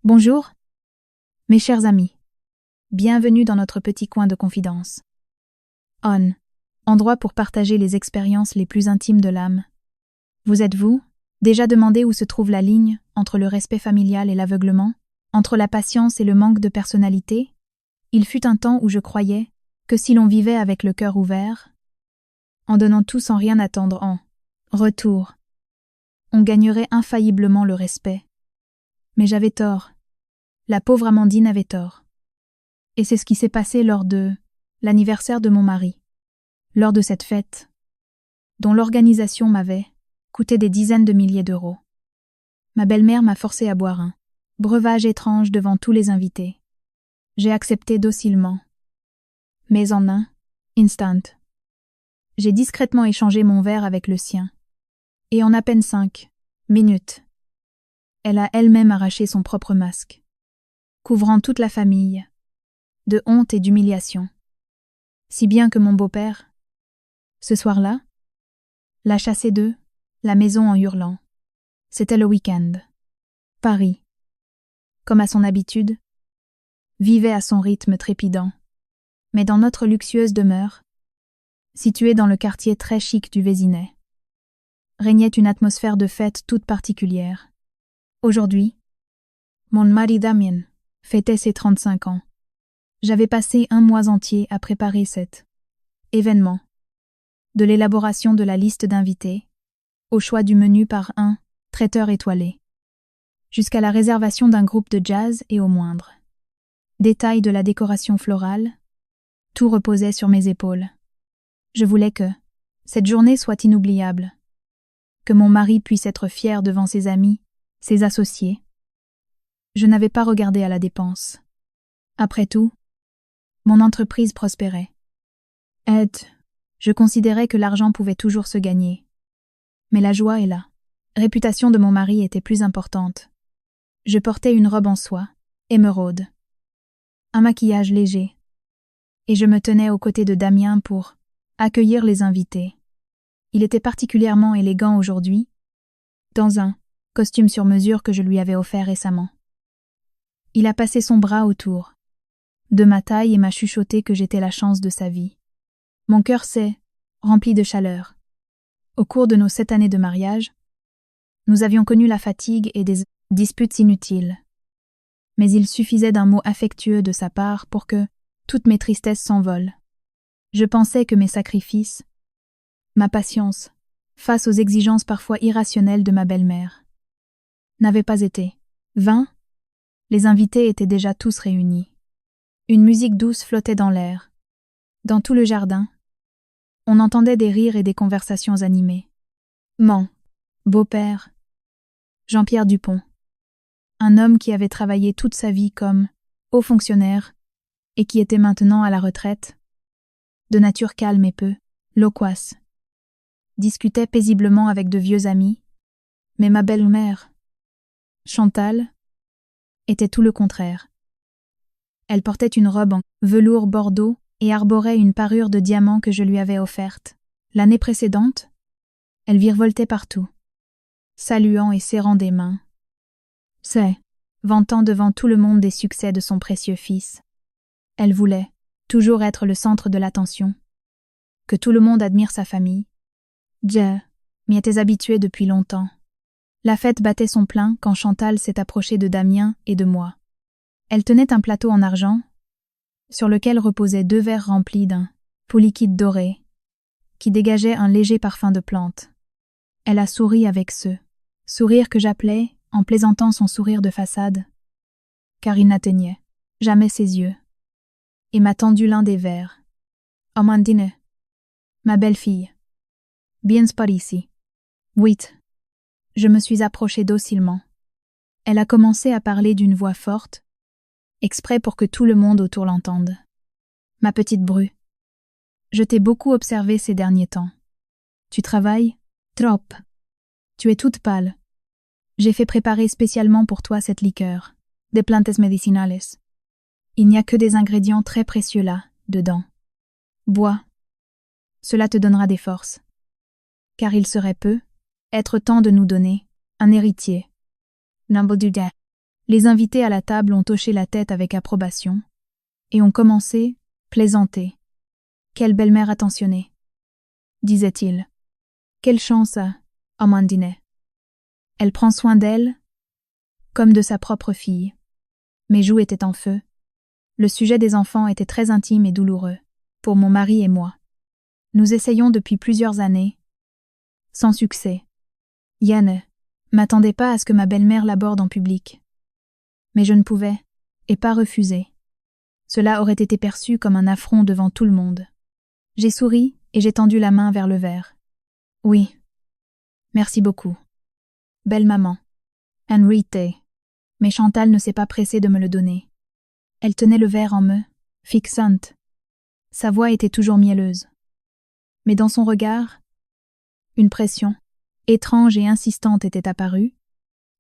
Bonjour, mes chers amis. Bienvenue dans notre petit coin de confidence. On, endroit pour partager les expériences les plus intimes de l'âme. Vous êtes-vous déjà demandé où se trouve la ligne entre le respect familial et l'aveuglement, entre la patience et le manque de personnalité? Il fut un temps où je croyais que si l'on vivait avec le cœur ouvert, en donnant tout sans rien attendre en retour, on gagnerait infailliblement le respect. Mais j'avais tort. La pauvre Amandine avait tort. Et c'est ce qui s'est passé lors de l'anniversaire de mon mari. Lors de cette fête, dont l'organisation m'avait coûté des dizaines de milliers d'euros. Ma belle-mère m'a forcé à boire un breuvage étrange devant tous les invités. J'ai accepté docilement. Mais en un instant, j'ai discrètement échangé mon verre avec le sien. Et en à peine 5 minutes, elle a elle-même arraché son propre masque, couvrant toute la famille de honte et d'humiliation. Si bien que mon beau-père, ce soir-là, l'a chassé de la maison en hurlant. C'était le week-end. Paris, comme à son habitude, vivait à son rythme trépidant. Mais dans notre luxueuse demeure, située dans le quartier très chic du Vésinet, régnait une atmosphère de fête toute particulière. Aujourd'hui, mon mari Damien fêtait ses 35 ans. J'avais passé un mois entier à préparer cet événement, de l'élaboration de la liste d'invités, au choix du menu par un traiteur étoilé, jusqu'à la réservation d'un groupe de jazz et au moindre détail de la décoration florale, tout reposait sur mes épaules. Je voulais que cette journée soit inoubliable, que mon mari puisse être fier devant ses amis, ses associés. Je n'avais pas regardé à la dépense. Après tout, mon entreprise prospérait. Je considérais que l'argent pouvait toujours se gagner. Mais la joie et la réputation de mon mari étaient plus importantes. Je portais une robe en soie, émeraude, un maquillage léger, et je me tenais aux côtés de Damien pour accueillir les invités. Il était particulièrement élégant aujourd'hui, dans un costume sur mesure que je lui avais offert récemment. Il a passé son bras autour de ma taille et m'a chuchoté que j'étais la chance de sa vie. Mon cœur s'est rempli de chaleur. Au cours de nos 7 années de mariage, nous avions connu la fatigue et des disputes inutiles. Mais il suffisait d'un mot affectueux de sa part pour que toutes mes tristesses s'envolent. Je pensais que mes sacrifices, ma patience, face aux exigences parfois irrationnelles de ma belle-mère, n'avaient pas été vains. Les invités étaient déjà tous réunis. Une musique douce flottait dans l'air. Dans tout le jardin, on entendait des rires et des conversations animées. Mon beau-père, Jean-Pierre Dupont, un homme qui avait travaillé toute sa vie comme haut fonctionnaire et qui était maintenant à la retraite, de nature calme et peu loquace, discutait paisiblement avec de vieux amis, mais ma belle-mère, Chantal, était tout le contraire. Elle portait une robe en velours bordeaux et arborait une parure de diamants que je lui avais offerte. L'année précédente, elle virevoltait partout, saluant et serrant des mains. Vantant devant tout le monde des succès de son précieux fils. Elle voulait toujours être le centre de l'attention, que tout le monde admire sa famille. Je m'y étais habituée depuis longtemps. La fête battait son plein quand Chantal s'est approchée de Damien et de moi. Elle tenait un plateau en argent, sur lequel reposaient 2 verres remplis d'un pot liquide doré, qui dégageait un léger parfum de plante. Elle a souri avec ce sourire que j'appelais, en plaisantant son sourire de façade, car il n'atteignait jamais ses yeux, et m'a tendu l'un des verres. Amandine, ma belle-fille, viens par ici. Oui. Je me suis approchée docilement. Elle a commencé à parler d'une voix forte, exprès pour que tout le monde autour l'entende. Ma petite bru, je t'ai beaucoup observée ces derniers temps. Tu travailles? Trop. Tu es toute pâle. J'ai fait préparer spécialement pour toi cette liqueur, des plantes medicinales. Il n'y a que des ingrédients très précieux là, dedans. Bois. Cela te donnera des forces. Car il serait peu être temps de nous donner un héritier. Number 2. Les invités à la table ont hoché la tête avec approbation et ont commencé, plaisanter. Quelle belle-mère attentionnée, disait-il. Quelle chance à Amandine. Elle prend soin d'elle comme de sa propre fille. Mes joues étaient en feu. Le sujet des enfants était très intime et douloureux, pour mon mari et moi. Nous essayons depuis plusieurs années, sans succès. Yann m'attendait pas à ce que ma belle-mère l'aborde en public. Mais je ne pouvais, et pas refuser. Cela aurait été perçu comme un affront devant tout le monde. J'ai souri et j'ai tendu la main vers le verre. Oui. Merci beaucoup. Belle maman. Henriette. Mais Chantal ne s'est pas pressée de me le donner. Elle tenait le verre en me, fixante. Sa voix était toujours mielleuse. Mais dans son regard, une pression, étrange et insistante était apparue.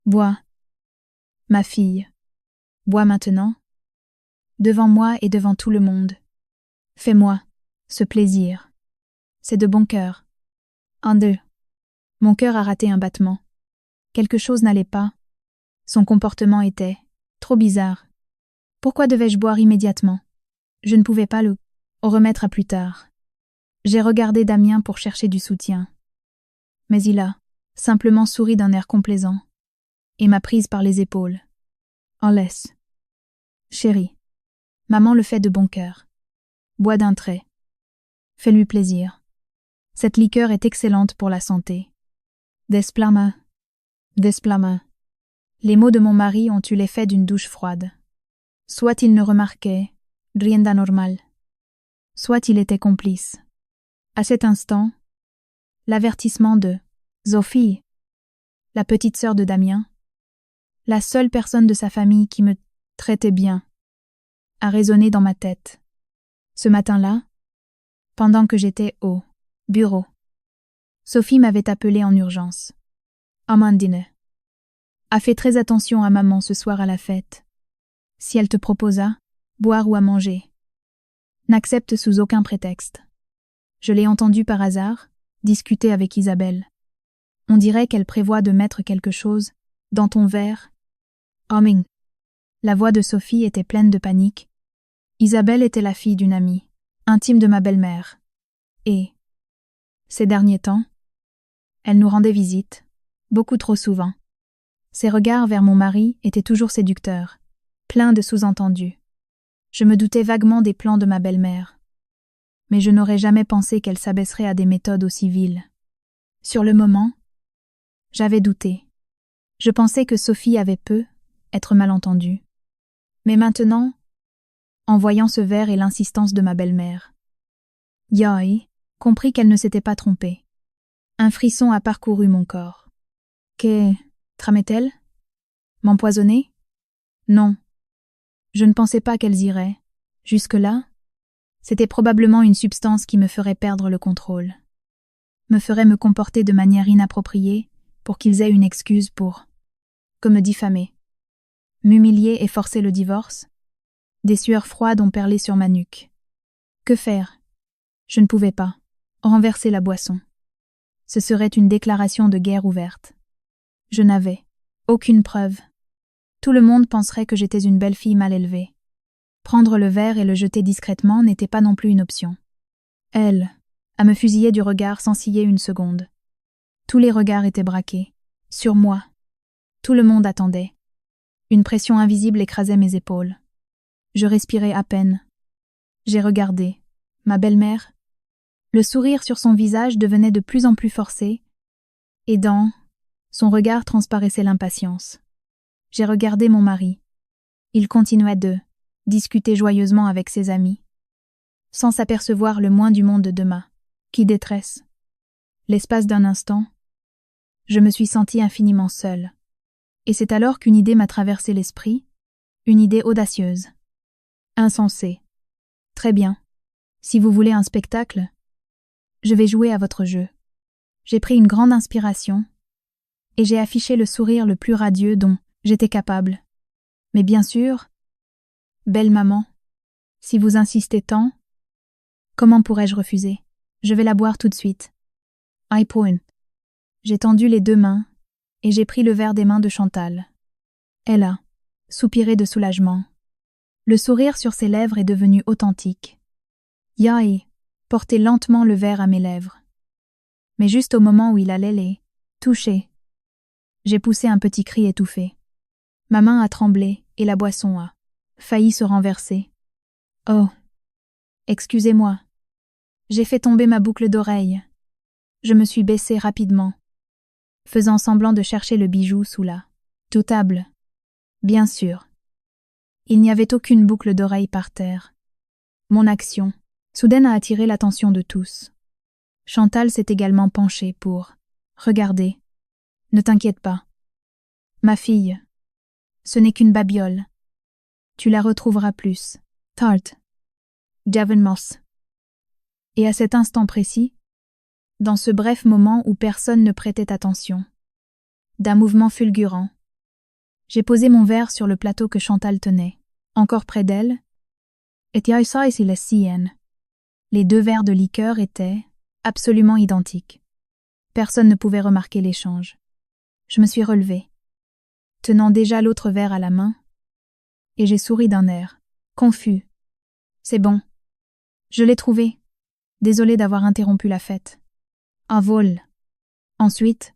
Bois. Ma fille. Bois maintenant. Devant moi et devant tout le monde. Fais-moi ce plaisir. C'est de bon cœur. Un, deux. Mon cœur a raté un battement. Quelque chose n'allait pas. Son comportement était trop bizarre. Pourquoi devais-je boire immédiatement? Je ne pouvais pas le remettre à plus tard. J'ai regardé Damien pour chercher du soutien. Mais il a simplement souri d'un air complaisant et m'a prise par les épaules. En laisse. Chérie, maman le fait de bon cœur. Bois d'un trait. Fais-lui plaisir. Cette liqueur est excellente pour la santé. Desplama. Desplama. Les mots de mon mari ont eu l'effet d'une douche froide. Soit il ne remarquait rien d'anormal, soit il était complice. À cet instant, l'avertissement de Sophie, la petite sœur de Damien, la seule personne de sa famille qui me traitait bien, a résonné dans ma tête. Ce matin-là, pendant que j'étais au bureau, Sophie m'avait appelée en urgence. Amandine a fait très attention à maman ce soir à la fête. Si elle te proposa, boire ou à manger, n'accepte sous aucun prétexte. Je l'ai entendue par hasard, discuter avec Isabelle. On dirait qu'elle prévoit de mettre quelque chose dans ton verre. Humming. La voix de Sophie était pleine de panique. Isabelle était la fille d'une amie, intime de ma belle-mère. Et, ces derniers temps, elle nous rendait visite, beaucoup trop souvent. Ses regards vers mon mari étaient toujours séducteurs, pleins de sous-entendus. Je me doutais vaguement des plans de ma belle-mère. Mais je n'aurais jamais pensé qu'elle s'abaisserait à des méthodes aussi viles. Sur le moment, j'avais douté. Je pensais que Sophie avait peu être mal entendue. Mais maintenant, en voyant ce verre et l'insistance de ma belle-mère, Yoi comprit qu'elle ne s'était pas trompée. Un frisson a parcouru mon corps. Que tramait-elle? M'empoisonner? Non. Je ne pensais pas qu'elles iraient. Jusque-là, c'était probablement une substance qui me ferait perdre le contrôle. Me ferait me comporter de manière inappropriée pour qu'ils aient une excuse pour me diffamer. M'humilier et forcer le divorce? Des sueurs froides ont perlé sur ma nuque. Que faire? Je ne pouvais pas. Renverser la boisson. Ce serait une déclaration de guerre ouverte. Je n'avais aucune preuve. Tout le monde penserait que j'étais une belle fille mal élevée. Prendre le verre et le jeter discrètement n'était pas non plus une option. Elle, à me fusiller du regard sans ciller une seconde. Tous les regards étaient braqués. Sur moi. Tout le monde attendait. Une pression invisible écrasait mes épaules. Je respirais à peine. J'ai regardé. Ma belle-mère. Le sourire sur son visage devenait de plus en plus forcé, et dans son regard transparaissait l'impatience. J'ai regardé mon mari. Il continuait de discuter joyeusement avec ses amis, sans s'apercevoir le moins du monde de ma détresse. L'espace d'un instant, je me suis sentie infiniment seule. Et c'est alors qu'une idée m'a traversé l'esprit, une idée audacieuse. Insensée. Très bien. Si vous voulez un spectacle, je vais jouer à votre jeu. J'ai pris une grande inspiration, et j'ai affiché le sourire le plus radieux dont j'étais capable. Mais bien sûr, belle maman, si vous insistez tant, comment pourrais-je refuser? Je vais la boire tout de suite. I point. J'ai tendu les deux mains, et j'ai pris le verre des mains de Chantal. Elle a soupirait de soulagement. Le sourire sur ses lèvres est devenu authentique. Yae portait lentement le verre à mes lèvres. Mais juste au moment où il allait les toucher, j'ai poussé un petit cri étouffé. Ma main a tremblé et la boisson a failli se renverser. Oh, excusez-moi. J'ai fait tomber ma boucle d'oreille. Je me suis baissée rapidement, faisant semblant de chercher le bijou sous la table. Bien sûr. Il n'y avait aucune boucle d'oreille par terre. Mon action, soudaine, a attiré l'attention de tous. Chantal s'est également penchée pour regarder. Ne t'inquiète pas. Ma fille, ce n'est qu'une babiole. Tu la retrouveras plus tard. Moss. Et à cet instant précis, dans ce bref moment où personne ne prêtait attention, d'un mouvement fulgurant, j'ai posé mon verre sur le plateau que Chantal tenait, encore près d'elle, et les siennes. Les 2 verres de liqueur étaient absolument identiques. Personne ne pouvait remarquer l'échange. Je me suis relevée, tenant déjà l'autre verre à la main, et j'ai souri d'un air confus. C'est bon. Je l'ai trouvé. Désolée d'avoir interrompu la fête. Un vol. Ensuite,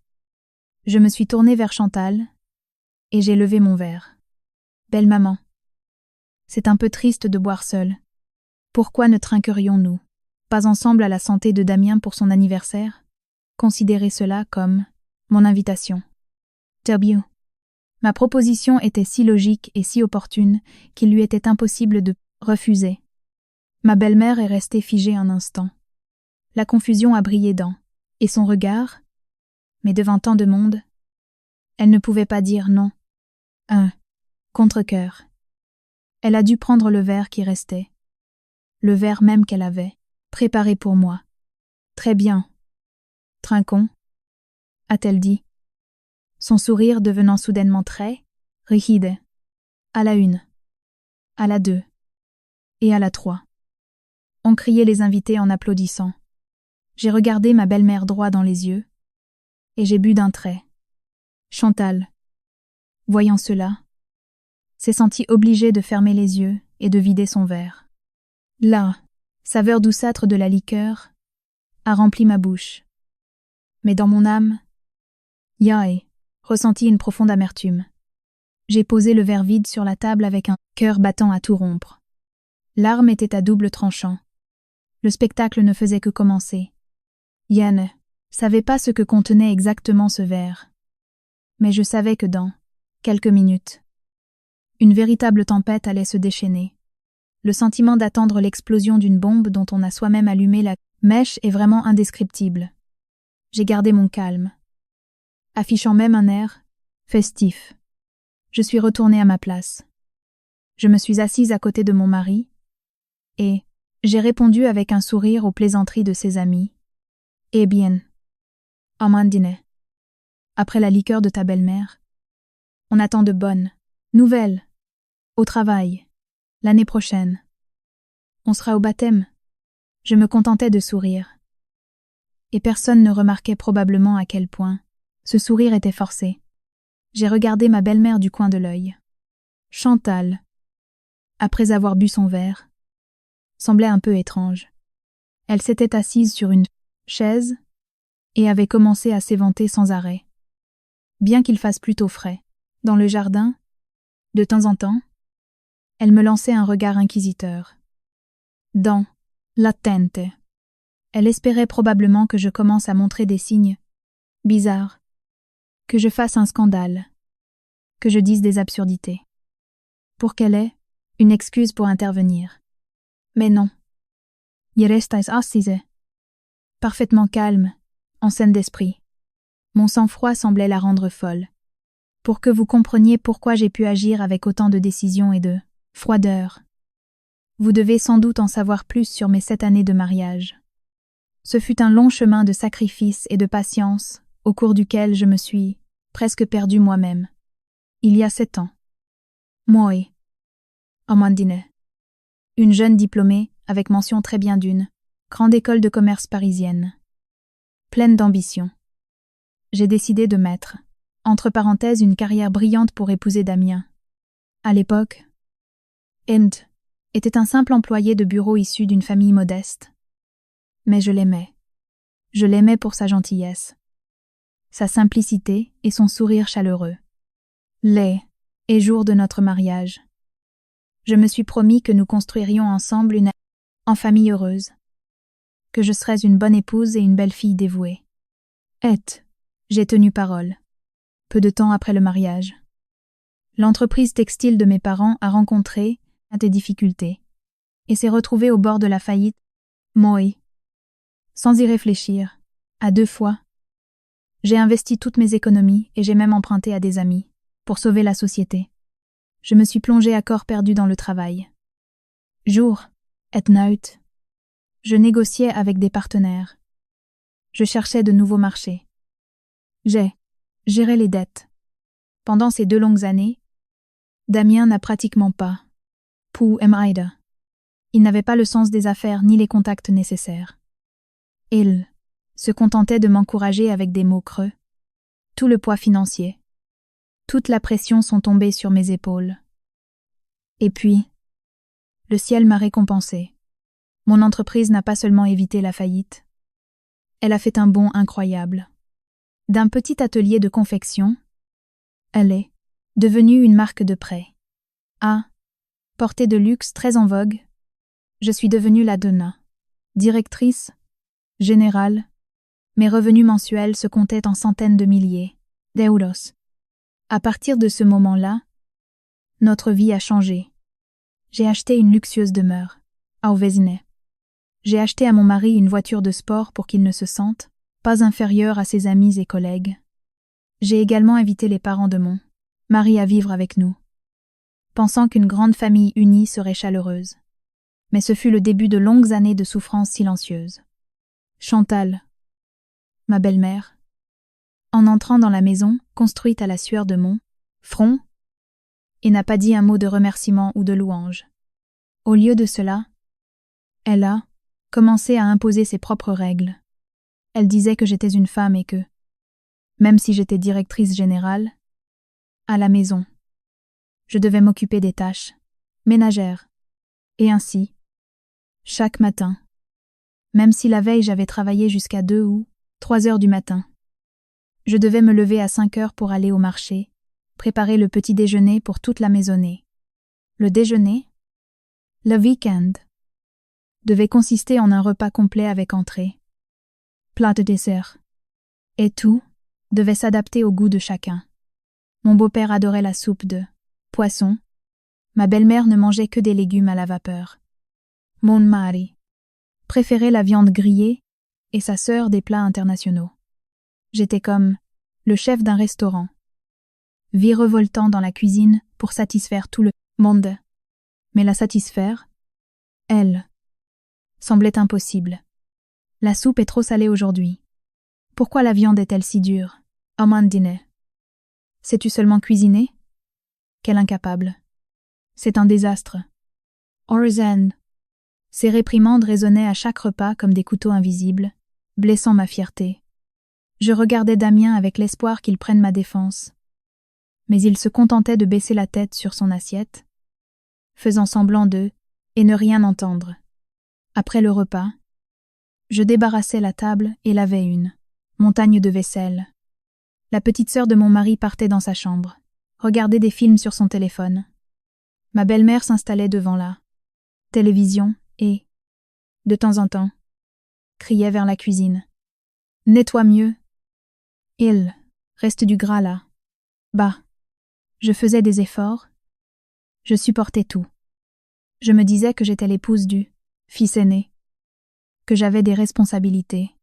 je me suis tournée vers Chantal, et j'ai levé mon verre. Belle maman. C'est un peu triste de boire seul. Pourquoi ne trinquerions-nous pas ensemble à la santé de Damien pour son anniversaire? Considérez cela comme mon invitation. W. Ma proposition était si logique et si opportune qu'il lui était impossible de refuser. Ma belle-mère est restée figée un instant. La confusion a brillé et son regard, mais devant tant de monde, elle ne pouvait pas dire non. Un contre-cœur. Elle a dû prendre le verre qui restait, le verre même qu'elle avait préparé pour moi. Très bien. Trinquons, a-t-elle dit, son sourire devenant soudainement très rigide. À la 1, à la 2 et à la 3. On criait les invités en applaudissant. J'ai regardé ma belle-mère droit dans les yeux, et j'ai bu d'un trait. Chantal, voyant cela, s'est sentie obligée de fermer les yeux et de vider son verre. La saveur douceâtre de la liqueur a rempli ma bouche. Mais dans mon âme, Yae ressentit une profonde amertume. J'ai posé le verre vide sur la table avec un cœur battant à tout rompre. L'arme était à double tranchant. Le spectacle ne faisait que commencer. Yann savait pas ce que contenait exactement ce verre. Mais je savais que dans quelques minutes, une véritable tempête allait se déchaîner. Le sentiment d'attendre l'explosion d'une bombe dont on a soi-même allumé la mèche est vraiment indescriptible. J'ai gardé mon calme, affichant même un air festif. Je suis retournée à ma place. Je me suis assise à côté de mon mari, et j'ai répondu avec un sourire aux plaisanteries de ses amis. Eh bien, Amandine, après la liqueur de ta belle-mère, on attend de bonnes nouvelles. Au travail, l'année prochaine. On sera au baptême. Je me contentais de sourire. Et personne ne remarquait probablement à quel point ce sourire était forcé. J'ai regardé ma belle-mère du coin de l'œil. Chantal, après avoir bu son verre, semblait un peu étrange. Elle s'était assise sur une chaise et avait commencé à s'éventer sans arrêt. Bien qu'il fasse plutôt frais, dans le jardin, de temps en temps, elle me lançait un regard inquisiteur. Dans l'attente. Elle espérait probablement que je commence à montrer des signes bizarres, que je fasse un scandale, que je dise des absurdités, pour qu'elle ait une excuse pour intervenir. Mais non. Je restais assise, parfaitement calme, en saine d'esprit. Mon sang-froid semblait la rendre folle. Pour que vous compreniez pourquoi j'ai pu agir avec autant de décision et de froideur. Vous devez sans doute en savoir plus sur mes 7 années de mariage. Ce fut un long chemin de sacrifice et de patience, au cours duquel je me suis presque perdue moi-même. Il y a 7 ans. Moi, Amandine, une jeune diplômée avec mention très bien d'une grande école de commerce parisienne. Pleine d'ambition. J'ai décidé de mettre, entre parenthèses, une carrière brillante pour épouser Damien. À l'époque, Ent était un simple employé de bureau issu d'une famille modeste. Mais je l'aimais. Je l'aimais pour sa gentillesse, sa simplicité et son sourire chaleureux. Les et jours de notre mariage. Je me suis promis que nous construirions ensemble en famille heureuse, que je serais une bonne épouse et une belle fille dévouée. Et j'ai tenu parole. Peu de temps après le mariage. L'entreprise textile de mes parents a rencontré des difficultés et s'est retrouvée au bord de la faillite. Moi, sans y réfléchir, à 2 fois, j'ai investi toutes mes économies et j'ai même emprunté à des amis pour sauver la société. Je me suis plongée à corps perdu dans le travail. Jour et nuit, je négociais avec des partenaires. Je cherchais de nouveaux marchés. J'ai géré les dettes. Pendant ces 2 longues années, Damien n'a pratiquement pas pu m'aider. Il n'avait pas le sens des affaires ni les contacts nécessaires. Il se contentait de m'encourager avec des mots creux. Tout le poids financier, toute la pression sont tombées sur mes épaules. Et puis, le ciel m'a récompensé. Mon entreprise n'a pas seulement évité la faillite, elle a fait un bond incroyable. D'un petit atelier de confection, elle est devenue une marque de prêt. À portée de luxe très en vogue, je suis devenue la donna, directrice générale. Mes revenus mensuels se comptaient en centaines de milliers d'euros. À partir de ce moment-là, notre vie a changé. J'ai acheté une luxueuse demeure, à Vézelay. J'ai acheté à mon mari une voiture de sport pour qu'il ne se sente pas inférieur à ses amis et collègues. J'ai également invité les parents de mon mari à vivre avec nous, pensant qu'une grande famille unie serait chaleureuse. Mais ce fut le début de longues années de souffrances silencieuses. Chantal, ma belle-mère, en entrant dans la maison, construite à la sueur de mon front, et n'a pas dit un mot de remerciement ou de louange. Au lieu de cela, elle a commencé à imposer ses propres règles. Elle disait que j'étais une femme et que, même si j'étais directrice générale, à la maison, je devais m'occuper des tâches ménagères. Et ainsi, chaque matin, même si la veille j'avais travaillé jusqu'à 2 ou 3 heures du matin, je devais me lever à 5 heures pour aller au marché, préparer le petit déjeuner pour toute la maisonnée. Le déjeuner, le week-end, devait consister en un repas complet avec entrée, plat de dessert, et tout devait s'adapter au goût de chacun. Mon beau-père adorait la soupe de poisson, ma belle-mère ne mangeait que des légumes à la vapeur. Mon mari préférait la viande grillée et sa sœur des plats internationaux. J'étais comme le chef d'un restaurant, virevoltant dans la cuisine pour satisfaire tout le monde. Mais la satisfaire, elle, semblait impossible. La soupe est trop salée aujourd'hui. Pourquoi la viande est-elle si dure? Amandine. Sais-tu seulement cuisiner? Quelle incapable. C'est un désastre. Orzen. Ces réprimandes résonnaient à chaque repas comme des couteaux invisibles, blessant ma fierté. Je regardais Damien avec l'espoir qu'il prenne ma défense. Mais il se contentait de baisser la tête sur son assiette, faisant semblant de et ne rien entendre. Après le repas, je débarrassais la table et lavais une montagne de vaisselle. La petite sœur de mon mari partait dans sa chambre, regardait des films sur son téléphone. Ma belle-mère s'installait devant la télévision et, de temps en temps, criait vers la cuisine. « Nettoie mieux. Il reste du gras là. » Bah, je faisais des efforts. Je supportais tout. Je me disais que j'étais l'épouse du fils aîné, que j'avais des responsabilités.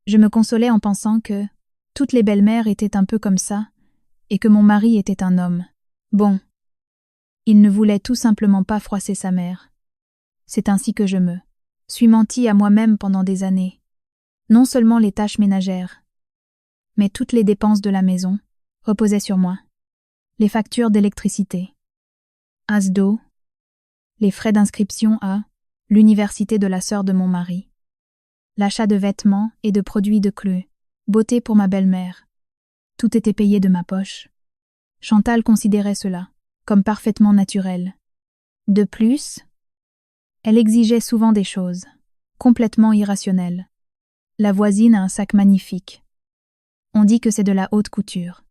Je me consolais en pensant que toutes les belles-mères étaient un peu comme ça et que mon mari était un homme. Bon, il ne voulait tout simplement pas froisser sa mère. C'est ainsi que je me suis menti à moi-même pendant des années. Non seulement les tâches ménagères, mais toutes les dépenses de la maison reposaient sur moi. Les factures d'électricité, as d'eau, les frais d'inscription à l'université de la sœur de mon mari, l'achat de vêtements et de produits de beauté pour ma belle-mère. Tout était payé de ma poche. Chantal considérait cela comme parfaitement naturelle. De plus, elle exigeait souvent des choses, complètement irrationnelles. La voisine a un sac magnifique. On dit que c'est de la haute couture.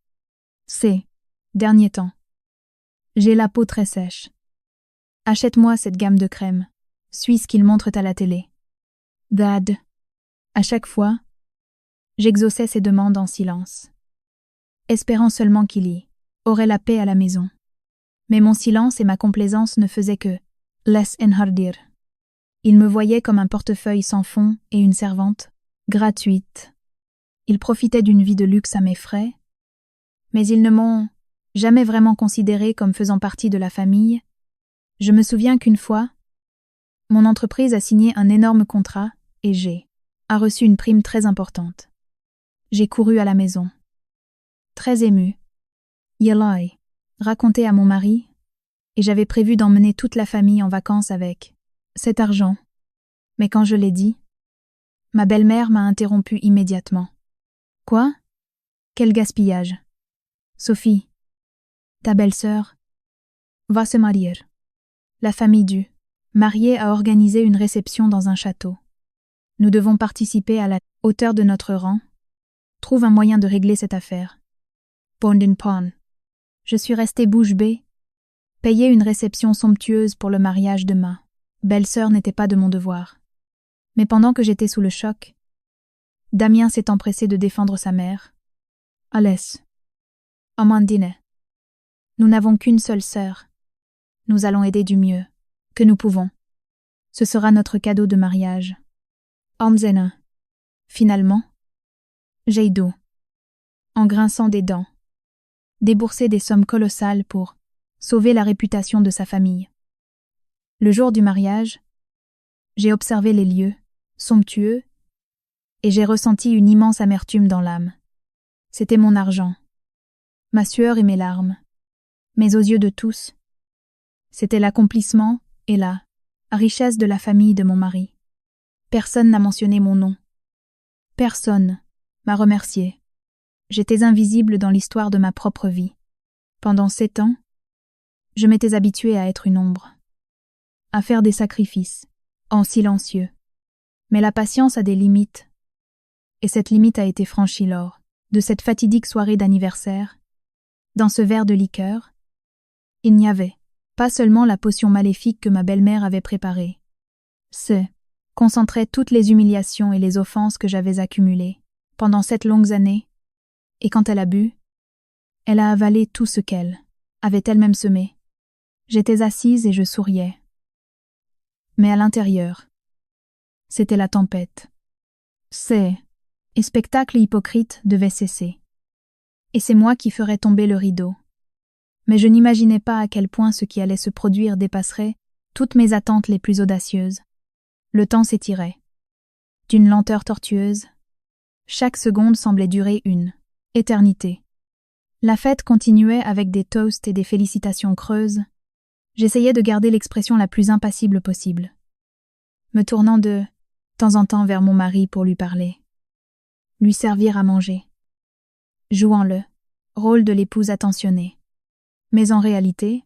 C'est, dernier temps. J'ai la peau très sèche. Achète-moi cette gamme de crème. Suis ce qu'ils montrent à la télé. Dad. À chaque fois, j'exauçais ses demandes en silence, espérant seulement qu'il y aurait la paix à la maison. Mais mon silence et ma complaisance ne faisaient que les enhardir. Il me voyait comme un portefeuille sans fond et une servante gratuite. Ils profitaient d'une vie de luxe à mes frais, mais ils ne m'ont jamais vraiment considéré comme faisant partie de la famille. Je me souviens qu'une fois, mon entreprise a signé un énorme contrat et j'ai reçu une prime très importante. J'ai couru à la maison. Très émue, Yelai raconté à mon mari, et j'avais prévu d'emmener toute la famille en vacances avec cet argent. Mais quand je l'ai dit, ma belle-mère m'a interrompu immédiatement. Quoi? Quel gaspillage! Sophie, ta belle-sœur, va se marier. La famille du marié a organisé une réception dans un château. Nous devons participer à la hauteur de notre rang. Trouve un moyen de régler cette affaire. Pondin pon. Je suis restée bouche bée. Payer une réception somptueuse pour le mariage de ma belle-sœur n'était pas de mon devoir. Mais pendant que j'étais sous le choc, Damien s'est empressé de défendre sa mère. Alès. Amandine. Nous n'avons qu'une seule sœur. Nous allons aider du mieux que nous pouvons. Ce sera notre cadeau de mariage. Amzena. Finalement, Jeido, en grinçant des dents, déboursé des sommes colossales pour sauver la réputation de sa famille. Le jour du mariage, j'ai observé les lieux, somptueux, et j'ai ressenti une immense amertume dans l'âme. C'était mon argent, ma sueur et mes larmes, mais aux yeux de tous, c'était l'accomplissement et la richesse de la famille de mon mari. Personne n'a mentionné mon nom. Personne m'a remercié. J'étais invisible dans l'histoire de ma propre vie. Pendant 7 ans, je m'étais habituée à être une ombre, à faire des sacrifices, en silencieux. Mais la patience a des limites, et cette limite a été franchie lors de cette fatidique soirée d'anniversaire. Dans ce verre de liqueur, il n'y avait pas seulement la potion maléfique que ma belle-mère avait préparée. Ce concentrait toutes les humiliations et les offenses que j'avais accumulées pendant 7 longues années, et quand elle a bu, elle a avalé tout ce qu'elle avait elle-même semé. J'étais assise et je souriais. Mais à l'intérieur, c'était la tempête. Ces spectacles hypocrites devaient cesser. Et c'est moi qui ferais tomber le rideau. Mais je n'imaginais pas à quel point ce qui allait se produire dépasserait toutes mes attentes les plus audacieuses. Le temps s'étirait. D'une lenteur tortueuse, chaque seconde semblait durer une éternité. La fête continuait avec des toasts et des félicitations creuses. J'essayais de garder l'expression la plus impassible possible, me tournant de temps en temps vers mon mari pour lui parler, lui servir à manger, jouant le rôle de l'épouse attentionnée. Mais en réalité,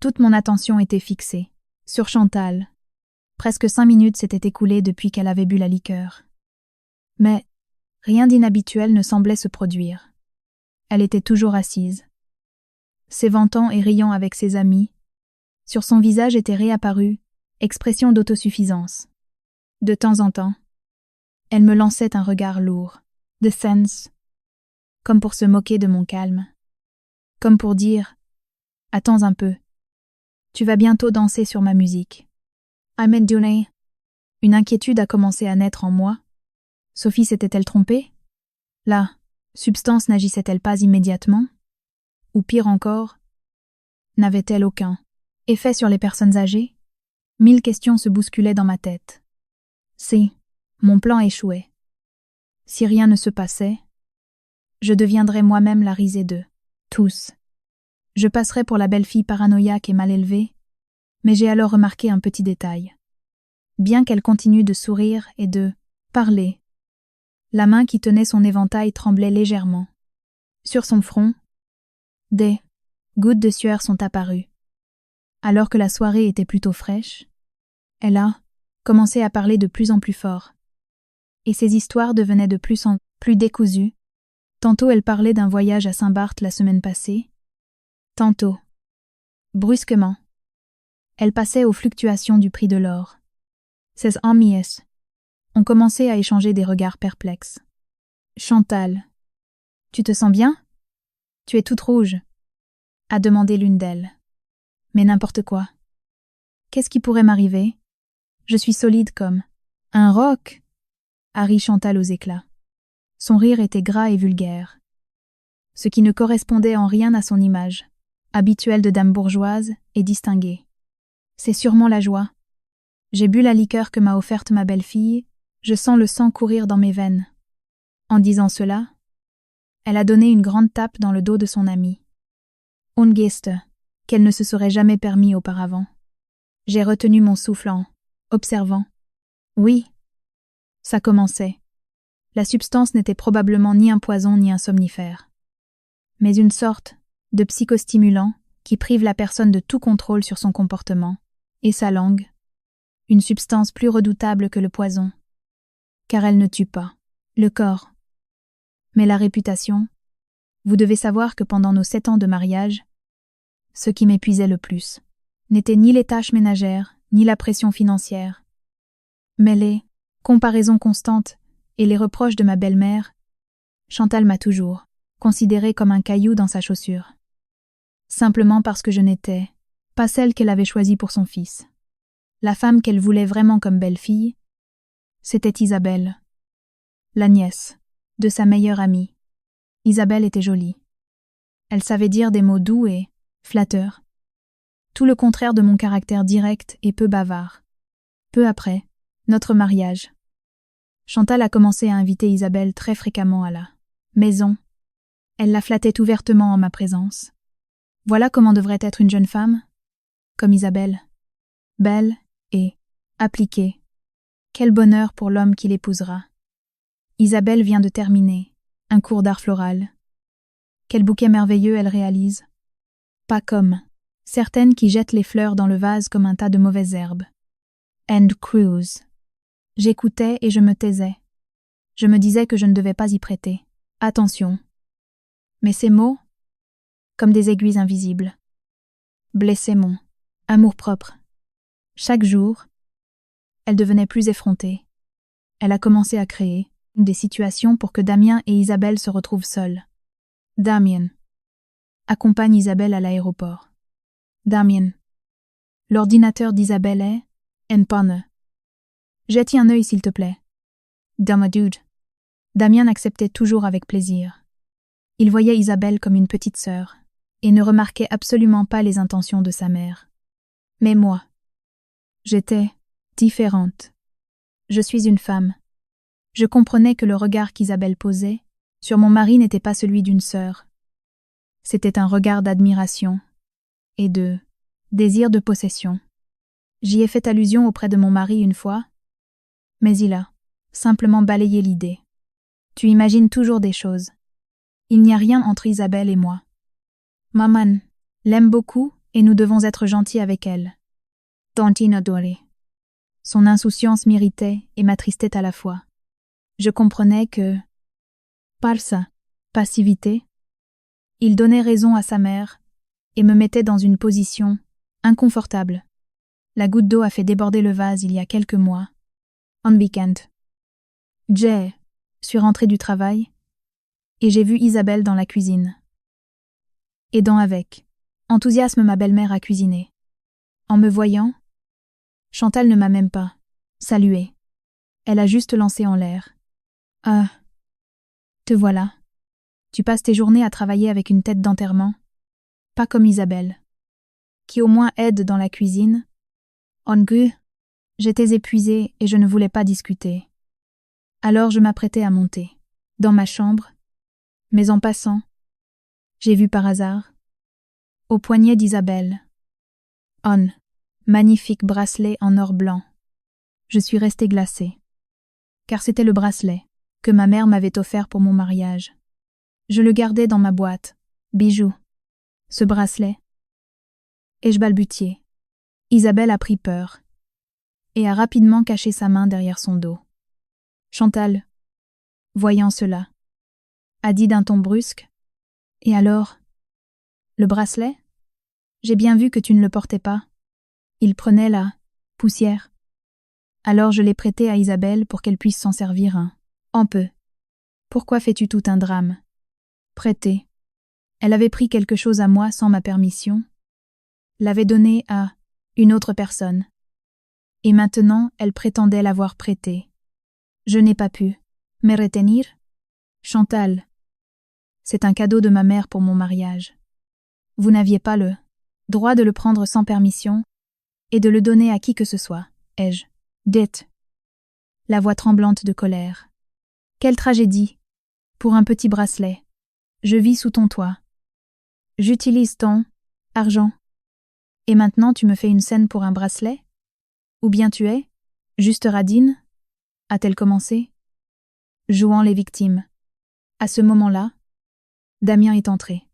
toute mon attention était fixée sur Chantal. Presque 5 minutes s'étaient écoulées depuis qu'elle avait bu la liqueur. Mais rien d'inhabituel ne semblait se produire. Elle était toujours assise, s'éventant et riant avec ses amis. Sur son visage était réapparue expression d'autosuffisance. De temps en temps, elle me lançait un regard lourd, de sense, comme pour se moquer de mon calme, comme pour dire « Attends un peu, tu vas bientôt danser sur ma musique. » Ahmed Dunay. Une inquiétude a commencé à naître en moi. Sophie s'était-elle trompée? La substance n'agissait-elle pas immédiatement? Ou pire encore, n'avait-elle aucun effet sur les personnes âgées? 1000 questions se bousculaient dans ma tête. Si mon plan échouait, si rien ne se passait, je deviendrais moi-même la risée d'eux, tous. Je passerais pour la belle-fille paranoïaque et mal élevée, mais j'ai alors remarqué un petit détail. Bien qu'elle continue de sourire et de parler, la main qui tenait son éventail tremblait légèrement. Sur son front, des Gouttes de sueur sont apparues. Alors que la soirée était plutôt fraîche, elle a commencé à parler de plus en plus fort. Et ses histoires devenaient de plus en plus décousues. Tantôt elle parlait d'un voyage à Saint-Barth la semaine passée, tantôt, brusquement, elle passait aux fluctuations du prix de l'or. Ses amies ont commencé à échanger des regards perplexes. « Chantal, tu te sens bien? Tu es toute rouge » a demandé l'une d'elles. « Mais n'importe quoi. Qu'est-ce qui pourrait m'arriver? Je suis solide comme un roc » a ri Chantal aux éclats. Son rire était gras et vulgaire, ce qui ne correspondait en rien à son image, habituelle de dame bourgeoise et distinguée. C'est sûrement la joie. J'ai bu la liqueur que m'a offerte ma belle-fille, je sens le sang courir dans mes veines. En disant cela, elle a donné une grande tape dans le dos de son amie. Une geste qu'elle ne se serait jamais permis auparavant. J'ai retenu mon souffle en observant. Oui, ça commençait. La substance n'était probablement ni un poison ni un somnifère, mais une sorte de psychostimulant qui prive la personne de tout contrôle sur son comportement et sa langue, une substance plus redoutable que le poison, car elle ne tue pas le corps, mais la réputation. Vous devez savoir que pendant nos 7 ans de mariage, ce qui m'épuisait le plus n'était ni les tâches ménagères, ni la pression financière, mais les comparaisons constantes et les reproches de ma belle-mère. Chantal m'a toujours considérée comme un caillou dans sa chaussure, simplement parce que je n'étais pas celle qu'elle avait choisie pour son fils. La femme qu'elle voulait vraiment comme belle-fille, c'était Isabelle, la nièce de sa meilleure amie. Isabelle était jolie. Elle savait dire des mots doux et flatteurs. Tout le contraire de mon caractère direct et peu bavard. Peu après notre mariage, Chantal a commencé à inviter Isabelle très fréquemment à la maison. Elle la flattait ouvertement en ma présence. Voilà comment devrait être une jeune femme, comme Isabelle. Belle et appliquée. Quel bonheur pour l'homme qui l'épousera. Isabelle vient de terminer un cours d'art floral. Quel bouquet merveilleux elle réalise. Pas comme certaines qui jettent les fleurs dans le vase comme un tas de mauvaises herbes. And cruise. J'écoutais et je me taisais. Je me disais que je ne devais pas y prêter attention. Mais ces mots, comme des aiguilles invisibles, blessaient mon amour-propre. Chaque jour, elle devenait plus effrontée. Elle a commencé à créer des situations pour que Damien et Isabelle se retrouvent seuls. Damien accompagne Isabelle à l'aéroport. Damien. L'ordinateur d'Isabelle est en panne. Jette-y un œil s'il te plaît. Dude. Damien acceptait toujours avec plaisir. Il voyait Isabelle comme une petite sœur et ne remarquait absolument pas les intentions de sa mère. Mais moi, j'étais différente. Je suis une femme. Je comprenais que le regard qu'Isabelle posait sur mon mari n'était pas celui d'une sœur. C'était un regard d'admiration et de désir de possession. J'y ai fait allusion auprès de mon mari une fois, mais il a simplement balayé l'idée. Tu imagines toujours des choses. Il n'y a rien entre Isabelle et moi. Maman l'aime beaucoup et nous devons être gentils avec elle. Tantine adorée. Son insouciance m'irritait et m'attristait à la fois. Je comprenais que, par sa passivité, il donnait raison à sa mère et me mettait dans une position inconfortable. La goutte d'eau a fait déborder le vase il y a quelques mois, en week-end. Je suis rentrée du travail et j'ai vu Isabelle dans la cuisine. Aidant avec enthousiasme ma belle-mère à cuisiner. En me voyant, Chantal ne m'a même pas salué. Elle a juste lancé en l'air. « Ah, te voilà. Tu passes tes journées à travailler avec une tête d'enterrement. Pas comme Isabelle, qui au moins aide dans la cuisine. En gu, j'étais épuisée et je ne voulais pas discuter. Alors je m'apprêtais à monter dans ma chambre, mais en passant, j'ai vu par hasard, au poignet d'Isabelle, un magnifique bracelet en or blanc. Je suis restée glacée, car c'était le bracelet que ma mère m'avait offert pour mon mariage. Je le gardais dans ma boîte, bijoux, Ce bracelet. Ai-je balbutié. Isabelle a pris peur et a rapidement caché sa main derrière son dos. Chantal, voyant cela, a dit d'un ton brusque. Et alors? Le bracelet? J'ai bien vu que tu ne le portais pas. Il prenait la poussière. Alors je l'ai prêté à Isabelle pour qu'elle puisse s'en servir en peu. Pourquoi fais-tu tout un drame? Prêter. Elle avait pris quelque chose à moi sans ma permission, l'avait donné à une autre personne. Et maintenant, elle prétendait l'avoir prêté. Je n'ai pas pu me retenir. Chantal, c'est un cadeau de ma mère pour mon mariage. Vous n'aviez pas le droit de le prendre sans permission et de le donner à qui que ce soit, ai-je dit, la voix tremblante de colère. Quelle tragédie! Pour un petit bracelet. Je vis sous ton toit. J'utilise ton argent. Et maintenant tu me fais une scène pour un bracelet? Ou bien tu es juste radine? A-t-elle commencé? Jouant les victimes. À ce moment-là, Damien est entré.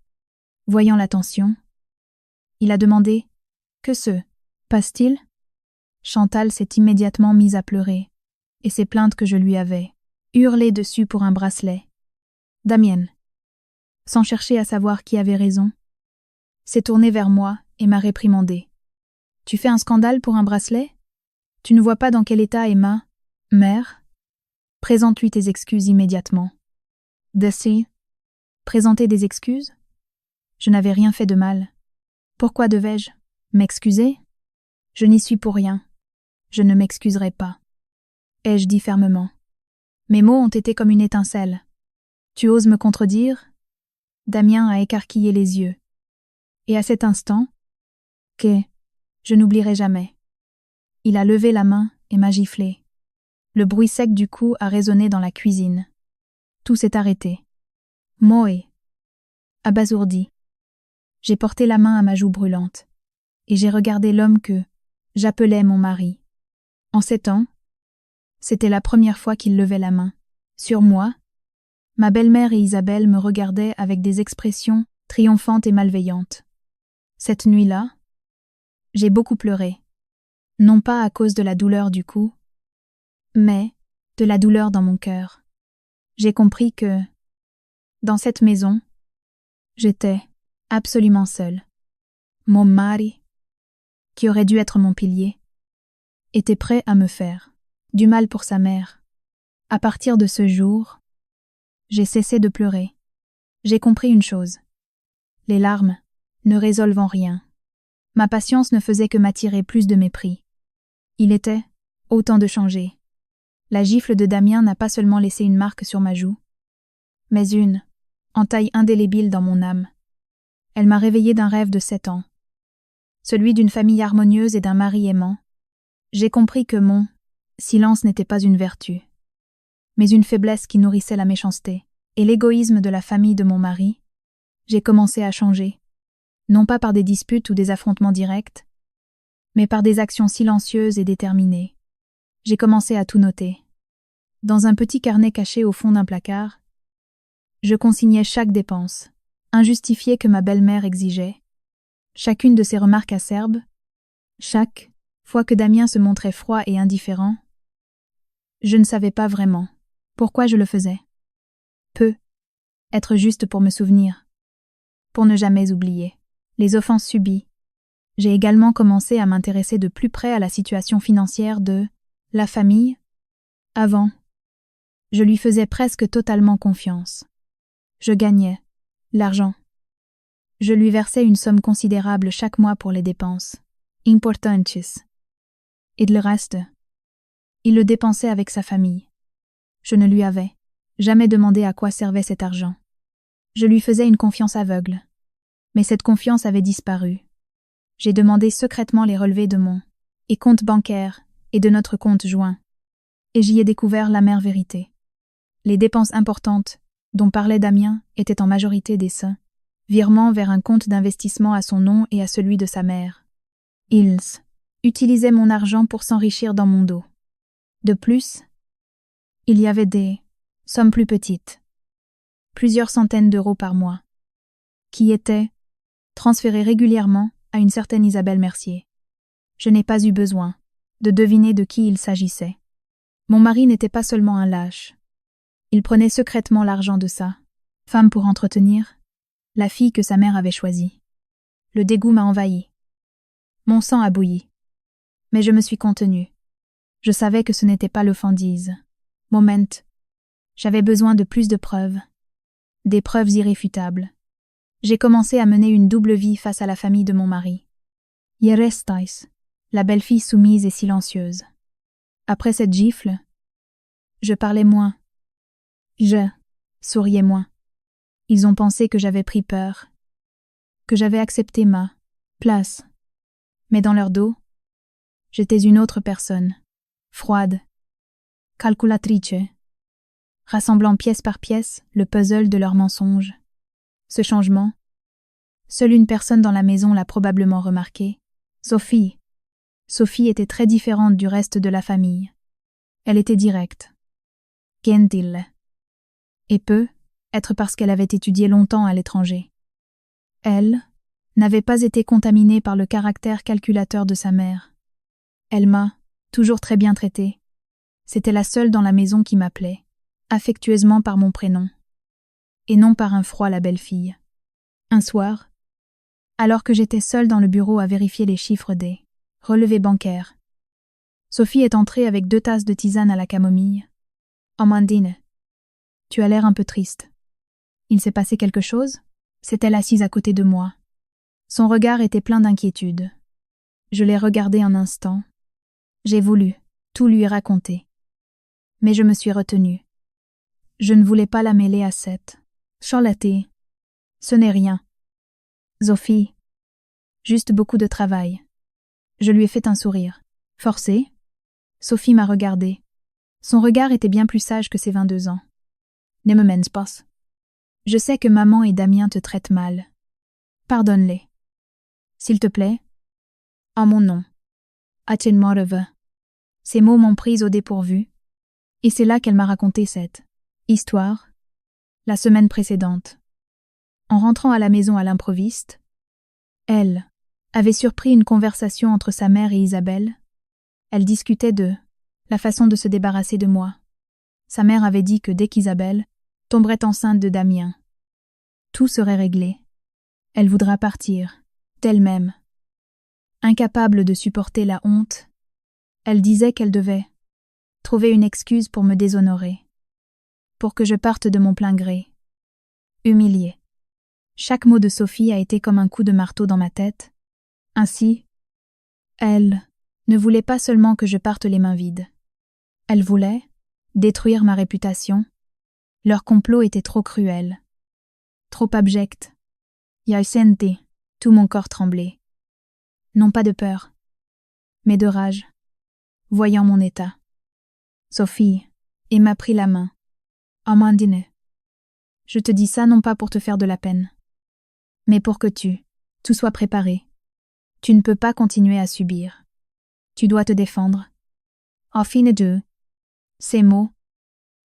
Voyant la tension, il a demandé « Que se passe-t-il » Chantal s'est immédiatement mise à pleurer, et ses plaintes que je lui avais hurlé dessus pour un bracelet. Damien, sans chercher à savoir qui avait raison, s'est tourné vers moi et m'a réprimandé. « Tu fais un scandale pour un bracelet? Tu ne vois pas dans quel état est ma mère? Présente-lui tes excuses immédiatement. » Dessy, présenter des excuses? Je n'avais rien fait de mal. Pourquoi devais-je m'excuser? Je n'y suis pour rien. Je ne m'excuserai pas. Ai-je dit fermement. Mes mots ont été comme une étincelle. Tu oses me contredire? Damien a écarquillé les yeux. Et à cet instant, que je n'oublierai jamais. Il a levé la main et m'a giflé. Le bruit sec du coup a résonné dans la cuisine. Tout s'est arrêté. Moé. Abasourdi. J'ai porté la main à ma joue brûlante, et j'ai regardé l'homme que j'appelais mon mari. En 7 ans, c'était la première fois qu'il levait la main. Sur moi, ma belle-mère et Isabelle me regardaient avec des expressions triomphantes et malveillantes. Cette nuit-là, j'ai beaucoup pleuré, non pas à cause de la douleur du coup, mais de la douleur dans mon cœur. J'ai compris que, dans cette maison, j'étais absolument seule. Mon mari, qui aurait dû être mon pilier, était prêt à me faire du mal pour sa mère. À partir de ce jour, j'ai cessé de pleurer. J'ai compris une chose. Les larmes ne résolvent rien. Ma patience ne faisait que m'attirer plus de mépris. Il était autant de changer. La gifle de Damien n'a pas seulement laissé une marque sur ma joue, mais une entaille indélébile dans mon âme. Elle m'a réveillée d'un rêve de 7 ans. Celui d'une famille harmonieuse et d'un mari aimant. J'ai compris que mon silence n'était pas une vertu, mais une faiblesse qui nourrissait la méchanceté et l'égoïsme de la famille de mon mari. J'ai commencé à changer, non pas par des disputes ou des affrontements directs, mais par des actions silencieuses et déterminées. J'ai commencé à tout noter. Dans un petit carnet caché au fond d'un placard, je consignais chaque dépense, injustifiée que ma belle-mère exigeait, chacune de ses remarques acerbes, chaque fois que Damien se montrait froid et indifférent. Je ne savais pas vraiment pourquoi je le faisais. Être juste pour me souvenir, pour ne jamais oublier les offenses subies. J'ai également commencé à m'intéresser de plus près à la situation financière de la famille. Avant, je lui faisais presque totalement confiance. Je gagnais l'argent. Je lui versais une somme considérable chaque mois pour les dépenses importantes. Et le reste, il le dépensait avec sa famille. Je ne lui avais jamais demandé à quoi servait cet argent. Je lui faisais une confiance aveugle. Mais cette confiance avait disparu. J'ai demandé secrètement les relevés de mon compte bancaire et de notre compte joint. Et j'y ai découvert l'amère vérité. Les dépenses importantes dont parlait Damien étaient en majorité des virements vers un compte d'investissement à son nom et à celui de sa mère. Ils utilisaient mon argent pour s'enrichir dans mon dos. De plus, il y avait des sommes plus petites, plusieurs centaines d'euros par mois, qui étaient transférés régulièrement à une certaine Isabelle Mercier. Je n'ai pas eu besoin de deviner de qui il s'agissait. Mon mari n'était pas seulement un lâche. Il prenait secrètement l'argent de sa femme pour entretenir la fille que sa mère avait choisie. Le dégoût m'a envahi. Mon sang a bouilli. Mais je me suis contenue. Je savais que ce n'était pas le fandise. Moment. J'avais besoin de plus de preuves. Des preuves irréfutables. J'ai commencé à mener une double vie face à la famille de mon mari. Yerestais, la belle-fille soumise et silencieuse. Après cette gifle, je parlais moins. Je souriais moins. Ils ont pensé que j'avais pris peur, que j'avais accepté ma place. Mais dans leur dos, j'étais une autre personne, froide, calculatrice, rassemblant pièce par pièce le puzzle de leurs mensonges. Ce changement, seule une personne dans la maison l'a probablement remarqué, Sophie. Sophie était très différente du reste de la famille. Elle était directe, gentile, et peut être parce qu'elle avait étudié longtemps à l'étranger. Elle n'avait pas été contaminée par le caractère calculateur de sa mère. Elle m'a toujours très bien traitée. C'était la seule dans la maison qui m'appelait, affectueusement par mon prénom, et non par un froid la belle-fille. Un soir, alors que j'étais seule dans le bureau à vérifier les chiffres des relevés bancaires, Sophie est entrée avec 2 tasses de tisane à la camomille. « Amandine, tu as l'air un peu triste. Il s'est passé quelque chose ?» C'est-elle assise à côté de moi. Son regard était plein d'inquiétude. Je l'ai regardée un instant. J'ai voulu tout lui raconter. Mais je me suis retenue. Je ne voulais pas la mêler à cette charlatée. Ce n'est rien. Sophie. Juste beaucoup de travail. Je lui ai fait un sourire. Forcé. Sophie m'a regardée. Son regard était bien plus sage que ses 22 ans. Ne me mens pas. Je sais que maman et Damien te traitent mal. Pardonne-les. S'il te plaît. En mon nom. Atchen-moi-reve. Ces mots m'ont prise au dépourvu, et c'est là qu'elle m'a raconté cette histoire, la semaine précédente. En rentrant à la maison à l'improviste, elle avait surpris une conversation entre sa mère et Isabelle. Elle discutait de la façon de se débarrasser de moi. Sa mère avait dit que dès qu'Isabelle tomberait enceinte de Damien, tout serait réglé. Elle voudra partir, d'elle-même. Incapable de supporter la honte, elle disait qu'elle devait trouver une excuse pour me déshonorer, pour que je parte de mon plein gré. Humiliée. Chaque mot de Sophie a été comme un coup de marteau dans ma tête. Ainsi, elle ne voulait pas seulement que je parte les mains vides. Elle voulait détruire ma réputation. Leur complot était trop cruel, trop abject. J'ai senti tout mon corps trembler. Non pas de peur, mais de rage, voyant mon état. Sophie, et m'a pris la main. Amandine, je te dis ça non pas pour te faire de la peine, mais pour que tout soit préparé. Tu ne peux pas continuer à subir. Tu dois te défendre. En fine de ces mots,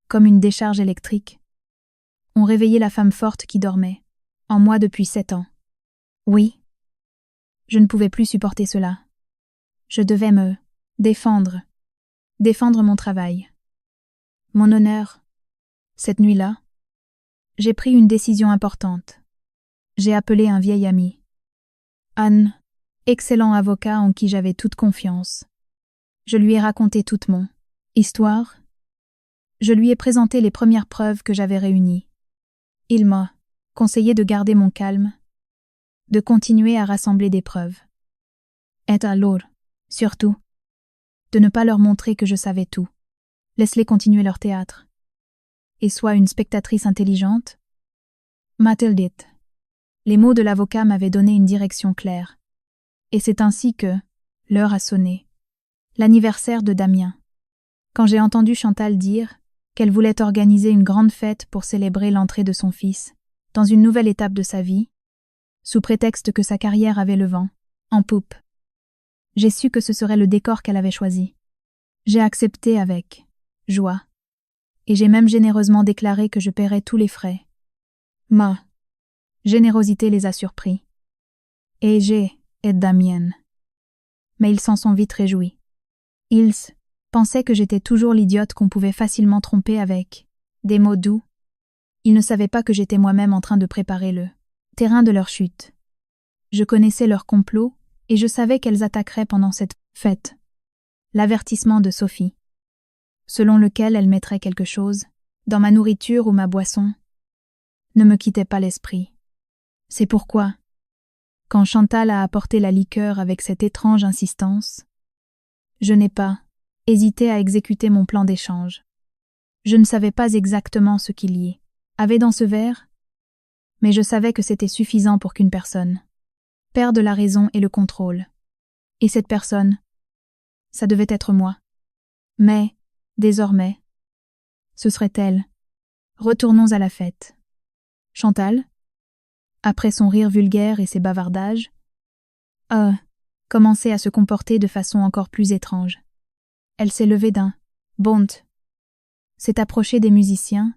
comme une décharge électrique, ont réveillé la femme forte qui dormait, en moi depuis 7 ans. Oui. Je ne pouvais plus supporter cela. Je devais me défendre mon travail, mon honneur. Cette nuit-là, j'ai pris une décision importante. J'ai appelé un vieil ami. Anne, excellent avocat en qui j'avais toute confiance. Je lui ai raconté toute mon histoire. Je lui ai présenté les premières preuves que j'avais réunies. Il m'a conseillé de garder mon calme, de continuer à rassembler des preuves. Et alors, surtout, de ne pas leur montrer que je savais tout. Laisse-les continuer leur théâtre. Et sois une spectatrice intelligente. M'a-t-elle dit. Les mots de l'avocat m'avaient donné une direction claire. Et c'est ainsi que l'heure a sonné. L'anniversaire de Damien. Quand j'ai entendu Chantal dire qu'elle voulait organiser une grande fête pour célébrer l'entrée de son fils dans une nouvelle étape de sa vie, sous prétexte que sa carrière avait le vent en poupe, j'ai su que ce serait le décor qu'elle avait choisi. J'ai accepté avec joie, et j'ai même généreusement déclaré que je paierais tous les frais. Ma générosité les a surpris. et Damien. Mais ils s'en sont vite réjouis. Ils pensaient que j'étais toujours l'idiote qu'on pouvait facilement tromper avec des mots doux. Ils ne savaient pas que j'étais moi-même en train de préparer le terrain de leur chute. Je connaissais leur complot et je savais qu'elles attaqueraient pendant cette fête. L'avertissement de Sophie, selon lequel elle mettrait quelque chose dans ma nourriture ou ma boisson, ne me quittait pas l'esprit. C'est pourquoi, quand Chantal a apporté la liqueur avec cette étrange insistance, je n'ai pas hésité à exécuter mon plan d'échange. Je ne savais pas exactement ce qu'il y avait dans ce verre, mais je savais que c'était suffisant pour qu'une personne perde la raison et le contrôle. Et cette personne, ça devait être moi. Mais, désormais, ce serait elle. Retournons à la fête. Chantal, après son rire vulgaire et ses bavardages, commençait à se comporter de façon encore plus étrange. Elle s'est levée d'un bond, s'est approchée des musiciens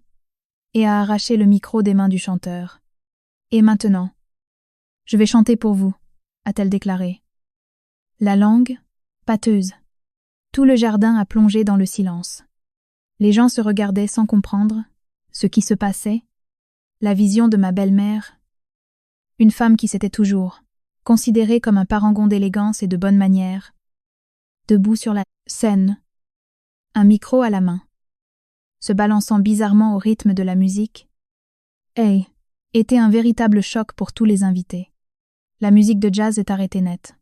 et a arraché le micro des mains du chanteur. Et maintenant, je vais chanter pour vous, a-t-elle déclaré. La langue, pâteuse. Tout le jardin a plongé dans le silence. Les gens se regardaient sans comprendre ce qui se passait, la vision de ma belle-mère, une femme qui s'était toujours considérée comme un parangon d'élégance et de bonne manière, debout sur la scène, un micro à la main, se balançant bizarrement au rythme de la musique, était un véritable choc pour tous les invités. La musique de jazz est arrêtée net.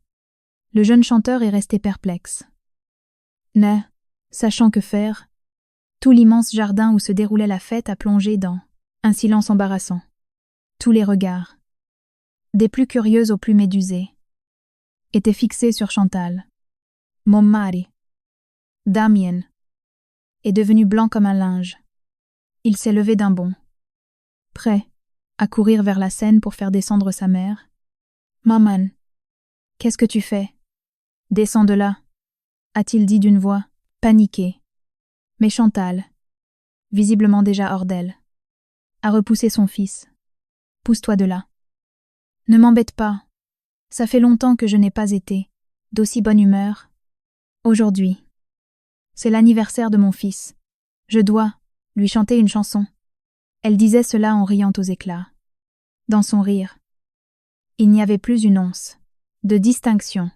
Le jeune chanteur est resté perplexe. Ne sachant que faire, tout l'immense jardin où se déroulait la fête a plongé dans un silence embarrassant. Tous les regards, des plus curieux aux plus médusés, étaient fixés sur Chantal. Mon mari, Damien, est devenu blanc comme un linge. Il s'est levé d'un bond, prêt à courir vers la scène pour faire descendre sa mère. « Maman, qu'est-ce que tu fais ? Descends de là !» a-t-il dit d'une voix paniquée. Mais Chantal, visiblement déjà hors d'elle, a repoussé son fils. « Pousse-toi de là. Ne m'embête pas. Ça fait longtemps que je n'ai pas été d'aussi bonne humeur. Aujourd'hui, c'est l'anniversaire de mon fils. Je dois lui chanter une chanson. » Elle disait cela en riant aux éclats. Dans son rire, il n'y avait plus une once de distinction.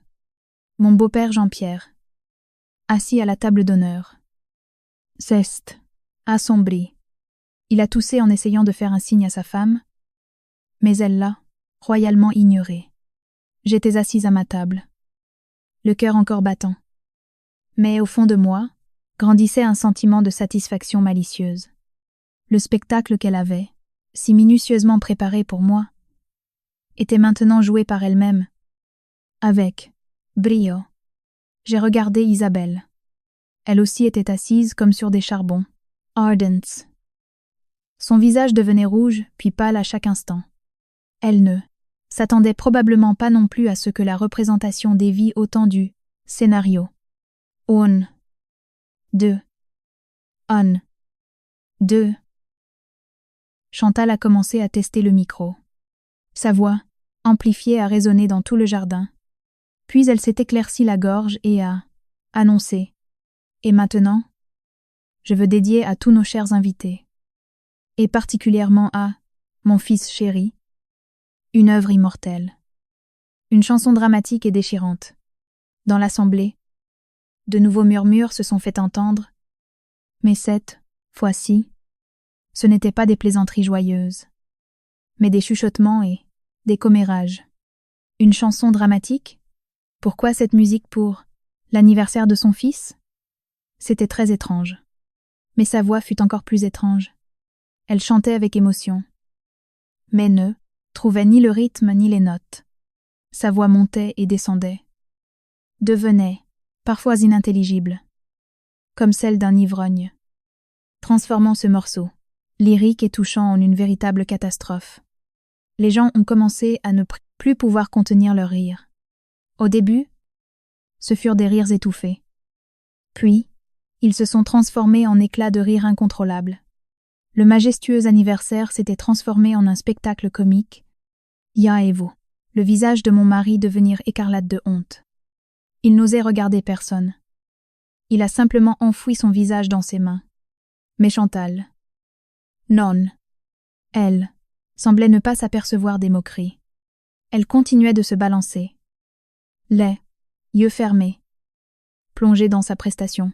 Mon beau-père Jean-Pierre, assis à la table d'honneur, s'est assombri. Il a toussé en essayant de faire un signe à sa femme, mais elle l'a royalement ignoré. J'étais assise à ma table, le cœur encore battant. Mais au fond de moi, grandissait un sentiment de satisfaction malicieuse. Le spectacle qu'elle avait, si minutieusement préparé pour moi, était maintenant joué par elle-même. Avec brio, j'ai regardé Isabelle. Elle aussi était assise comme sur des charbons. Ardence. Son visage devenait rouge, puis pâle à chaque instant. Elle ne s'attendait probablement pas non plus à ce que la représentation dévie autant du scénario. Un. Deux. Un. Deux. Chantal a commencé à tester le micro. Sa voix, amplifiée, a résonné dans tout le jardin. Puis elle s'est éclaircie la gorge et a annoncé. Et maintenant, je veux dédier à tous nos chers invités, et particulièrement à mon fils chéri, une œuvre immortelle. Une chanson dramatique et déchirante. Dans l'assemblée, de nouveaux murmures se sont fait entendre, mais cette fois-ci, ce n'étaient pas des plaisanteries joyeuses, mais des chuchotements et des commérages. Une chanson dramatique ? Pourquoi cette musique pour l'anniversaire de son fils ? C'était très étrange. Mais sa voix fut encore plus étrange. Elle chantait avec émotion, mais ne trouvait ni le rythme ni les notes. Sa voix montait et descendait, devenait parfois inintelligible, comme celle d'un ivrogne, transformant ce morceau, lyrique et touchant, en une véritable catastrophe. Les gens ont commencé à ne plus pouvoir contenir leurs rires. Au début, ce furent des rires étouffés. Puis, ils se sont transformés en éclats de rire incontrôlables. Le majestueux anniversaire s'était transformé en un spectacle comique. Ya et vous. le visage de mon mari devenir écarlate de honte. Il n'osait regarder personne. Il a simplement enfoui son visage dans ses mains. Mais Chantal. Non. Elle semblait ne pas s'apercevoir des moqueries. Elle continuait de se balancer. Les yeux fermés, plongée dans sa prestation.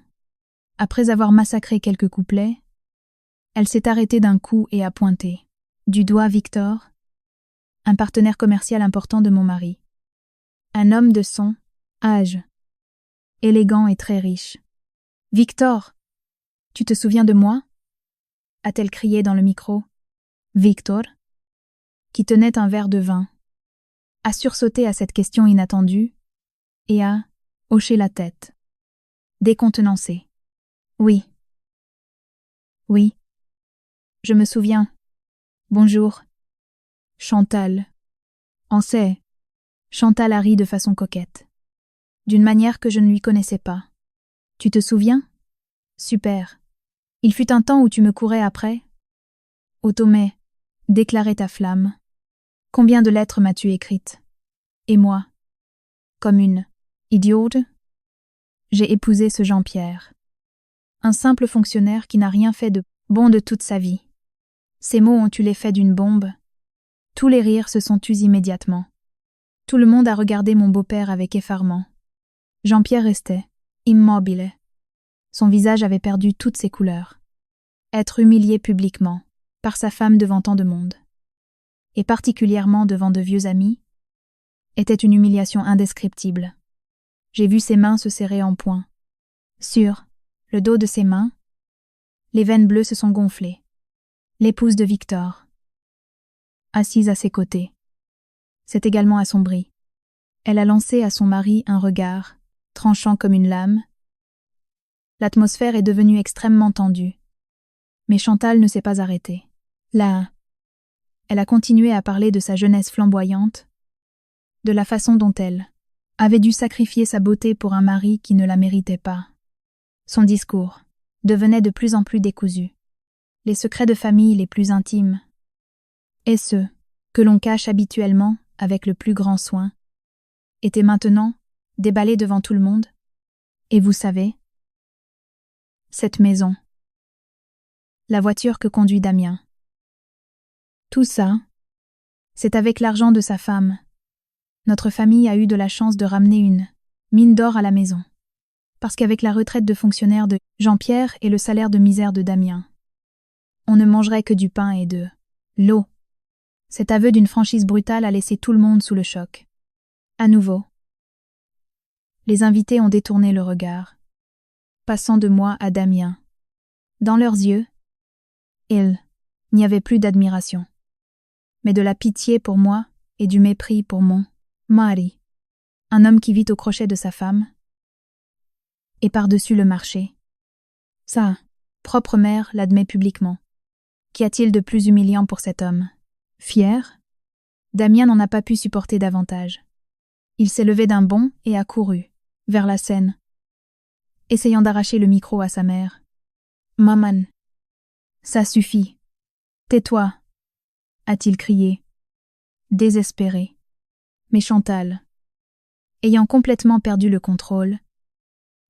Après avoir massacré quelques couplets, elle s'est arrêtée d'un coup et a pointé du doigt Victor, un partenaire commercial important de mon mari. Un homme de son âge, élégant et très riche. « Victor, tu te souviens de moi ?» a-t-elle crié dans le micro. Victor, qui tenait un verre de vin, a sursauté à cette question inattendue et a hoché la tête, décontenancé. « Oui. Oui. Je me souviens. Bonjour. Chantal. » On sait. Chantal a ri de façon coquette, d'une manière que je ne lui connaissais pas. « Tu te souviens ? Super. Il fut un temps où tu me courais après. Otomé, déclarait ta flamme. Combien de lettres m'as-tu écrites ? Et moi, comme une idiote, j'ai épousé ce Jean-Pierre. Un simple fonctionnaire qui n'a rien fait de bon de toute sa vie. Ces mots ont eu l'effet d'une bombe. Tous les rires se sont tus immédiatement. Tout le monde a regardé mon beau-père avec effarement. Jean-Pierre restait immobile. Son visage avait perdu toutes ses couleurs. Être humilié publiquement, par sa femme devant tant de monde, et particulièrement devant de vieux amis, était une humiliation indescriptible. J'ai vu ses mains se serrer en poing. Sur le dos de ses mains, les veines bleues se sont gonflées. L'épouse de Victor, assise à ses côtés, s'est également assombrie. Elle a lancé à son mari un regard, tranchant comme une lame. L'atmosphère est devenue extrêmement tendue. Mais Chantal ne s'est pas arrêtée. Là, elle a continué à parler de sa jeunesse flamboyante, de la façon dont elle avait dû sacrifier sa beauté pour un mari qui ne la méritait pas. Son discours devenait de plus en plus décousu. Les secrets de famille les plus intimes, et ceux que l'on cache habituellement avec le plus grand soin, étaient maintenant déballés devant tout le monde. Et vous savez, cette maison, la voiture que conduit Damien. Tout ça, c'est avec l'argent de sa femme. Notre famille a eu de la chance de ramener une mine d'or à la maison. Parce qu'avec la retraite de fonctionnaire de Jean-Pierre et le salaire de misère de Damien, on ne mangerait que du pain et de l'eau. Cet aveu d'une franchise brutale a laissé tout le monde sous le choc. À nouveau, les invités ont détourné le regard, passant de moi à Damien. Dans leurs yeux, il n'y avait plus d'admiration, mais de la pitié pour moi et du mépris pour mon mari, un homme qui vit au crochet de sa femme, et par-dessus le marché. Sa propre mère l'admet publiquement. Qu'y a-t-il de plus humiliant pour cet homme ? Fier, Damien n'en a pas pu supporter davantage. Il s'est levé d'un bond et a couru vers la scène, essayant d'arracher le micro à sa mère. « Maman, ça suffit. Tais-toi » a-t-il crié, désespéré. Mais Chantal, ayant complètement perdu le contrôle,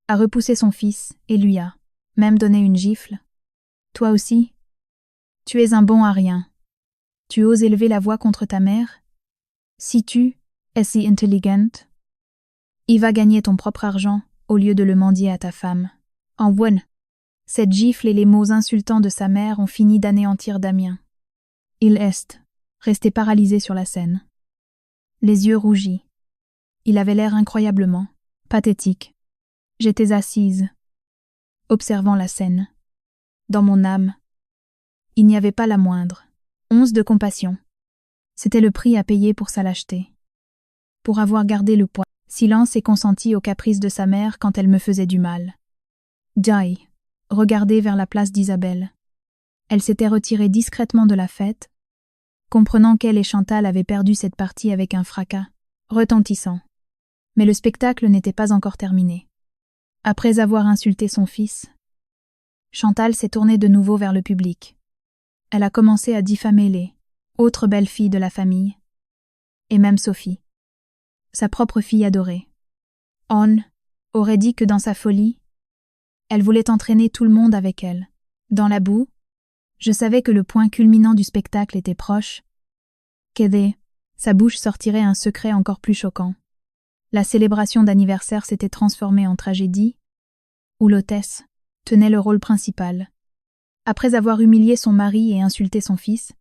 a repoussé son fils et lui a même donné une gifle. « Toi aussi, tu es un bon à rien. Tu oses élever la voix contre ta mère? Si tu es si intelligente, il va gagner ton propre argent au lieu de le mendier à ta femme. » En one, cette gifle et les mots insultants de sa mère ont fini d'anéantir Damien. Il est resté paralysé sur la scène, les yeux rougis. Il avait l'air incroyablement pathétique. J'étais assise, observant la scène. Dans mon âme, il n'y avait pas la moindre once de compassion. C'était le prix à payer pour sa lâcheté. Pour avoir gardé le poids, silence et consenti aux caprices de sa mère quand elle me faisait du mal. Jai regardait vers la place d'Isabelle. Elle s'était retirée discrètement de la fête, comprenant qu'elle et Chantal avaient perdu cette partie avec un fracas retentissant. Mais le spectacle n'était pas encore terminé. Après avoir insulté son fils, Chantal s'est tournée de nouveau vers le public. Elle a commencé à diffamer les autres belles filles de la famille, et même Sophie. sa propre fille adorée. On aurait dit que dans sa folie, elle voulait entraîner tout le monde avec elle. Dans la boue, je savais que le point culminant du spectacle était proche, qu'Ede, sa bouche sortirait un secret encore plus choquant. La célébration d'anniversaire s'était transformée en tragédie, où l'hôtesse tenait le rôle principal. Après avoir humilié son mari et insulté son fils,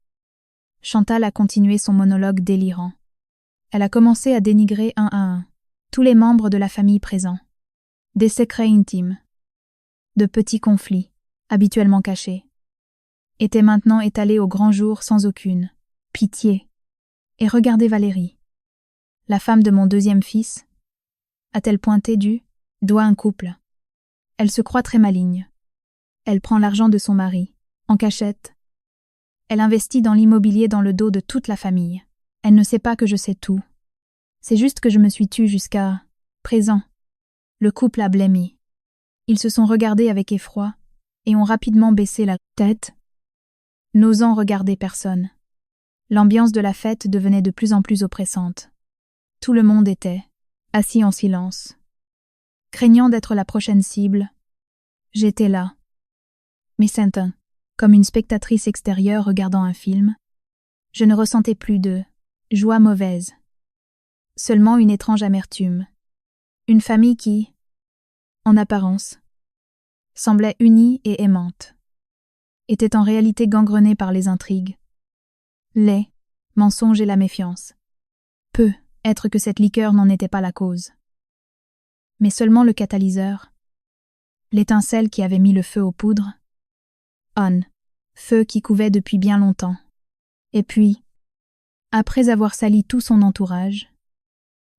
Chantal a continué son monologue délirant. Elle a commencé à dénigrer un à un tous les membres de la famille présents. Des secrets intimes, de petits conflits, habituellement cachés, étaient maintenant étalés au grand jour sans aucune pitié. Et regardez Valérie, la femme de mon deuxième fils, a-t-elle pointé du doigt un couple. Elle se croit très maligne. Elle prend l'argent de son mari, en cachette. Elle investit dans l'immobilier dans le dos de toute la famille. Elle ne sait pas que je sais tout. C'est juste que je me suis tue jusqu'à présent. Le couple a blêmi. Ils se sont regardés avec effroi et ont rapidement baissé la tête, n'osant regarder personne. L'ambiance de la fête devenait de plus en plus oppressante. Tout le monde était assis en silence. Craignant d'être la prochaine cible, j'étais là. Mais Saintin, comme une spectatrice extérieure regardant un film, je ne ressentais plus de joie mauvaise. Seulement une étrange amertume. Une famille qui, en apparence, semblait unie et aimante, était en réalité gangrenée par les intrigues, les mensonges et la méfiance. Peut être que cette liqueur n'en était pas la cause, mais seulement le catalyseur, l'étincelle qui avait mis le feu aux poudres. Feu qui couvait depuis bien longtemps. Et puis, après avoir sali tout son entourage,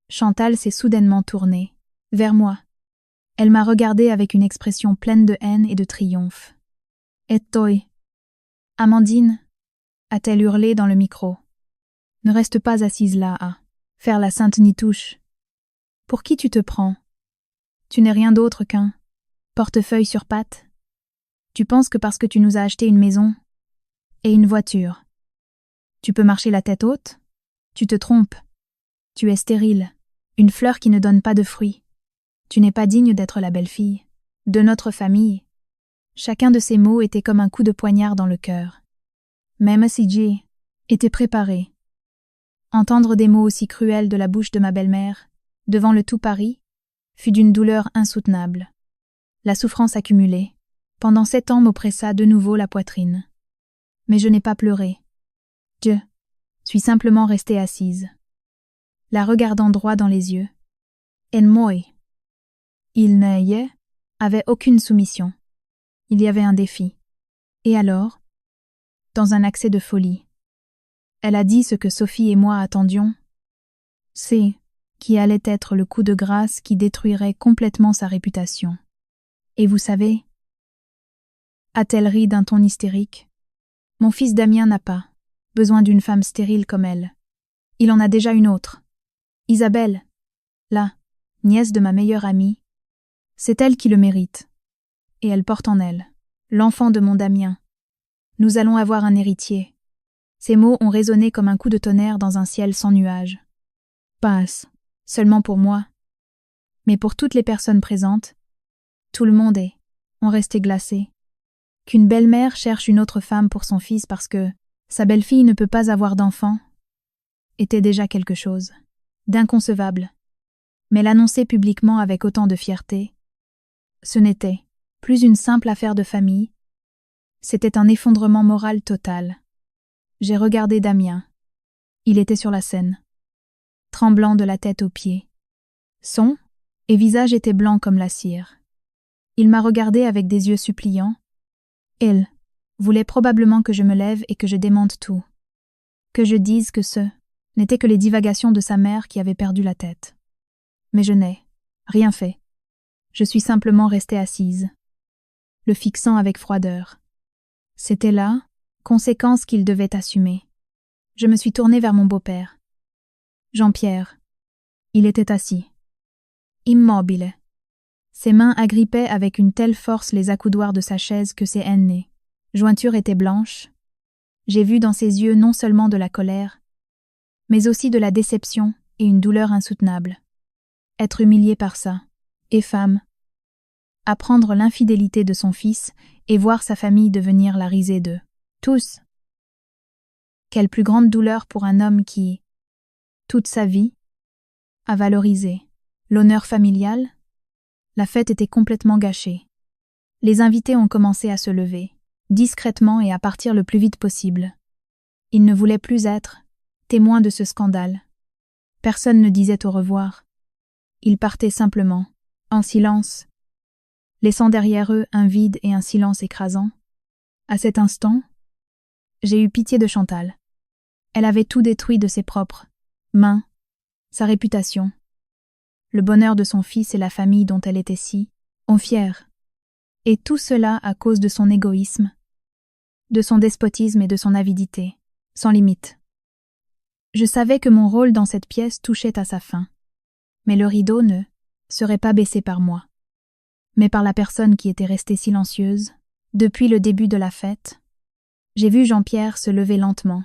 Chantal s'est soudainement tournée vers moi. Elle m'a regardée avec une expression pleine de haine et de triomphe. « Et toi, Amandine » a-t-elle hurlé dans le micro. « Ne reste pas assise là à faire la sainte nitouche. Pour qui tu te prends? Tu n'es rien d'autre qu'un portefeuille sur pattes. Tu penses que parce que tu nous as acheté une maison et une voiture, tu peux marcher la tête haute? Tu te trompes. Tu es stérile, une fleur qui ne donne pas de fruits. Tu n'es pas digne d'être la belle-fille de notre famille. » Chacun de ces mots était comme un coup de poignard dans le cœur. Même si Jay était préparé. Entendre des mots aussi cruels de la bouche de ma belle-mère, devant le tout Paris, fut d'une douleur insoutenable. La souffrance accumulée, pendant 7 ans, m'oppressa de nouveau la poitrine. Mais je n'ai pas pleuré. Je suis simplement restée assise, la regardant droit dans les yeux. En moi, il n'y avait aucune soumission. Il y avait un défi. Et alors, dans un accès de folie, elle a dit ce que Sophie et moi attendions. C'est qui allait être le coup de grâce qui détruirait complètement sa réputation. Et vous savez, a-t-elle ri d'un ton hystérique, mon fils Damien n'a pas besoin d'une femme stérile comme elle. Il en a déjà une autre. Isabelle, la nièce de ma meilleure amie, c'est elle qui le mérite. Et elle porte en elle l'enfant de mon Damien. Nous allons avoir un héritier. Ces mots ont résonné comme un coup de tonnerre dans un ciel sans nuages. Passe, seulement pour moi, mais pour toutes les personnes présentes. Tout le monde est resté glacé. Qu'une belle-mère cherche une autre femme pour son fils parce que sa belle-fille ne peut pas avoir d'enfant était déjà quelque chose d'inconcevable. Mais l'annoncer publiquement avec autant de fierté, ce n'était plus une simple affaire de famille, c'était un effondrement moral total. J'ai regardé Damien. Il était sur la scène, tremblant de la tête aux pieds. Son visage était blanc comme la cire. Il m'a regardé avec des yeux suppliants. Elle voulait probablement que je me lève et que je démente tout. Que je dise que ce n'était que les divagations de sa mère qui avaient perdu la tête. Mais je n'ai rien fait. Je suis simplement restée assise, le fixant avec froideur. C'était là, conséquence qu'il devait assumer. Je me suis tournée vers mon beau-père. Jean-Pierre. Il était assis, immobile. Ses mains agrippaient avec une telle force les accoudoirs de sa chaise que ses aînés jointures étaient blanches. J'ai vu dans ses yeux non seulement de la colère, mais aussi de la déception et une douleur insoutenable. Être humiliée par ça, et femme. Apprendre l'infidélité de son fils et voir sa famille devenir la risée d'eux. Tous. Quelle plus grande douleur pour un homme qui, toute sa vie, a valorisé l'honneur familial. La fête était complètement gâchée. Les invités ont commencé à se lever, discrètement et à partir le plus vite possible. Ils ne voulaient plus être témoins de ce scandale. Personne ne disait au revoir. Ils partaient simplement, en silence, laissant derrière eux un vide et un silence écrasant. À cet instant, j'ai eu pitié de Chantal. Elle avait tout détruit de ses propres mains, sa réputation, le bonheur de son fils et la famille dont elle était si fière. Et tout cela à cause de son égoïsme, de son despotisme et de son avidité, sans limite. Je savais que mon rôle dans cette pièce touchait à sa fin, mais le rideau ne serait pas baissé par moi, mais par la personne qui était restée silencieuse depuis le début de la fête. J'ai vu Jean-Pierre se lever lentement.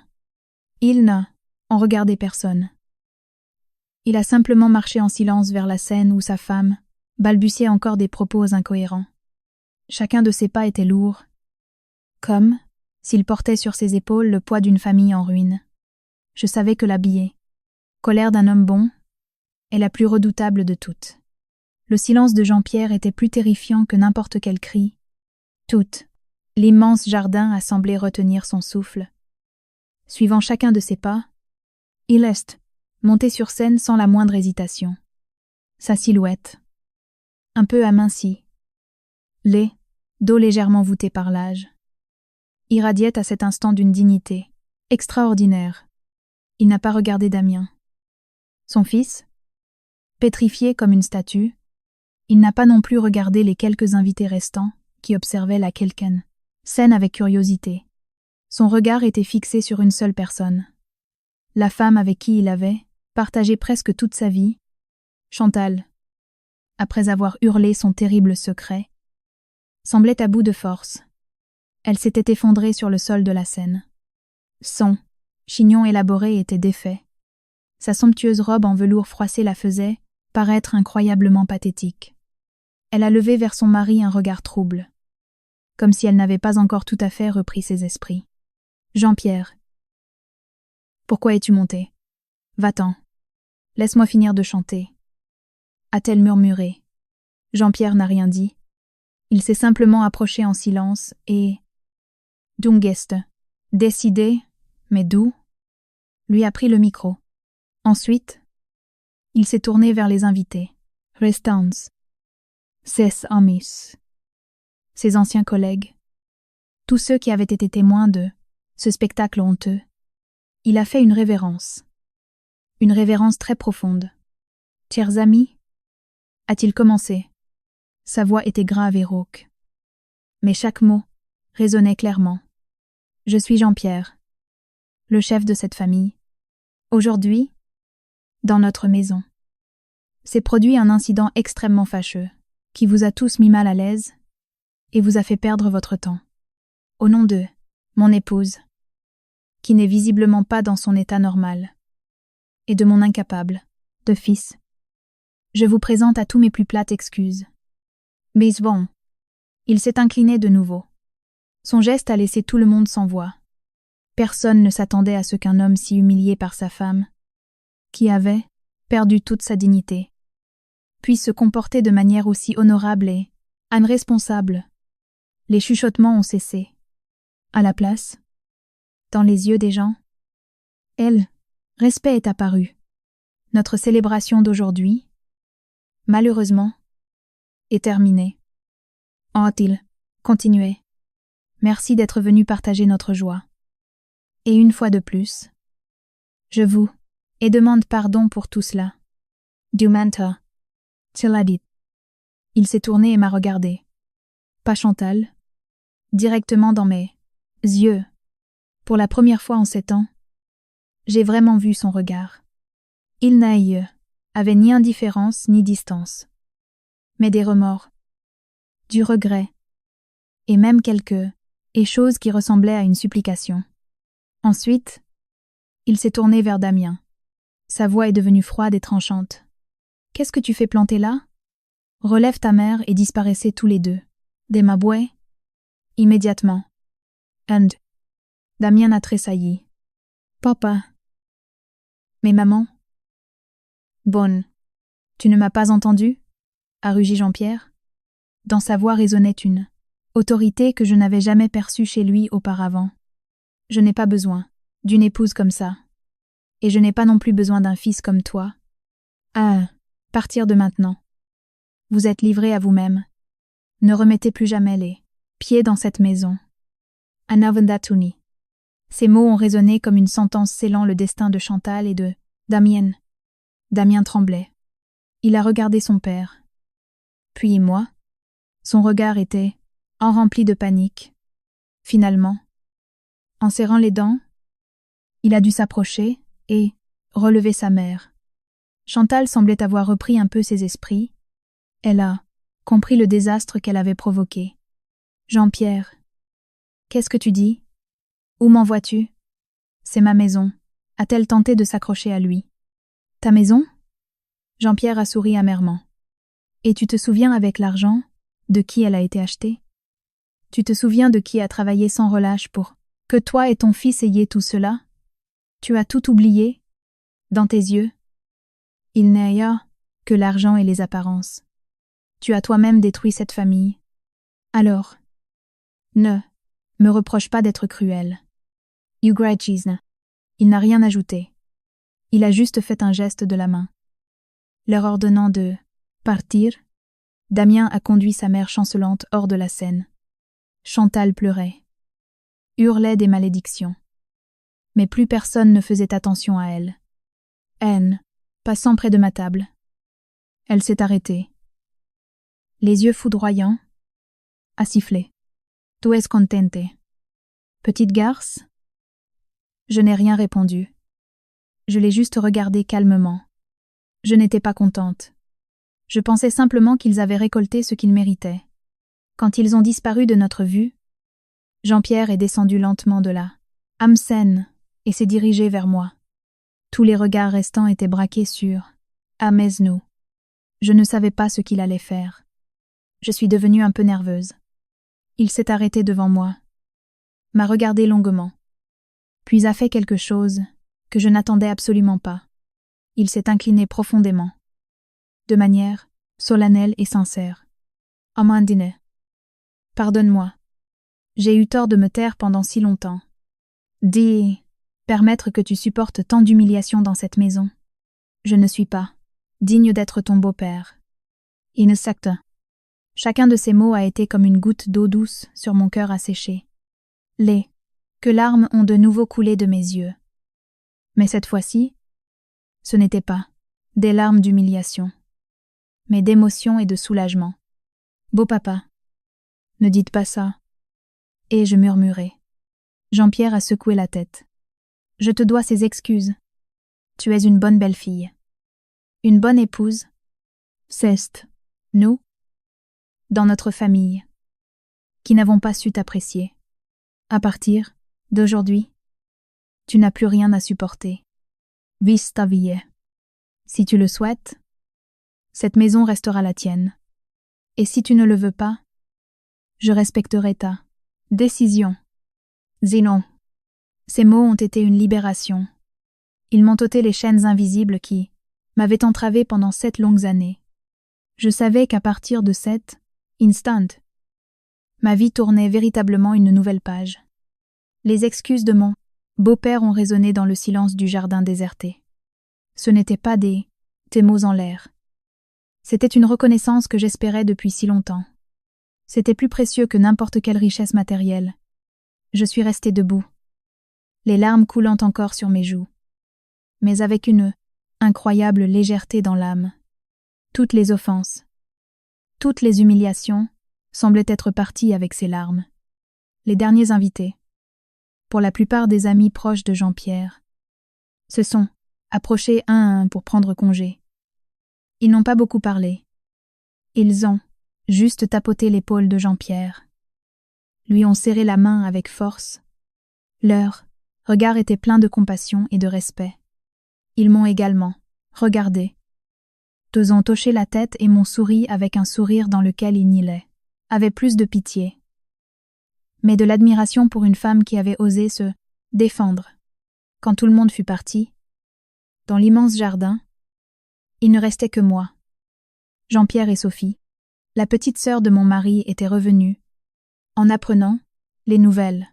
Il n'a regardé personne. Il a simplement marché en silence vers la scène où sa femme balbutiait encore des propos incohérents. Chacun de ses pas était lourd, comme s'il portait sur ses épaules le poids d'une famille en ruine. Je savais que l'habillée, colère d'un homme bon, est la plus redoutable de toutes. Le silence de Jean-Pierre était plus terrifiant que n'importe quel cri. Tout l'immense jardin a semblé retenir son souffle. Suivant chacun de ses pas, il est monté sur scène sans la moindre hésitation. Sa silhouette, un peu amincie, les dos légèrement voûtés par l'âge, irradiait à cet instant d'une dignité extraordinaire. Il n'a pas regardé Damien. Son fils, pétrifié comme une statue, il n'a pas non plus regardé les quelques invités restants qui observaient la quelqu'une scène avec curiosité. Son regard était fixé sur une seule personne. La femme avec qui il avait partagé presque toute sa vie, Chantal, après avoir hurlé son terrible secret, semblait à bout de force. Elle s'était effondrée sur le sol de la scène. Son chignon élaboré était défait. Sa somptueuse robe en velours froissé la faisait paraître incroyablement pathétique. Elle a levé vers son mari un regard trouble, comme si elle n'avait pas encore tout à fait repris ses esprits. « Jean-Pierre, pourquoi es-tu monté? Va-t'en. Laisse-moi finir de chanter. » a-t-elle murmuré. Jean-Pierre n'a rien dit. Il s'est simplement approché en silence et, d'un geste décidé, mais doux, lui a pris le micro. Ensuite, il s'est tourné vers les invités. Restants, ses amis, ses anciens collègues, tous ceux qui avaient été témoins de ce spectacle honteux. Il a fait une révérence très profonde. « Chers amis » a-t-il commencé. Sa voix était grave et rauque. Mais chaque mot résonnait clairement. « Je suis Jean-Pierre, le chef de cette famille. Aujourd'hui, dans notre maison, s'est produit un incident extrêmement fâcheux qui vous a tous mis mal à l'aise et vous a fait perdre votre temps. Au nom de mon épouse, qui n'est visiblement pas dans son état normal, et de mon incapable de fils, je vous présente à tous mes plus plates excuses. » Mais bon, il s'est incliné de nouveau. Son geste a laissé tout le monde sans voix. Personne ne s'attendait à ce qu'un homme si humilié par sa femme, qui avait perdu toute sa dignité, puisse se comporter de manière aussi honorable et irresponsable. Les chuchotements ont cessé. À la place, dans les yeux des gens, respect est apparu. Notre célébration d'aujourd'hui, malheureusement, est terminée. A-t-il continué. Merci d'être venu partager notre joie. Et une fois de plus, je vous demande pardon pour tout cela. Dumanta, till a dit. Il s'est tourné et m'a regardé. Pas Chantal. Directement dans mes yeux. Pour la première fois en 7 ans, j'ai vraiment vu son regard. Il avait ni indifférence ni distance, mais des remords, du regret, et même quelques choses qui ressemblaient à une supplication. Ensuite, il s'est tourné vers Damien. Sa voix est devenue froide et tranchante. « Qu'est-ce que tu fais planter là? Relève ta mère et disparaissez tous les deux. Des mabouets? » Immédiatement. And. Damien a tressailli. « Papa. » « Mais maman? » »« Bonne. Tu ne m'as pas entendu? » a rugi Jean-Pierre. Dans sa voix résonnait une autorité que je n'avais jamais perçue chez lui auparavant. « Je n'ai pas besoin d'une épouse comme ça. Et je n'ai pas non plus besoin d'un fils comme toi. À partir de maintenant. Vous êtes livrés à vous-même. Ne remettez plus jamais les pieds dans cette maison. » Anavendatuni. Ces mots ont résonné comme une sentence scellant le destin de Chantal et de Damien. Damien tremblait. Il a regardé son père. Puis moi. Son regard était rempli de panique. Finalement, en serrant les dents, il a dû s'approcher et relever sa mère. Chantal semblait avoir repris un peu ses esprits. Elle a compris le désastre qu'elle avait provoqué. « Jean-Pierre, qu'est-ce que tu dis? Où m'envoies-tu? C'est ma maison. » A-t-elle tenté de s'accrocher à lui. « Ta maison ?» Jean-Pierre a souri amèrement. « Et tu te souviens avec l'argent de qui elle a été achetée? Tu te souviens de qui a travaillé sans relâche pour que toi et ton fils ayez tout cela? Tu as tout oublié? Dans tes yeux? Il n'est ailleurs que l'argent et les apparences. Tu as toi-même détruit cette famille. Alors, ne me reproche pas d'être cruel. » Ugrachizna. Il n'a rien ajouté. Il a juste fait un geste de la main. Leur ordonnant de partir, Damien a conduit sa mère chancelante hors de la scène. Chantal pleurait, hurlait des malédictions. Mais plus personne ne faisait attention à elle. Anne, passant près de ma table. Elle s'est arrêtée. Les yeux foudroyants, a sifflé. « Tu es contente? Petite garce ?» Je n'ai rien répondu. Je l'ai juste regardé calmement. Je n'étais pas contente. Je pensais simplement qu'ils avaient récolté ce qu'ils méritaient. Quand ils ont disparu de notre vue, Jean-Pierre est descendu lentement de la Amsen et s'est dirigé vers moi. Tous les regards restants étaient braqués sur Amesnou. Je ne savais pas ce qu'il allait faire. Je suis devenue un peu nerveuse. Il s'est arrêté devant moi, m'a regardé longuement, puis a fait quelque chose que je n'attendais absolument pas. Il s'est incliné profondément, de manière solennelle et sincère. « Amandine, pardonne-moi. J'ai eu tort de me taire pendant si longtemps. Dis, permettre que tu supportes tant d'humiliations dans cette maison. Je ne suis pas digne d'être ton beau-père. Insecte. » Chacun de ces mots a été comme une goutte d'eau douce sur mon cœur asséché. Que larmes ont de nouveau coulé de mes yeux. Mais cette fois-ci, ce n'était pas des larmes d'humiliation, mais d'émotion et de soulagement. « Beau papa, ne dites pas ça. » Et je murmurai. Jean-Pierre a secoué la tête. « Je te dois ces excuses. Tu es une bonne belle-fille. Une bonne épouse. C'est nous, dans notre famille, qui n'avons pas su t'apprécier. À partir d'aujourd'hui, tu n'as plus rien à supporter. Vis ta vie. Si tu le souhaites, cette maison restera la tienne. Et si tu ne le veux pas, je respecterai ta décision. » Zinon. Ces mots ont été une libération. Ils m'ont ôté les chaînes invisibles qui m'avaient entravé pendant 7 longues années. Je savais qu'à partir de cet instant, ma vie tournait véritablement une nouvelle page. Les excuses de mon beau-père ont résonné dans le silence du jardin déserté. Ce n'étaient pas des mots en l'air. C'était une reconnaissance que j'espérais depuis si longtemps. C'était plus précieux que n'importe quelle richesse matérielle. Je suis restée debout, les larmes coulant encore sur mes joues, mais avec une incroyable légèreté dans l'âme. Toutes les offenses, toutes les humiliations semblaient être parties avec ces larmes. Les derniers invités, pour la plupart des amis proches de Jean-Pierre, se sont approchés un à un pour prendre congé. Ils n'ont pas beaucoup parlé. Ils ont juste tapoté l'épaule de Jean-Pierre, lui ont serré la main avec force. Leur regard était plein de compassion et de respect. Ils m'ont également regardé. Deux ont hoché la tête et m'ont souri avec un sourire dans lequel il niait avait plus de pitié, mais de l'admiration pour une femme qui avait osé se défendre. Quand tout le monde fut parti, dans l'immense jardin, il ne restait que moi. Jean-Pierre et Sophie, la petite sœur de mon mari, étaient revenue, en apprenant les nouvelles.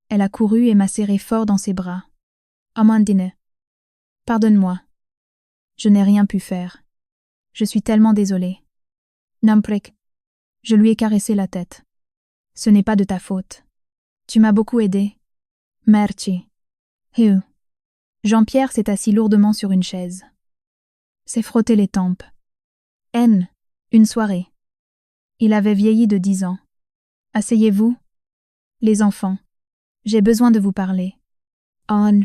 Elle a couru et m'a serré fort dans ses bras. Amandine, pardonne-moi. Je n'ai rien pu faire. Je suis tellement désolée. Namprek. Je lui ai caressé la tête. Ce n'est pas de ta faute. Tu m'as beaucoup aidé. Merci. Heu. Jean-Pierre s'est assis lourdement sur une chaise. S'est frotté les tempes. Une soirée. Il avait vieilli de 10 ans. Asseyez-vous. Les enfants. J'ai besoin de vous parler. On.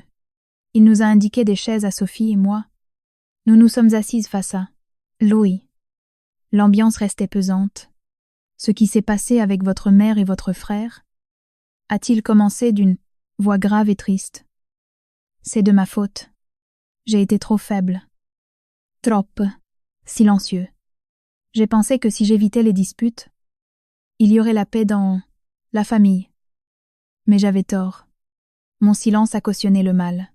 Il nous a indiqué des chaises à Sophie et moi. Nous nous sommes assises face à Louis. L'ambiance restait pesante. Ce qui s'est passé avec votre mère et votre frère, a-t-il commencé d'une voix grave et triste. C'est de ma faute. J'ai été trop faible. Trop silencieux. J'ai pensé que si j'évitais les disputes, il y aurait la paix dans la famille. Mais j'avais tort. Mon silence a cautionné le mal.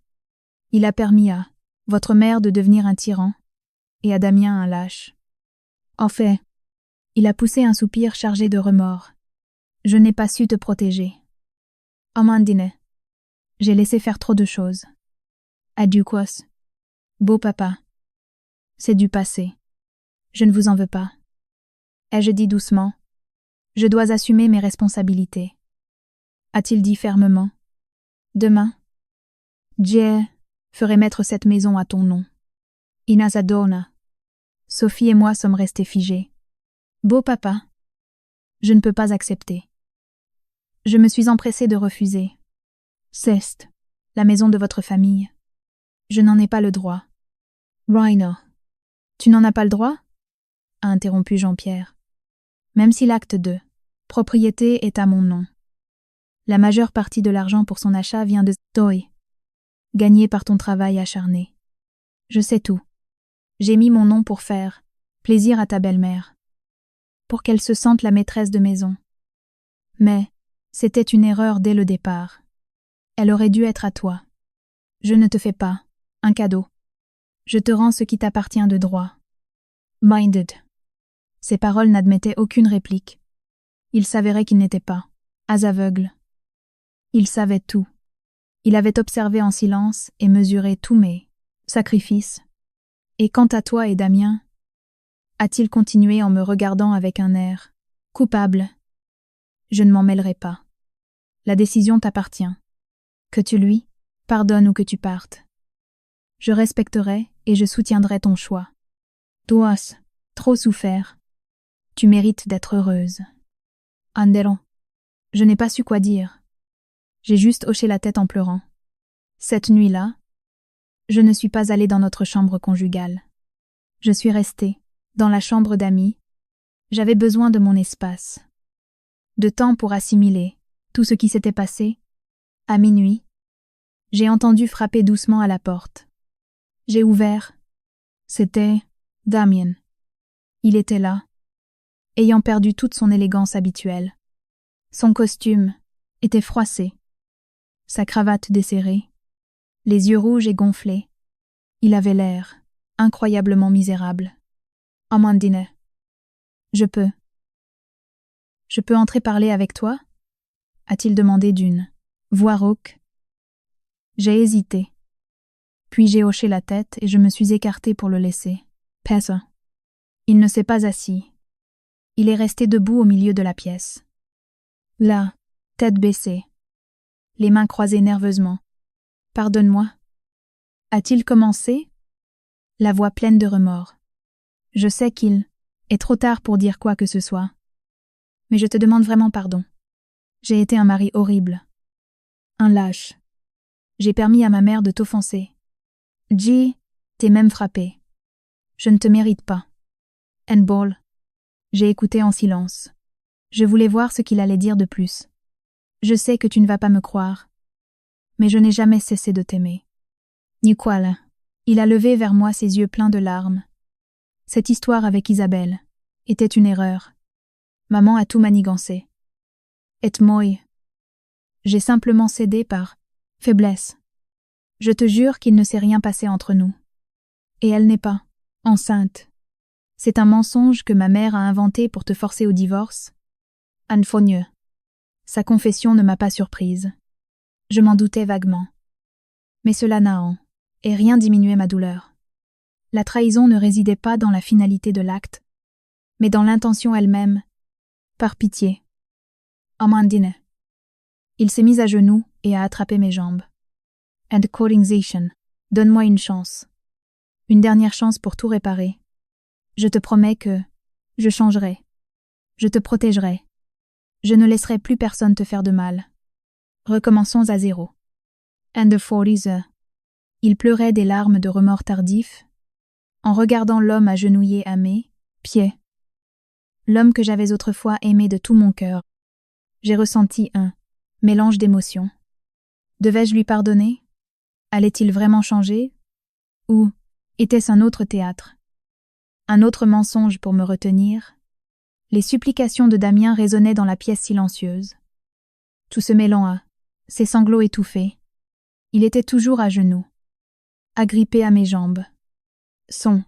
Il a permis à votre mère de devenir un tyran et à Damien un lâche. En fait, il a poussé un soupir chargé de remords. Je n'ai pas su te protéger. Amandine, j'ai laissé faire trop de choses. Adieu quos. Beau papa. C'est du passé. Je ne vous en veux pas. Ai-je dit doucement. Je dois assumer mes responsabilités. A-t-il dit fermement. Demain, je ferai mettre cette maison à ton nom. Inazadona. Sophie et moi sommes restés figés. Beau papa. Je ne peux pas accepter. Je me suis empressée de refuser. C'est la maison de votre famille. Je n'en ai pas le droit. Rhino. Tu n'en as pas le droit? A interrompu Jean-Pierre. Même si l'acte de propriété est à mon nom. La majeure partie de l'argent pour son achat vient de Toi, gagné par ton travail acharné. Je sais tout. J'ai mis mon nom pour faire plaisir à ta belle-mère, pour qu'elle se sente la maîtresse de maison. Mais c'était une erreur dès le départ. Elle aurait dû être à toi. Je ne te fais pas un cadeau. Je te rends ce qui t'appartient de droit. Minded. Ces paroles n'admettaient aucune réplique. Il s'avérait qu'il n'était pas aveugle. Il savait tout. Il avait observé en silence et mesuré tous mes sacrifices. Et quant à toi et Damien, a-t-il continué en me regardant avec un air coupable. Je ne m'en mêlerai pas. La décision t'appartient. Que tu lui pardonnes ou que tu partes. Je respecterai et je soutiendrai ton choix. Toi, trop souffert. Tu mérites d'être heureuse. Anderon. Je n'ai pas su quoi dire. J'ai juste hoché la tête en pleurant. Cette nuit-là, je ne suis pas allée dans notre chambre conjugale. Je suis restée dans la chambre d'amis. J'avais besoin de mon espace. De temps pour assimiler tout ce qui s'était passé. À minuit, j'ai entendu frapper doucement à la porte. J'ai ouvert. C'était Damien. Il était là, ayant perdu toute son élégance habituelle. Son costume était froissé, sa cravate desserrée, les yeux rouges et gonflés. Il avait l'air incroyablement misérable. Amandine, je peux entrer parler avec toi? A-t-il demandé d'une voix rauque. J'ai hésité. Puis j'ai hoché la tête et je me suis écartée pour le laisser. Pessa. Il ne s'est pas assis. Il est resté debout au milieu de la pièce. Là, tête baissée, les mains croisées nerveusement. Pardonne-moi. A-t-il commencé? La voix pleine de remords. Je sais qu'il est trop tard pour dire quoi que ce soit. Mais je te demande vraiment pardon. J'ai été un mari horrible. Un lâche. J'ai permis à ma mère de t'offenser. T'es même frappé. Je ne te mérite pas. Ball. J'ai écouté en silence. Je voulais voir ce qu'il allait dire de plus. Je sais que tu ne vas pas me croire. Mais je n'ai jamais cessé de t'aimer. Niquala. Il a levé vers moi ses yeux pleins de larmes. Cette histoire avec Isabelle était une erreur. Maman a tout manigancé. Et moi, j'ai simplement cédé par faiblesse. Je te jure qu'il ne s'est rien passé entre nous. Et elle n'est pas enceinte. C'est un mensonge que ma mère a inventé pour te forcer au divorce. Anne Fogneux. Sa confession ne m'a pas surprise. Je m'en doutais vaguement. Mais cela n'a en et rien diminué ma douleur. La trahison ne résidait pas dans la finalité de l'acte, mais dans l'intention elle-même. Par pitié. Amandine. Il s'est mis à genoux et a attrapé mes jambes. And Coringzation. Donne-moi une chance. Une dernière chance pour tout réparer. Je te promets que je changerai. Je te protégerai. Je ne laisserai plus personne te faire de mal. Recommençons à zéro. And the 40s. Il pleurait des larmes de remords tardifs, en regardant l'homme agenouillé à mes pieds. L'homme que j'avais autrefois aimé de tout mon cœur. J'ai ressenti un mélange d'émotions. Devais-je lui pardonner? Allait-il vraiment changer? Ou était-ce un autre théâtre? Un autre mensonge pour me retenir? Les supplications de Damien résonnaient dans la pièce silencieuse. Tout se mêlant à ses sanglots étouffés. Il était toujours à genoux, agrippé à mes jambes. Son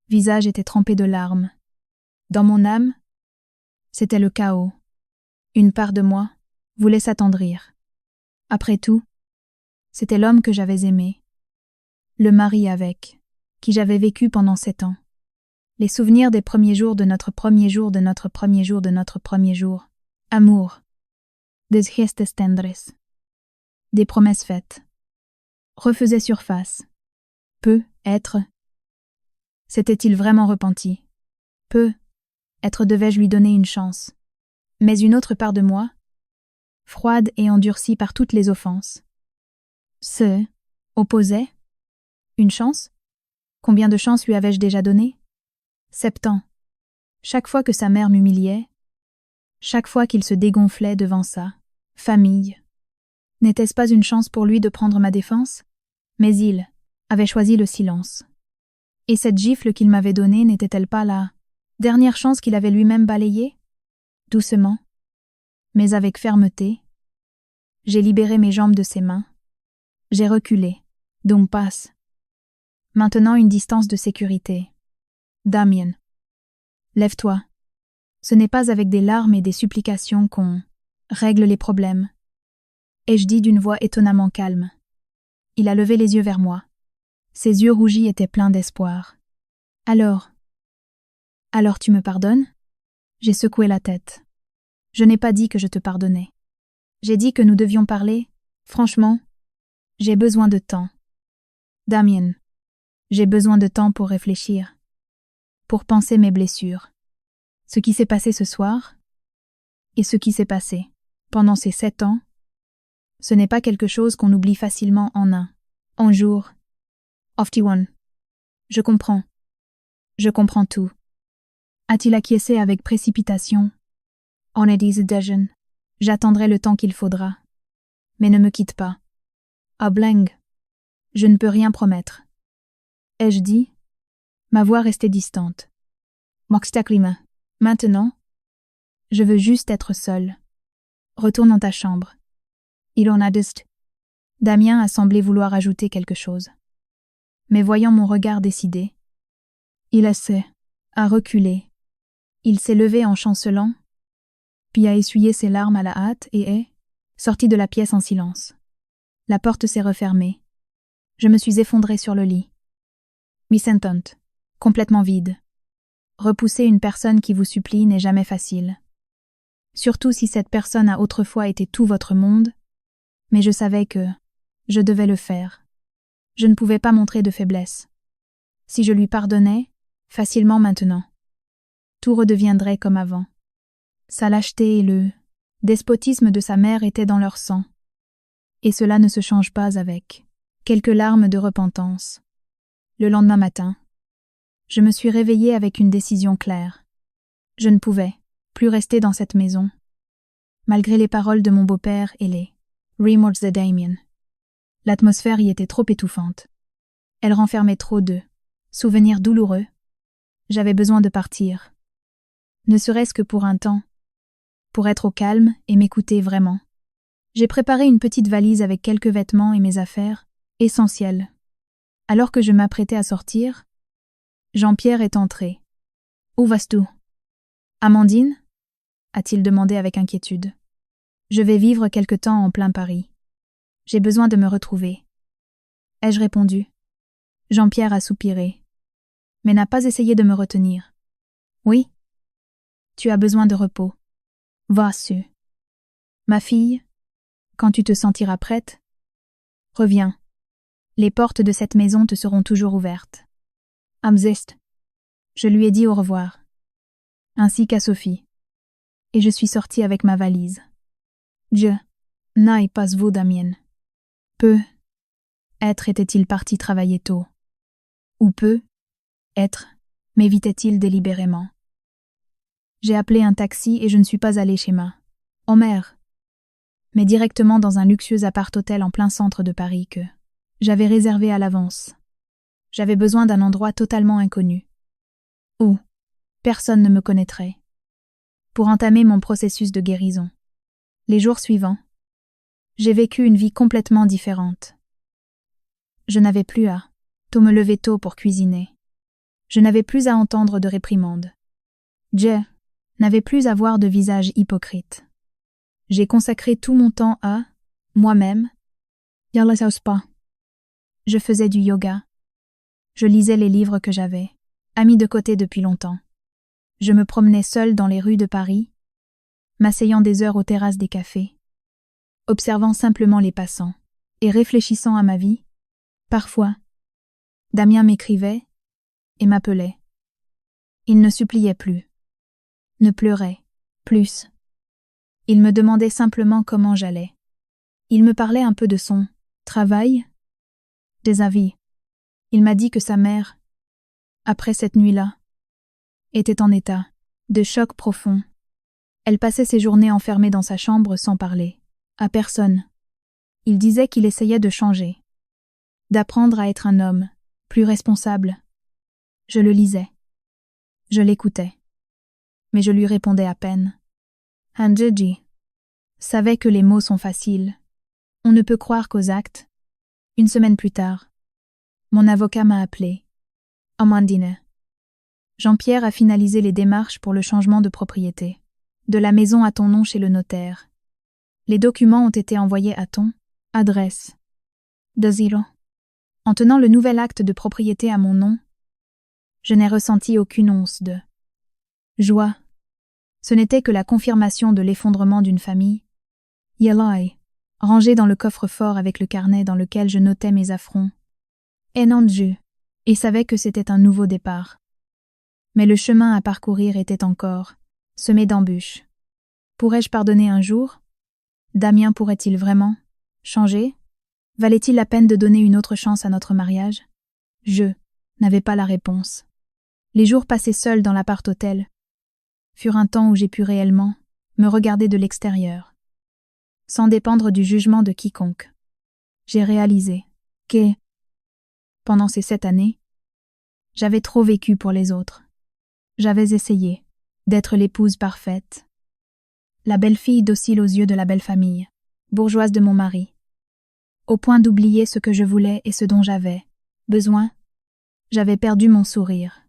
visage était trempé de larmes. Dans mon âme, c'était le chaos. Une part de moi voulait s'attendrir. Après tout, c'était l'homme que j'avais aimé. Le mari avec, qui j'avais vécu pendant 7 ans. Les souvenirs des premiers jours de notre premier jour, de notre premier jour, de notre premier jour. Amour. Des gestes tendres. Des promesses faites. Refaisaient surface. Être. S'était-il vraiment repenti? Être devais-je lui donner une chance. Mais une autre part de moi, froide et endurcie par toutes les offenses, se opposait. Une chance? Combien de chances lui avais-je déjà donné? 7 ans. Chaque fois que sa mère m'humiliait, chaque fois qu'il se dégonflait devant sa famille, n'était-ce pas une chance pour lui de prendre ma défense? Mais il avait choisi le silence. Et cette gifle qu'il m'avait donnée n'était-elle pas la dernière chance qu'il avait lui-même balayée? Doucement, mais avec fermeté, j'ai libéré mes jambes de ses mains. J'ai reculé. Donc passe. Maintenant une distance de sécurité. Damien. Lève-toi. Ce n'est pas avec des larmes et des supplications qu'on règle les problèmes. Ai-je dit d'une voix étonnamment calme. Il a levé les yeux vers moi. Ses yeux rougis étaient pleins d'espoir. Alors tu me pardonnes? J'ai secoué la tête. Je n'ai pas dit que je te pardonnais. J'ai dit que nous devions parler. Franchement, j'ai besoin de temps. Damien, j'ai besoin de temps pour réfléchir. Pour penser mes blessures. Ce qui s'est passé ce soir et ce qui s'est passé pendant ces 7 ans, ce n'est pas quelque chose qu'on oublie facilement en un jour. Ofty one. Je comprends tout. A-t-il acquiescé avec précipitation? On est décision. J'attendrai le temps qu'il faudra. Mais ne me quitte pas. Blang. Je ne peux rien promettre. Ai-je dit? Ma voix restait distante. Moxtaklima. Maintenant, je veux juste être seule. Retourne dans ta chambre. Il en a dust. Damien a semblé vouloir ajouter quelque chose. Mais voyant mon regard décidé, il a reculé. Il s'est levé en chancelant, puis a essuyé ses larmes à la hâte et est sorti de la pièce en silence. La porte s'est refermée. Je me suis effondrée sur le lit. Missentant, complètement vide. Repousser une personne qui vous supplie n'est jamais facile. Surtout si cette personne a autrefois été tout votre monde, mais je savais que je devais le faire. Je ne pouvais pas montrer de faiblesse. Si je lui pardonnais, facilement maintenant, tout redeviendrait comme avant. Sa lâcheté et le despotisme de sa mère étaient dans leur sang. Et cela ne se change pas avec quelques larmes de repentance. Le lendemain matin, je me suis réveillée avec une décision claire. Je ne pouvais plus rester dans cette maison, malgré les paroles de mon beau-père et les remords de Damien. L'atmosphère y était trop étouffante. Elle renfermait trop de souvenirs douloureux. J'avais besoin de partir. Ne serait-ce que pour un temps. Pour être au calme et m'écouter vraiment. J'ai préparé une petite valise avec quelques vêtements et mes affaires, essentielles. Alors que je m'apprêtais à sortir, Jean-Pierre est entré. « Où vas-tu » ? Amandine ? A-t-il demandé avec inquiétude. Je vais vivre quelque temps en plein Paris. J'ai besoin de me retrouver. Ai-je répondu. Jean-Pierre a soupiré, mais n'a pas essayé de me retenir. Oui ? Tu as besoin de repos. Va-tu. Ma fille, quand tu te sentiras prête, reviens. Les portes de cette maison te seront toujours ouvertes. Am zest. Je lui ai dit au revoir, ainsi qu'à Sophie. Et je suis sortie avec ma valise. Je n'aille pas vous Damien. Peu être était-il parti travailler tôt. Ou peu être m'évitait-il délibérément. J'ai appelé un taxi et je ne suis pas allée chez ma mère, mais directement dans un luxueux appart-hôtel en plein centre de Paris que j'avais réservé à l'avance. J'avais besoin d'un endroit totalement inconnu, où personne ne me connaîtrait, pour entamer mon processus de guérison. Les jours suivants, j'ai vécu une vie complètement différente. Je n'avais plus à me lever tôt pour cuisiner. Je n'avais plus à entendre de réprimandes. Je n'avais plus à voir de visage hypocrite. J'ai consacré tout mon temps à moi-même. Je faisais du yoga. Je lisais les livres que j'avais mis de côté depuis longtemps. Je me promenais seule dans les rues de Paris, m'asseyant des heures aux terrasses des cafés, observant simplement les passants et réfléchissant à ma vie. Parfois, Damien m'écrivait et m'appelait. Il ne suppliait plus, ne pleurait plus. Il me demandait simplement comment j'allais. Il me parlait un peu de son travail, des avis. Il m'a dit que sa mère, après cette nuit-là, était en état de choc profond. Elle passait ses journées enfermée dans sa chambre sans parler à personne. Il disait qu'il essayait de changer, d'apprendre à être un homme plus responsable. Je le lisais. Je l'écoutais. Mais je lui répondais à peine. Hanjeji savait que les mots sont faciles. On ne peut croire qu'aux actes. Une semaine plus tard, mon avocat m'a appelé. Amandine. Jean-Pierre a finalisé les démarches pour le changement de propriété. De la maison à ton nom chez le notaire. Les documents ont été envoyés à ton adresse. De zéro. En tenant le nouvel acte de propriété à mon nom, je n'ai ressenti aucune once de joie. Ce n'était que la confirmation de l'effondrement d'une famille. Yelai, rangée dans le coffre-fort avec le carnet dans lequel je notais mes affronts. Enanju, et savait que c'était un nouveau départ. Mais le chemin à parcourir était encore semé d'embûches. Pourrais-je pardonner un jour? Damien pourrait-il vraiment changer? Valait-il la peine de donner une autre chance à notre mariage? Je n'avais pas la réponse. Les jours passés seuls dans l'appart-hôtel furent un temps où j'ai pu réellement me regarder de l'extérieur, sans dépendre du jugement de quiconque. J'ai réalisé que, pendant ces 7 années, j'avais trop vécu pour les autres. J'avais essayé d'être l'épouse parfaite, la belle-fille docile aux yeux de la belle famille, bourgeoise de mon mari, au point d'oublier ce que je voulais et ce dont j'avais besoin. J'avais perdu mon sourire,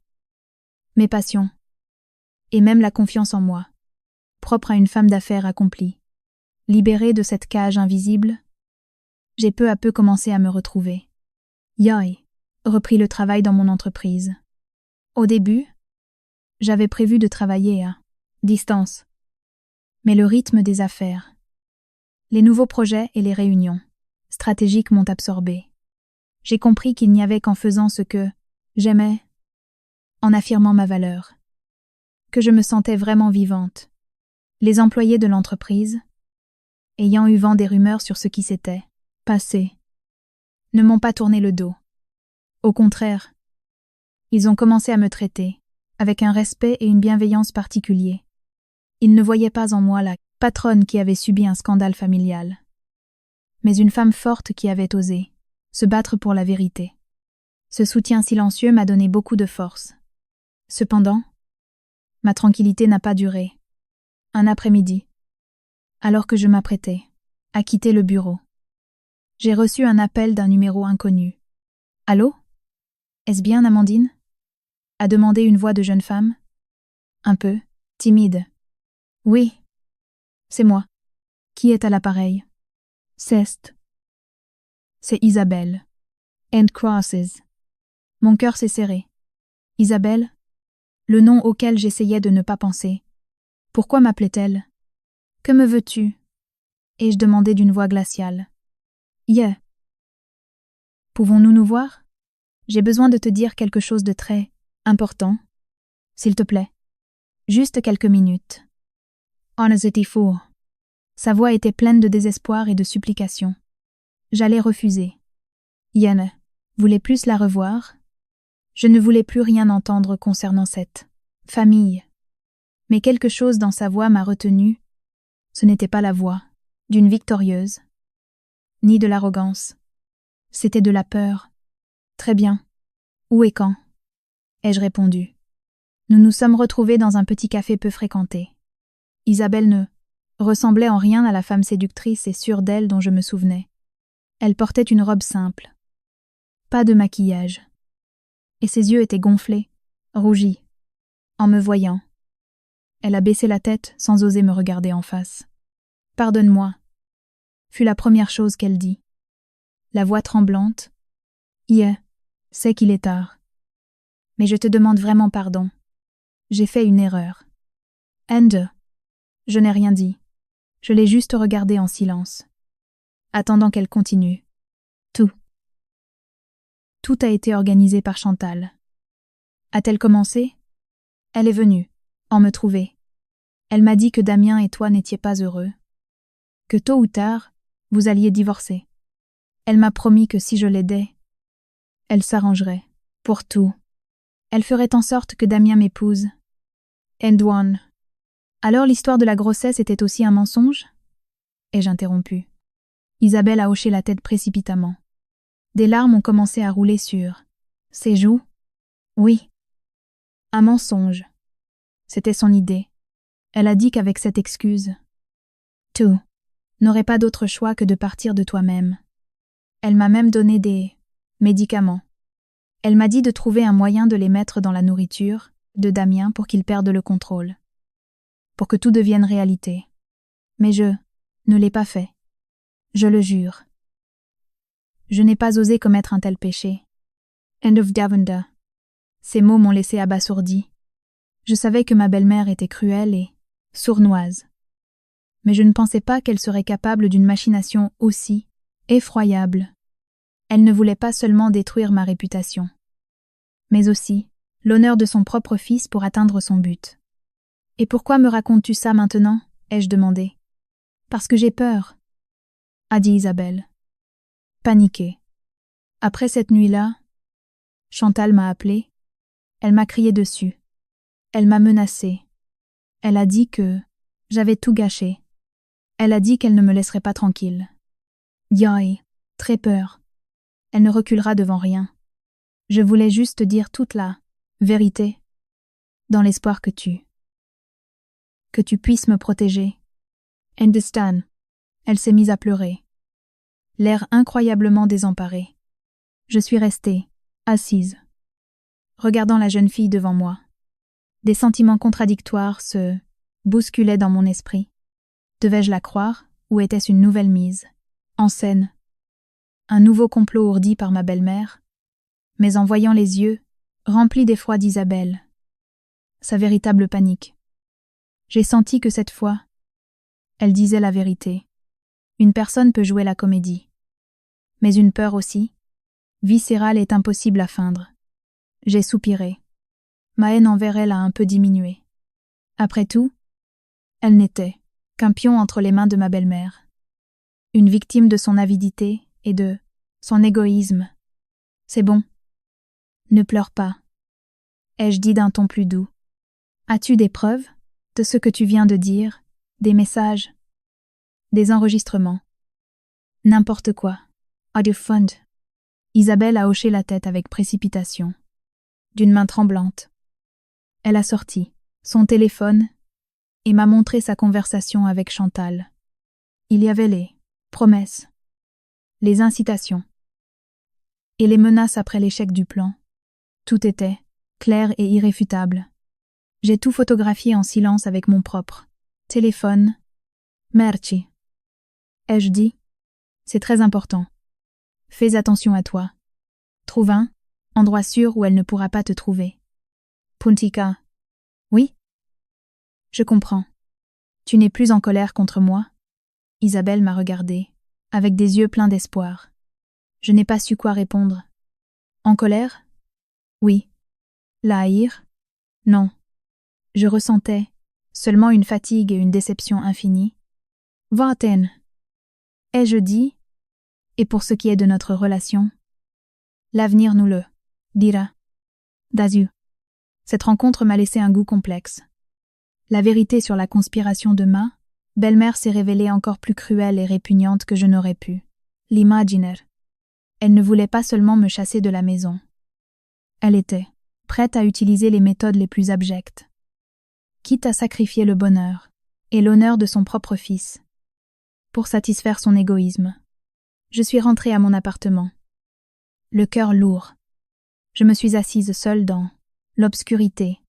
mes passions, et même la confiance en moi, propre à une femme d'affaires accomplie. Libérée de cette cage invisible, j'ai peu à peu commencé à me retrouver. Yoi, repris le travail dans mon entreprise. Au début, j'avais prévu de travailler à distance. Mais le rythme des affaires, les nouveaux projets et les réunions stratégiques m'ont absorbé. J'ai compris qu'il n'y avait qu'en faisant ce que j'aimais, en affirmant ma valeur, que je me sentais vraiment vivante. Les employés de l'entreprise, ayant eu vent des rumeurs sur ce qui s'était passé, ne m'ont pas tourné le dos. Au contraire, ils ont commencé à me traiter avec un respect et une bienveillance particuliers. Ils ne voyaient pas en moi la patronne qui avait subi un scandale familial, mais une femme forte qui avait osé se battre pour la vérité. Ce soutien silencieux m'a donné beaucoup de force. Cependant, ma tranquillité n'a pas duré. Un après-midi, alors que je m'apprêtais à quitter le bureau, j'ai reçu un appel d'un numéro inconnu. « Allô? Est-ce bien Amandine ?» a demandé une voix de jeune femme, un peu timide. « Oui, c'est moi. Qui est à l'appareil? »« C'est Isabelle. And crosses. » Mon cœur s'est serré. Isabelle? Le nom auquel j'essayais de ne pas penser. Pourquoi m'appelait-elle? Que me veux-tu? Ai-je demandé d'une voix glaciale. Yeah. Pouvons-nous nous voir? J'ai besoin de te dire quelque chose de très important. S'il te plaît. Juste quelques minutes. C'était fou. Sa voix était pleine de désespoir et de supplication. J'allais refuser. Yann voulait plus la revoir. Je ne voulais plus rien entendre concernant cette famille. Mais quelque chose dans sa voix m'a retenu. Ce n'était pas la voix d'une victorieuse, ni de l'arrogance. C'était de la peur. Très bien. Où et quand? Ai-je répondu. Nous nous sommes retrouvés dans un petit café peu fréquenté. Isabelle ne ressemblait en rien à la femme séductrice et sûre d'elle dont je me souvenais. Elle portait une robe simple. Pas de maquillage. Et ses yeux étaient gonflés, rougis. En me voyant, elle a baissé la tête sans oser me regarder en face. « Pardonne-moi » fut la première chose qu'elle dit. La voix tremblante. « Yeah, c'est qu'il est tard. Mais je te demande vraiment pardon. J'ai fait une erreur. » And je n'ai rien dit. Je l'ai juste regardée en silence, attendant qu'elle continue. Tout a été organisé par Chantal. A-t-elle commencé? Elle est venue, en me trouver. Elle m'a dit que Damien et toi n'étiez pas heureux. Que tôt ou tard, vous alliez divorcer. Elle m'a promis que si je l'aidais, elle s'arrangerait, pour tout. Elle ferait en sorte que Damien m'épouse. And one. Alors l'histoire de la grossesse était aussi un mensonge? Ai-je interrompu. Isabelle a hoché la tête précipitamment. Des larmes ont commencé à rouler sur ses joues. Oui. Un mensonge. C'était son idée. Elle a dit qu'avec cette excuse, tu n'aurais pas d'autre choix que de partir de toi-même. Elle m'a même donné des médicaments. Elle m'a dit de trouver un moyen de les mettre dans la nourriture de Damien pour qu'il perde le contrôle. Pour que tout devienne réalité. Mais je ne l'ai pas fait. Je le jure. Je n'ai pas osé commettre un tel péché. End of Davenda. Ces mots m'ont laissé abasourdi. Je savais que ma belle-mère était cruelle et sournoise. Mais je ne pensais pas qu'elle serait capable d'une machination aussi effroyable. Elle ne voulait pas seulement détruire ma réputation, mais aussi l'honneur de son propre fils pour atteindre son but. « Et pourquoi me racontes-tu ça maintenant ?» ai-je demandé. « Parce que j'ai peur, » a dit Isabelle. Paniquée. Après cette nuit-là, Chantal m'a appelée. Elle m'a crié dessus. Elle m'a menacée. Elle a dit que j'avais tout gâché. Elle a dit qu'elle ne me laisserait pas tranquille. Yoï, très peur. Elle ne reculera devant rien. Je voulais juste dire toute la vérité, dans l'espoir que tu puisses me protéger. Understand. Elle s'est mise à pleurer. L'air incroyablement désemparé. Je suis restée, assise, regardant la jeune fille devant moi. Des sentiments contradictoires se bousculaient dans mon esprit. Devais-je la croire, ou était-ce une nouvelle mise en scène? Un nouveau complot ourdi par ma belle-mère? Mais en voyant les yeux, remplis d'effroi d'Isabelle, sa véritable panique, j'ai senti que cette fois, elle disait la vérité. Une personne peut jouer la comédie. Mais une peur aussi, viscérale, est impossible à feindre. J'ai soupiré. Ma haine envers elle a un peu diminué. Après tout, elle n'était qu'un pion entre les mains de ma belle-mère. Une victime de son avidité et de son égoïsme. C'est bon. Ne pleure pas, ai-je dit d'un ton plus doux. As-tu des preuves de ce que tu viens de dire, des messages, des enregistrements? N'importe quoi. Audio fund. Isabelle a hoché la tête avec précipitation, d'une main tremblante. Elle a sorti son téléphone et m'a montré sa conversation avec Chantal. Il y avait les promesses, les incitations et les menaces après l'échec du plan. Tout était clair et irréfutable. J'ai tout photographié en silence avec mon propre téléphone. Merci. Ai-je dit? C'est très important. Fais attention à toi. Trouve un endroit sûr où elle ne pourra pas te trouver. Puntika. Oui? Je comprends. Tu n'es plus en colère contre moi? Isabelle m'a regardée, avec des yeux pleins d'espoir. Je n'ai pas su quoi répondre. En colère? Oui. La haïr? Non. Je ressentais seulement une fatigue et une déception infinie. Va Athènes. Ai-je dit? Et pour ce qui est de notre relation? L'avenir nous le dira. Dazu. Cette rencontre m'a laissé un goût complexe. La vérité sur la conspiration de ma belle-mère s'est révélée encore plus cruelle et répugnante que je n'aurais pu l'imaginer. Elle ne voulait pas seulement me chasser de la maison. Elle était prête à utiliser les méthodes les plus abjectes, quitte à sacrifier le bonheur et l'honneur de son propre fils, pour satisfaire son égoïsme. Je suis rentrée à mon appartement, le cœur lourd. Je me suis assise seule dans l'obscurité,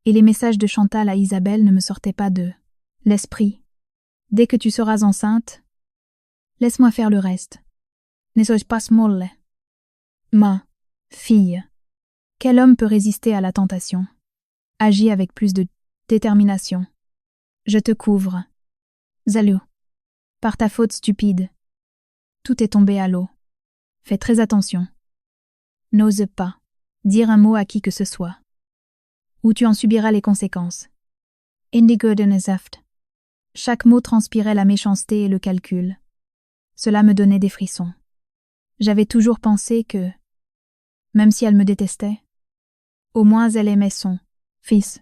et les messages de Chantal à Isabelle ne me sortaient pas de l'esprit. Dès que tu seras enceinte, laisse-moi faire le reste. Ne sois pas molle. Ma fille. Quel homme peut résister à la tentation? Agis avec plus de détermination. Je te couvre. Zalou. Par ta faute stupide. Tout est tombé à l'eau. Fais très attention. N'ose pas dire un mot à qui que ce soit, ou tu en subiras les conséquences. Indigo de Nezaft. Chaque mot transpirait la méchanceté et le calcul. Cela me donnait des frissons. J'avais toujours pensé que, même si elle me détestait, au moins elle aimait son fils.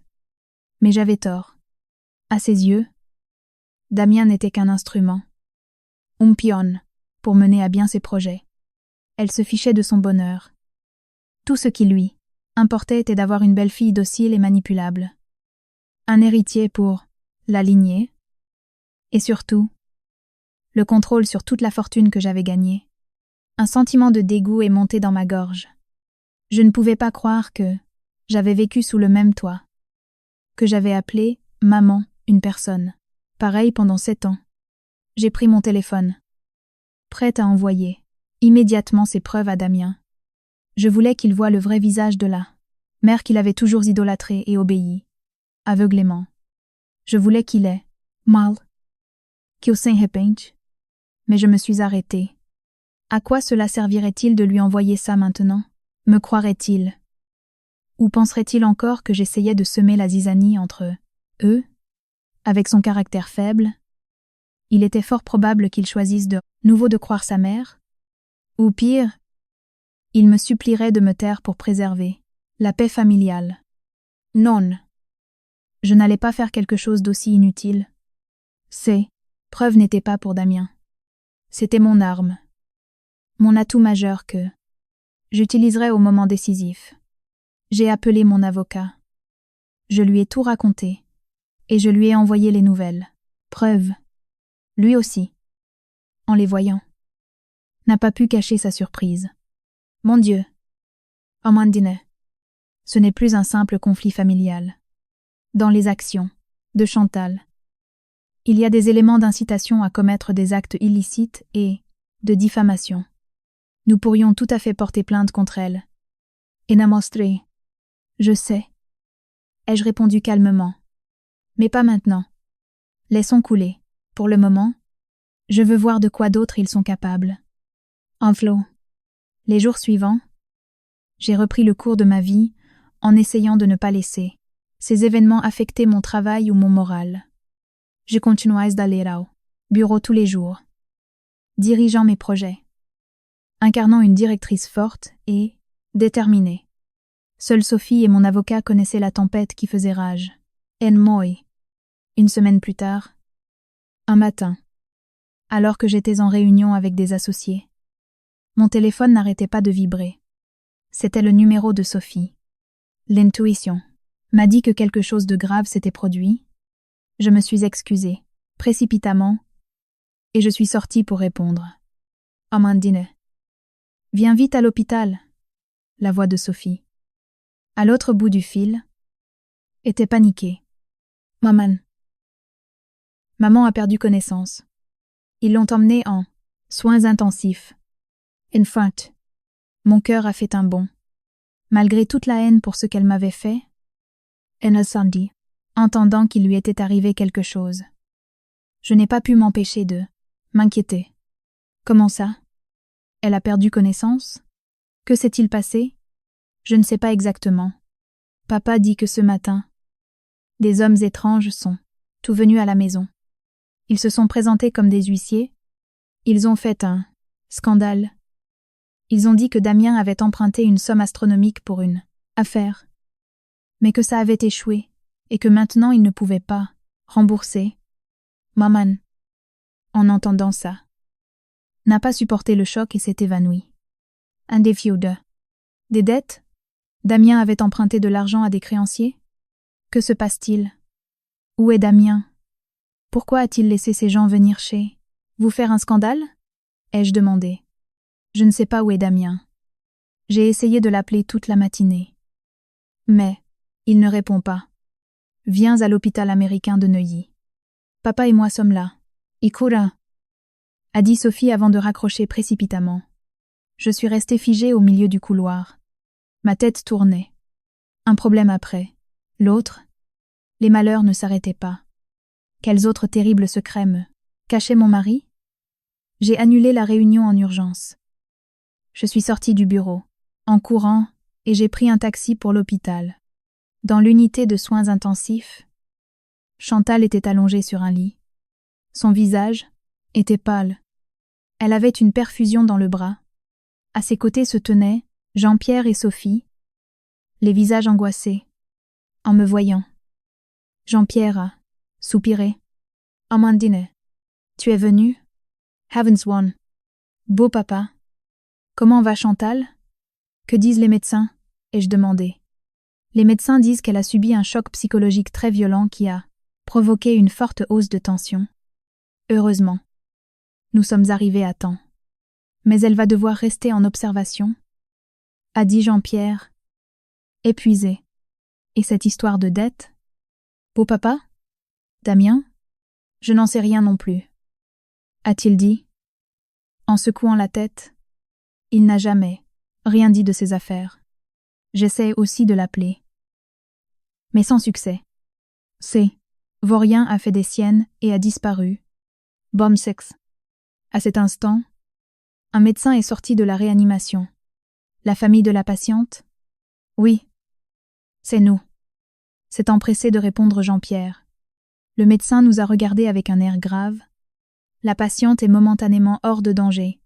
Mais j'avais tort. À ses yeux, Damien n'était qu'un instrument, un pion, pour mener à bien ses projets. Elle se fichait de son bonheur. Tout ce qui lui importait était d'avoir une belle-fille docile et manipulable, un héritier pour la lignée, et surtout, le contrôle sur toute la fortune que j'avais gagnée. Un sentiment de dégoût est monté dans ma gorge. Je ne pouvais pas croire que j'avais vécu sous le même toit, que j'avais appelé maman une personne, pareil pendant 7 ans. J'ai pris mon téléphone, prête à envoyer immédiatement ces preuves à Damien. Je voulais qu'il voie le vrai visage de la mère qu'il avait toujours idolâtrée et obéie, aveuglément. Je voulais qu'il ait mal, qu'il s'en repente. Mais je me suis arrêtée. À quoi cela servirait-il de lui envoyer ça maintenant? Me croirait-il? Ou penserait-il encore que j'essayais de semer la zizanie entre eux? Avec son caractère faible, il était fort probable qu'il choisisse de nouveau de croire sa mère. Ou pire, il me supplierait de me taire pour préserver la paix familiale. Non. Je n'allais pas faire quelque chose d'aussi inutile. Ces preuves n'étaient pas pour Damien. C'était mon arme, mon atout majeur que j'utiliserais au moment décisif. J'ai appelé mon avocat. Je lui ai tout raconté, et je lui ai envoyé les nouvelles. Preuve. Lui aussi, en les voyant, n'a pas pu cacher sa surprise. Mon Dieu. Amandine. Ce n'est plus un simple conflit familial. Dans les actions de Chantal, il y a des éléments d'incitation à commettre des actes illicites et de diffamation. Nous pourrions tout à fait porter plainte contre elle. Et Namostré. Je sais. Ai-je répondu calmement. Mais pas maintenant. Laissons couler. Pour le moment, je veux voir de quoi d'autre ils sont capables. En flot. Les jours suivants, j'ai repris le cours de ma vie en essayant de ne pas laisser ces événements affecter mon travail ou mon moral. Je continuais d'aller au bureau tous les jours, dirigeant mes projets, incarnant une directrice forte et déterminée. Seule Sophie et mon avocat connaissaient la tempête qui faisait rage. En moi. Une semaine plus tard, un matin, alors que j'étais en réunion avec des associés, Mon téléphone n'arrêtait pas de vibrer. C'était le numéro de Sophie. L'intuition m'a dit que quelque chose de grave s'était produit. Je me suis excusée, précipitamment, et je suis sortie pour répondre. Amandine. Viens vite à l'hôpital. La voix de Sophie. À l'autre bout du fil, était paniquée. Maman. Maman a perdu connaissance. Ils l'ont emmenée en soins intensifs. Infant. Mon cœur a fait un bond. Malgré toute la haine pour ce qu'elle m'avait fait, innocenti, entendant qu'il lui était arrivé quelque chose. Je n'ai pas pu m'empêcher de m'inquiéter. Comment ça? Elle a perdu connaissance? Que s'est-il passé? Je ne sais pas exactement. Papa dit que ce matin, des hommes étranges sont tout venus à la maison. Ils se sont présentés comme des huissiers. Ils ont fait un scandale. Ils ont dit que Damien avait emprunté une somme astronomique pour une affaire, mais que ça avait échoué et que maintenant il ne pouvait pas rembourser. Maman, en entendant ça, n'a pas supporté le choc et s'est évanoui. Un défi ou deux. Des dettes? Damien avait emprunté de l'argent à des créanciers? Que se passe-t-il? Où est Damien? Pourquoi a-t-il laissé ces gens venir chez vous faire un scandale? Ai-je demandé. Je ne sais pas où est Damien. J'ai essayé de l'appeler toute la matinée. Mais il ne répond pas. Viens à l'hôpital américain de Neuilly. Papa et moi sommes là. Ikura, a dit Sophie avant de raccrocher précipitamment. Je suis restée figée au milieu du couloir. Ma tête tournait. Un problème après. L'autre. Les malheurs ne s'arrêtaient pas. Quels autres terribles secrets me cachait mon mari? J'ai annulé la réunion en urgence. Je suis sortie du bureau, en courant, et j'ai pris un taxi pour l'hôpital. Dans l'unité de soins intensifs, Chantal était allongée sur un lit. Son visage était pâle. Elle avait une perfusion dans le bras. À ses côtés se tenaient Jean-Pierre et Sophie, les visages angoissés. En me voyant, Jean-Pierre a soupiré. « Amandine, tu es venue? Heavens one. Beau papa. Comment va Chantal? Que disent les médecins? » ai-je demandé. Les médecins disent qu'elle a subi un choc psychologique très violent qui a provoqué une forte hausse de tension. Heureusement, nous sommes arrivés à temps. Mais elle va devoir rester en observation, a dit Jean-Pierre, épuisé. Et cette histoire de dette? Beau papa? Damien? Je n'en sais rien non plus. A-t-il dit? En secouant la tête, il n'a jamais rien dit de ses affaires. J'essaie aussi de l'appeler. Mais sans succès. Vaurien a fait des siennes et a disparu. Bomb sex. À cet instant, un médecin est sorti de la réanimation. La famille de la patiente? Oui. C'est nous. S'est empressé de répondre Jean-Pierre. Le médecin nous a regardés avec un air grave. La patiente est momentanément hors de danger.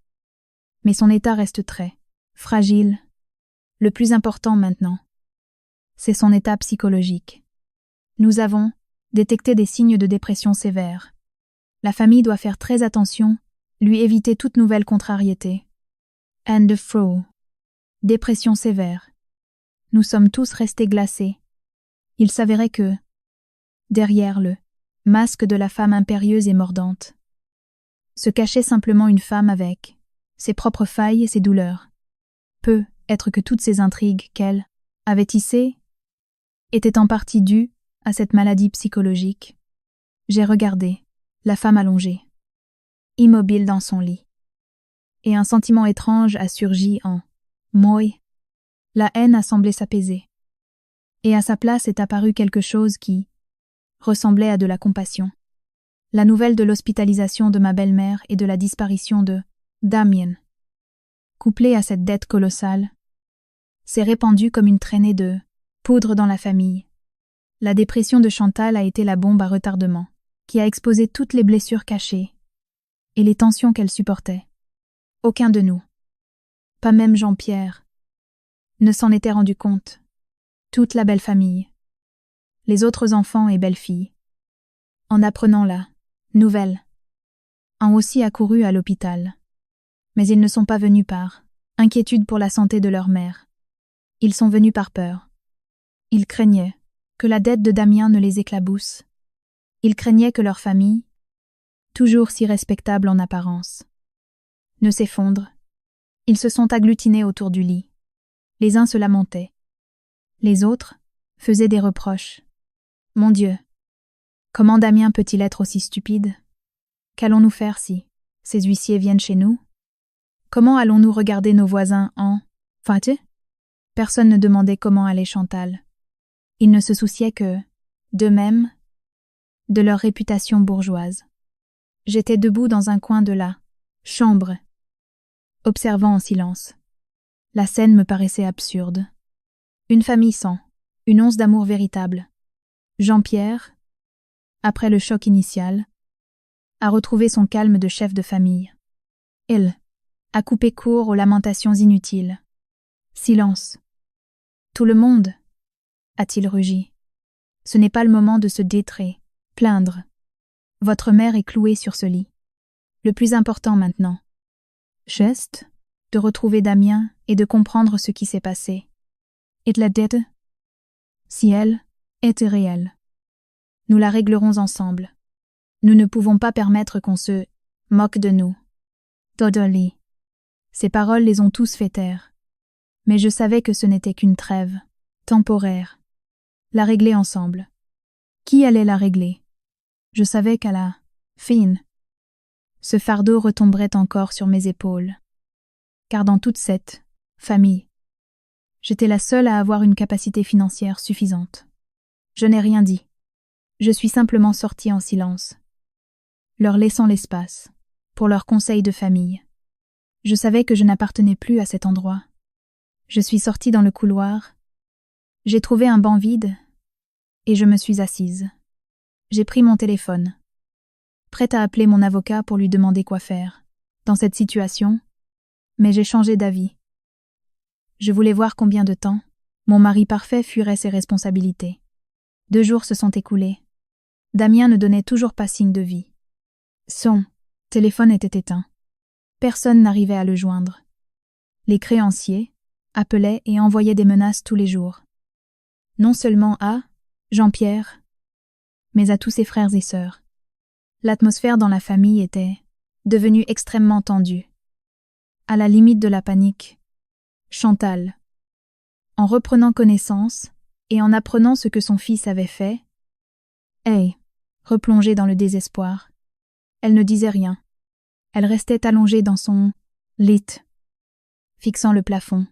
Mais son état reste très fragile. Le plus important maintenant, c'est son état psychologique. Nous avons détecté des signes de dépression sévère. La famille doit faire très attention, lui éviter toute nouvelle contrariété. And the fro. Dépression sévère. Nous sommes tous restés glacés. Il s'avérait que, derrière le masque de la femme impérieuse et mordante, se cachait simplement une femme avec ses propres failles et ses douleurs. Peut être que toutes ces intrigues qu'elle avait tissées étaient en partie dues à cette maladie psychologique. J'ai regardé la femme allongée, immobile dans son lit. Et un sentiment étrange a surgi en moi. La haine a semblé s'apaiser. Et à sa place est apparu quelque chose qui ressemblait à de la compassion. La nouvelle de l'hospitalisation de ma belle-mère et de la disparition de Damien, couplée à cette dette colossale, s'est répandue comme une traînée de poudre dans la famille. La dépression de Chantal a été la bombe à retardement, qui a exposé toutes les blessures cachées et les tensions qu'elle supportait. Aucun de nous, pas même Jean-Pierre, ne s'en était rendu compte. Toute la belle famille, les autres enfants et belles-filles, en apprenant la nouvelle, ont aussi accouru à l'hôpital. Mais ils ne sont pas venus par inquiétude pour la santé de leur mère. Ils sont venus par peur. Ils craignaient que la dette de Damien ne les éclabousse. Ils craignaient que leur famille, toujours si respectable en apparence, ne s'effondre. Ils se sont agglutinés autour du lit. Les uns se lamentaient. Les autres faisaient des reproches. Mon Dieu, comment Damien peut-il être aussi stupide? Qu'allons-nous faire si ces huissiers viennent chez nous? Comment allons-nous regarder nos voisins en fâté? Personne ne demandait comment allait Chantal. Ils ne se souciaient que d'eux-mêmes, de leur réputation bourgeoise. J'étais debout dans un coin de la chambre, observant en silence. La scène me paraissait absurde. Une famille sans une once d'amour véritable. Jean-Pierre, après le choc initial, a retrouvé son calme de chef de famille. Elle a coupé court aux lamentations inutiles. Silence. Tout le monde, a-t-il rugi. Ce n'est pas le moment de se détrer, plaindre. Votre mère est clouée sur ce lit. Le plus important maintenant. Geste, de retrouver Damien et de comprendre ce qui s'est passé. Et de la dette, si elle était réelle. Nous la réglerons ensemble. Nous ne pouvons pas permettre qu'on se moque de nous. Dodoli. Ces paroles les ont tous fait taire. Mais je savais que ce n'était qu'une trêve, temporaire. La régler ensemble. Qui allait la régler? Je savais qu'à la fin, ce fardeau retomberait encore sur mes épaules. Car dans toute cette famille, j'étais la seule à avoir une capacité financière suffisante. Je n'ai rien dit. Je suis simplement sortie en silence, leur laissant l'espace pour leurs conseils de famille. Je savais que je n'appartenais plus à cet endroit. Je suis sortie dans le couloir. J'ai trouvé un banc vide et je me suis assise. J'ai pris mon téléphone, prête à appeler mon avocat pour lui demander quoi faire dans cette situation, mais j'ai changé d'avis. Je voulais voir combien de temps mon mari parfait fuirait ses responsabilités. 2 jours se sont écoulés. Damien ne donnait toujours pas signe de vie. Son téléphone était éteint. Personne n'arrivait à le joindre. Les créanciers appelaient et envoyaient des menaces tous les jours. Non seulement à Jean-Pierre, mais à tous ses frères et sœurs. L'atmosphère dans la famille était devenue extrêmement tendue. À la limite de la panique, Chantal, en reprenant connaissance et en apprenant ce que son fils avait fait, replongée dans le désespoir. Elle ne disait rien. Elle restait allongée dans son lit, fixant le plafond.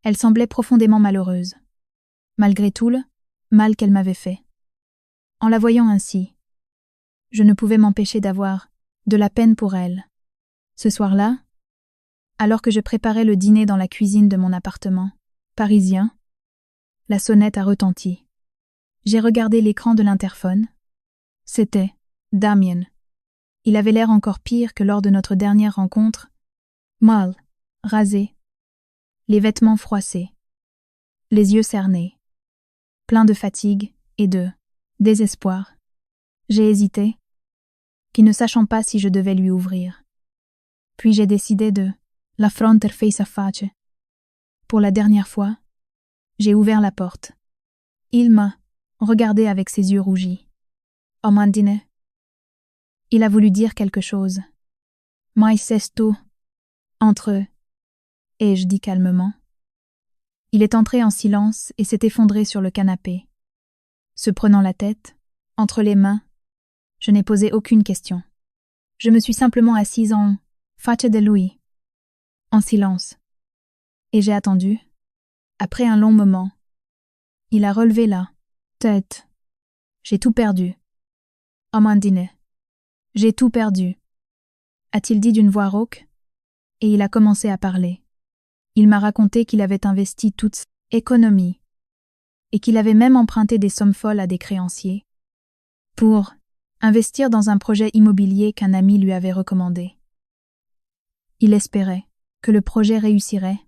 Elle semblait profondément malheureuse, malgré tout le mal qu'elle m'avait fait. En la voyant ainsi, je ne pouvais m'empêcher d'avoir de la peine pour elle. Ce soir-là, alors que je préparais le dîner dans la cuisine de mon appartement parisien, la sonnette a retenti. J'ai regardé l'écran de l'interphone. C'était Damien. Il avait l'air encore pire que lors de notre dernière rencontre. Mal, rasé, les vêtements froissés, les yeux cernés, plein de fatigue et de désespoir. J'ai hésité, qui ne sachant pas si je devais lui ouvrir. Puis j'ai décidé de l'affronter face à face. Pour la dernière fois, j'ai ouvert la porte. Il m'a regardé avec ses yeux rougis. Amandine. Il a voulu dire quelque chose. Mais c'est tout. Entre eux. Ai-je dit calmement. Il est entré en silence et s'est effondré sur le canapé. Se prenant la tête, entre les mains, je n'ai posé aucune question. Je me suis simplement assise en face de lui, en silence. Et j'ai attendu. Après un long moment, il a relevé la tête. J'ai tout perdu. Amandine. J'ai tout perdu. A-t-il dit d'une voix rauque? Et il a commencé à parler. Il m'a raconté qu'il avait investi toute son économie et qu'il avait même emprunté des sommes folles à des créanciers pour investir dans un projet immobilier qu'un ami lui avait recommandé. Il espérait que le projet réussirait,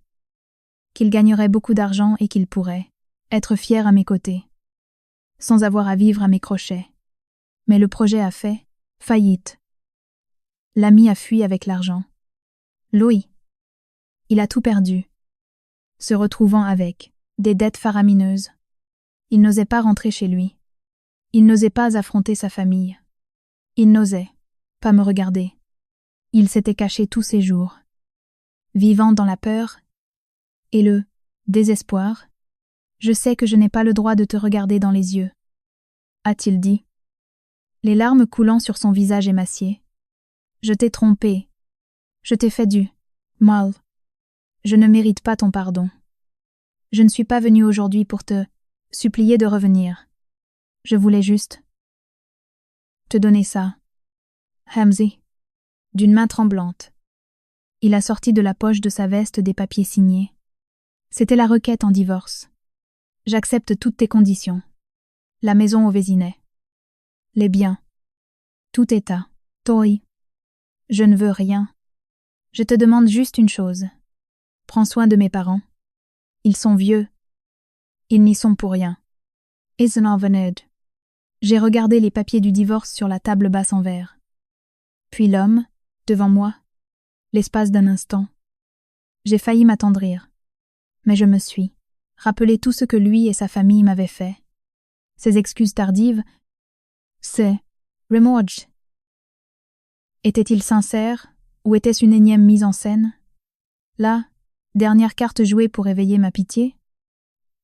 qu'il gagnerait beaucoup d'argent et qu'il pourrait être fier à mes côtés, sans avoir à vivre à mes crochets. Mais le projet a fait faillite. L'ami a fui avec l'argent. Louis. Il a tout perdu. Se retrouvant avec des dettes faramineuses. Il n'osait pas rentrer chez lui. Il n'osait pas affronter sa famille. Il n'osait pas me regarder. Il s'était caché tous ces jours, vivant dans la peur et le désespoir. Je sais que je n'ai pas le droit de te regarder dans les yeux, a-t-il dit, les larmes coulant sur son visage émacié. Je t'ai trompé. Je t'ai fait du mal. Je ne mérite pas ton pardon. Je ne suis pas venu aujourd'hui pour te supplier de revenir. Je voulais juste te donner ça. Hamzy, d'une main tremblante. Il a sorti de la poche de sa veste des papiers signés. C'était la requête en divorce. J'accepte toutes tes conditions. La maison au Vésinet. Les biens. Tout est à toi. Je ne veux rien. Je te demande juste une chose. Prends soin de mes parents. Ils sont vieux. Ils n'y sont pour rien. Isn't overheard. J'ai regardé les papiers du divorce sur la table basse en verre. Puis l'homme, devant moi, l'espace d'un instant. J'ai failli m'attendrir. Mais je me suis rappelé tout ce que lui et sa famille m'avaient fait. Ses excuses tardives, ses remords. Était-il sincère, ou était-ce une énième mise en scène? Là, dernière carte jouée pour éveiller ma pitié?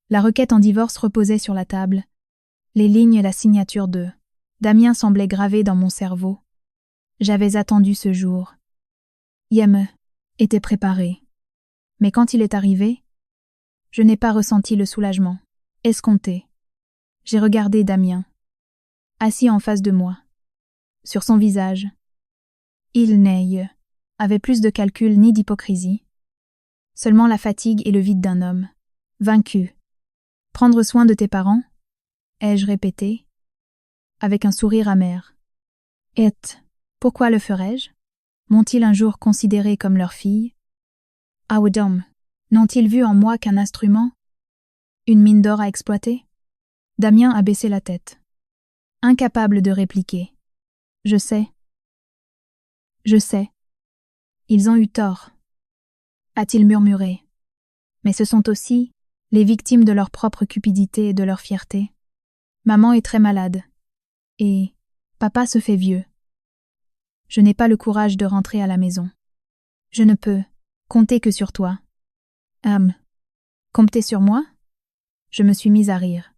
La requête en divorce reposait sur la table. Les lignes et la signature de Damien semblaient gravées dans mon cerveau. J'avais attendu ce jour. Yem était préparé. Mais quand il est arrivé, je n'ai pas ressenti le soulagement escompté. J'ai regardé Damien, assis en face de moi. Sur son visage, il avait plus de calcul ni d'hypocrisie. Seulement la fatigue et le vide d'un homme, vaincu. Prendre soin de tes parents, ai-je répété, avec un sourire amer. Et pourquoi le ferais-je? M'ont-ils un jour considéré comme leur fille? Awedom, n'ont-ils vu en moi qu'un instrument? Une mine d'or à exploiter? Damien a baissé la tête, incapable de répliquer. Je sais. Ils ont eu tort, a-t-il murmuré. Mais ce sont aussi les victimes de leur propre cupidité et de leur fierté. Maman est très malade. Et papa se fait vieux. Je n'ai pas le courage de rentrer à la maison. Je ne peux compter que sur toi. Compter sur moi? Je me suis mise à rire.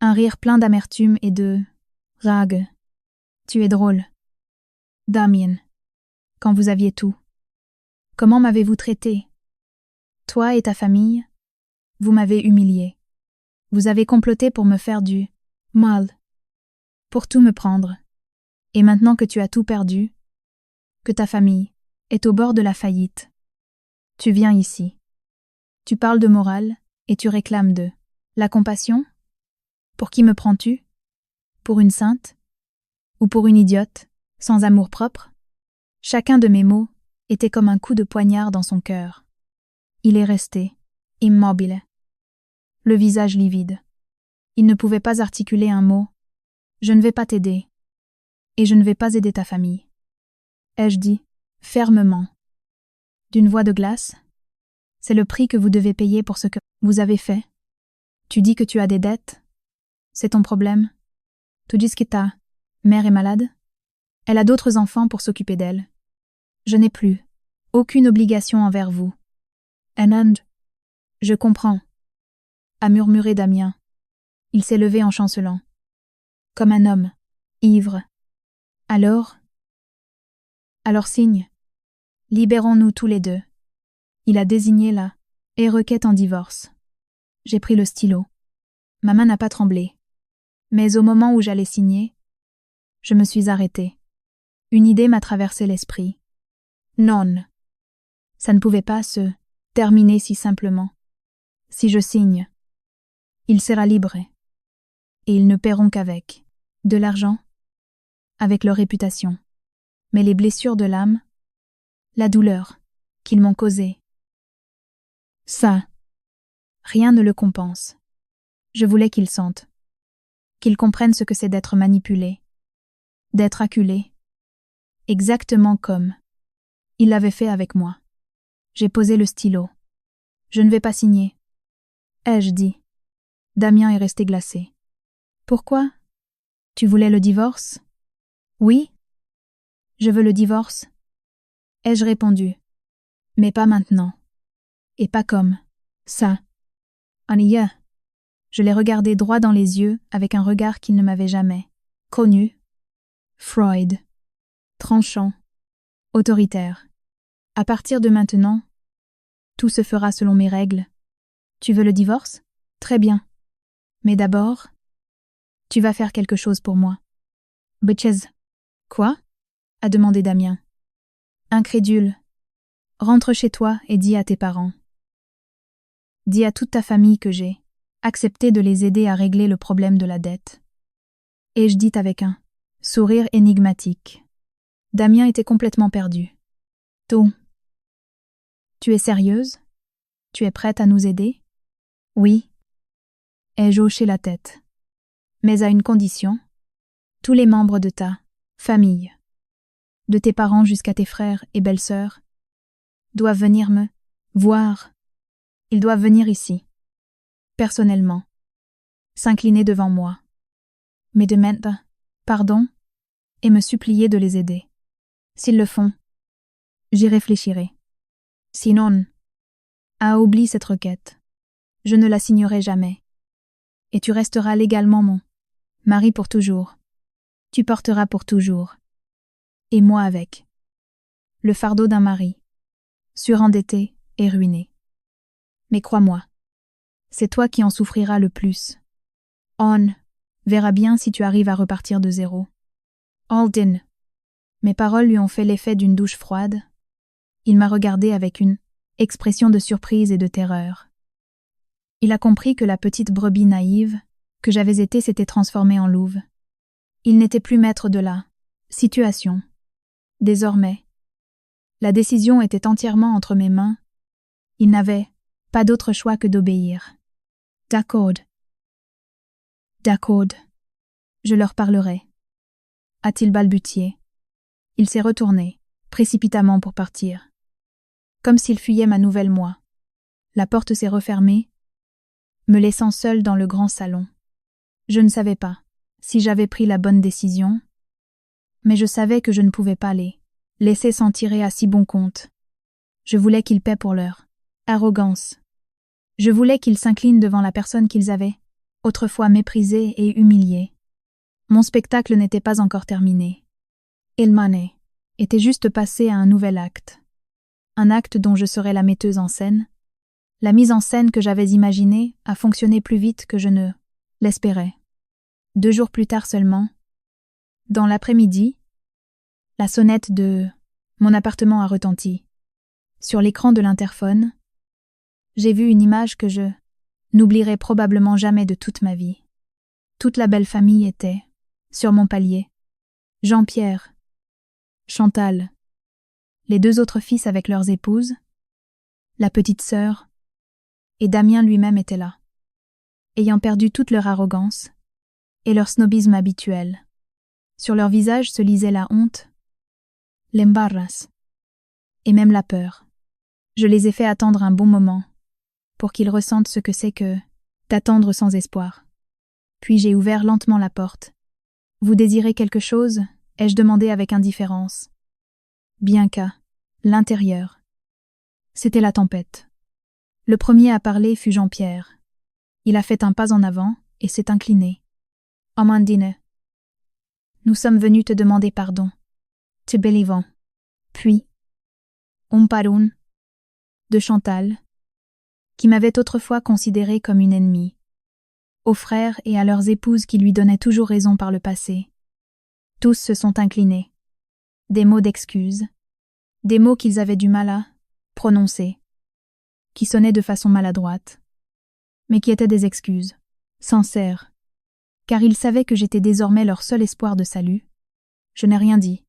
Un rire plein d'amertume et de rage. Tu es drôle. Damien. Quand vous aviez tout. Comment m'avez-vous traité? Toi et ta famille, vous m'avez humilié. Vous avez comploté pour me faire du mal. Pour tout me prendre. Et maintenant que tu as tout perdu, que ta famille est au bord de la faillite, tu viens ici. Tu parles de morale et tu réclames de la compassion? Pour qui me prends-tu? Pour une sainte? Ou pour une idiote, sans amour-propre? Chacun de mes mots était comme un coup de poignard dans son cœur. Il est resté, immobile, le visage livide. Il ne pouvait pas articuler un mot. Je ne vais pas t'aider. Et je ne vais pas aider ta famille. Ai-je dit, fermement. D'une voix de glace. C'est le prix que vous devez payer pour ce que vous avez fait. Tu dis que tu as des dettes. C'est ton problème. Tu dis que ta mère est malade. Elle a d'autres enfants pour s'occuper d'elle. Je n'ai plus aucune obligation envers vous. And je comprends, a murmuré Damien. Il s'est levé en chancelant. Comme un homme, ivre. Alors signe. Libérons-nous tous les deux. Il a désigné la requête en divorce. J'ai pris le stylo. Ma main n'a pas tremblé. Mais au moment où j'allais signer, je me suis arrêtée. Une idée m'a traversé l'esprit. Non. Ça ne pouvait pas se terminer si simplement. Si je signe, il sera libre. Et ils ne paieront qu'avec de l'argent, avec leur réputation. Mais les blessures de l'âme, la douleur qu'ils m'ont causée, ça, rien ne le compense. Je voulais qu'ils sentent, qu'ils comprennent ce que c'est d'être manipulé, d'être acculé, exactement comme il l'avait fait avec moi. J'ai posé le stylo. Je ne vais pas signer. Ai-je dit. Damien est resté glacé. Pourquoi? Tu voulais le divorce? Oui. Je veux le divorce. Ai-je répondu. Mais pas maintenant. Et pas comme ça. Ania. Je l'ai regardé droit dans les yeux avec un regard qu'il ne m'avait jamais connu. Freud. Tranchant. Autoritaire. À partir de maintenant, tout se fera selon mes règles. Tu veux le divorce? Très bien. Mais d'abord, tu vas faire quelque chose pour moi. Bitches. Quoi? A demandé Damien. Incrédule. Rentre chez toi et dis à tes parents. Dis à toute ta famille que j'ai accepté de les aider à régler le problème de la dette. Et je dis avec un sourire énigmatique. Damien était complètement perdu. Tout. Tu es sérieuse? Tu es prête à nous aider? Oui. Ai-je hoché la tête. Mais à une condition. Tous les membres de ta famille, de tes parents jusqu'à tes frères et belles-sœurs, doivent venir me voir. Ils doivent venir ici, personnellement, s'incliner devant moi, me demander pardon et me supplier de les aider. S'ils le font, j'y réfléchirai. Sinon, oublie cette requête. Je ne la signerai jamais. Et tu resteras légalement mon mari pour toujours. Tu porteras pour toujours. Et moi avec. Le fardeau d'un mari, surendetté et ruiné. Mais crois-moi, c'est toi qui en souffriras le plus. On verra bien si tu arrives à repartir de zéro. Alden. Mes paroles lui ont fait l'effet d'une douche froide. Il m'a regardé avec une expression de surprise et de terreur. Il a compris que la petite brebis naïve que j'avais été s'était transformée en louve. Il n'était plus maître de la situation. Désormais, la décision était entièrement entre mes mains. Il n'avait pas d'autre choix que d'obéir. D'accord. D'accord. Je leur parlerai. A-t-il balbutié. Il s'est retourné, précipitamment pour partir. Comme s'il fuyait ma nouvelle moi. La porte s'est refermée, me laissant seule dans le grand salon. Je ne savais pas si j'avais pris la bonne décision, mais je savais que je ne pouvais pas les laisser s'en tirer à si bon compte. Je voulais qu'ils paient pour leur arrogance. Je voulais qu'ils s'inclinent devant la personne qu'ils avaient autrefois méprisée et humiliée. Mon spectacle n'était pas encore terminé. Ilmane était juste passé à un nouvel acte. Un acte dont je serais la metteuse en scène. La mise en scène que j'avais imaginée a fonctionné plus vite que je ne l'espérais. 2 jours plus tard seulement, dans l'après-midi, la sonnette de mon appartement a retenti. Sur l'écran de l'interphone, j'ai vu une image que je n'oublierai probablement jamais de toute ma vie. Toute la belle famille était sur mon palier. Jean-Pierre, Chantal, les 2 autres fils avec leurs épouses, la petite sœur, et Damien lui-même étaient là. Ayant perdu toute leur arrogance et leur snobisme habituel. Sur leur visage se lisait la honte, l'embarras, et même la peur. Je les ai fait attendre un bon moment, pour qu'ils ressentent ce que c'est que d'attendre sans espoir. Puis j'ai ouvert lentement la porte. « Vous désirez quelque chose ?» ai-je demandé avec indifférence. Bien qu'à l'intérieur. C'était la tempête. Le premier à parler fut Jean-Pierre. Il a fait un pas en avant et s'est incliné. « Amandine, nous sommes venus te demander pardon. Te believons. » Puis, Omparoun, de Chantal, qui m'avait autrefois considérée comme une ennemie, aux frères et à leurs épouses qui lui donnaient toujours raison par le passé. Tous se sont inclinés. Des mots d'excuse, des mots qu'ils avaient du mal à prononcer, qui sonnaient de façon maladroite, mais qui étaient des excuses, sincères, car ils savaient que j'étais désormais leur seul espoir de salut. Je n'ai rien dit.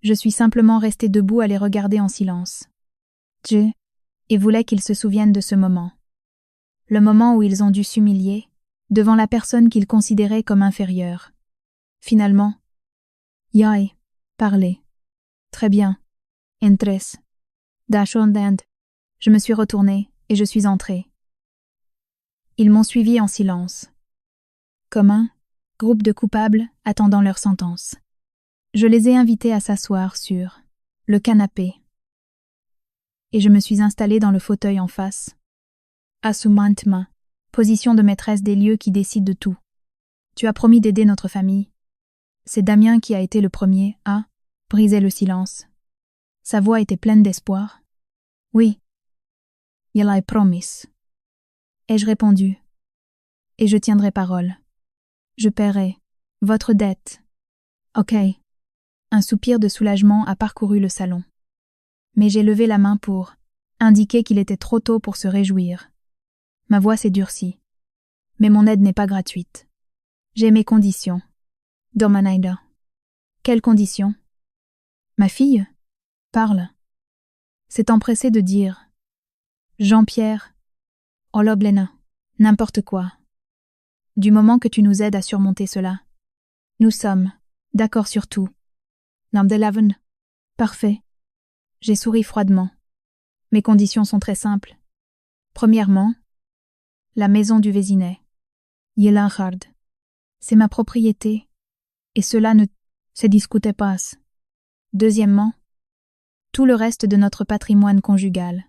Je suis simplement restée debout à les regarder en silence. Et voulais qu'ils se souviennent de ce moment. Le moment où ils ont dû s'humilier devant la personne qu'ils considéraient comme inférieure. Finalement, Yai, parlez. Très bien. Entres. Dachondand. Je me suis retournée et je suis entrée. Ils m'ont suivi en silence. Comme un groupe de coupables attendant leur sentence. Je les ai invités à s'asseoir sur le canapé. Et je me suis installée dans le fauteuil en face. Assumantma, position de maîtresse des lieux qui décide de tout. Tu as promis d'aider notre famille. C'est Damien qui a été le premier à briser le silence. Sa voix était pleine d'espoir. Oui. Je l'ai promis. Ai-je répondu. Et je tiendrai parole. Je paierai votre dette. Ok. Un soupir de soulagement a parcouru le salon. Mais j'ai levé la main pour indiquer qu'il était trop tôt pour se réjouir. Ma voix s'est durcie. Mais mon aide n'est pas gratuite. J'ai mes conditions. Domanaida. Quelles conditions? Ma fille? Parle. S'est empressé de dire. Jean-Pierre. Oloblena. N'importe quoi. Du moment que tu nous aides à surmonter cela. Nous sommes d'accord sur tout. Namdelaven. Parfait. J'ai souri froidement. Mes conditions sont très simples. Premièrement, la maison du Vésinet. Yelanchard. C'est ma propriété. Et cela ne se discutait pas. Deuxièmement, tout le reste de notre patrimoine conjugal.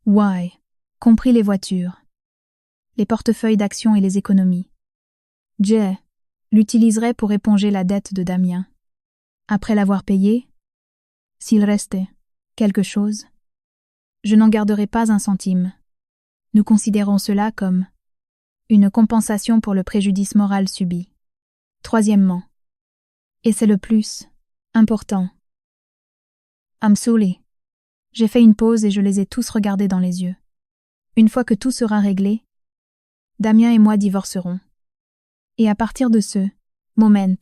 Why, compris les voitures, les portefeuilles d'actions et les économies. Je l'utiliserai pour éponger la dette de Damien. Après l'avoir payé, s'il restait quelque chose, je n'en garderai pas un centime. Nous considérons cela comme une compensation pour le préjudice moral subi. Troisièmement, et c'est le plus important. Amsouli. J'ai fait une pause et je les ai tous regardés dans les yeux. Une fois que tout sera réglé, Damien et moi divorcerons. Et à partir de ce moment,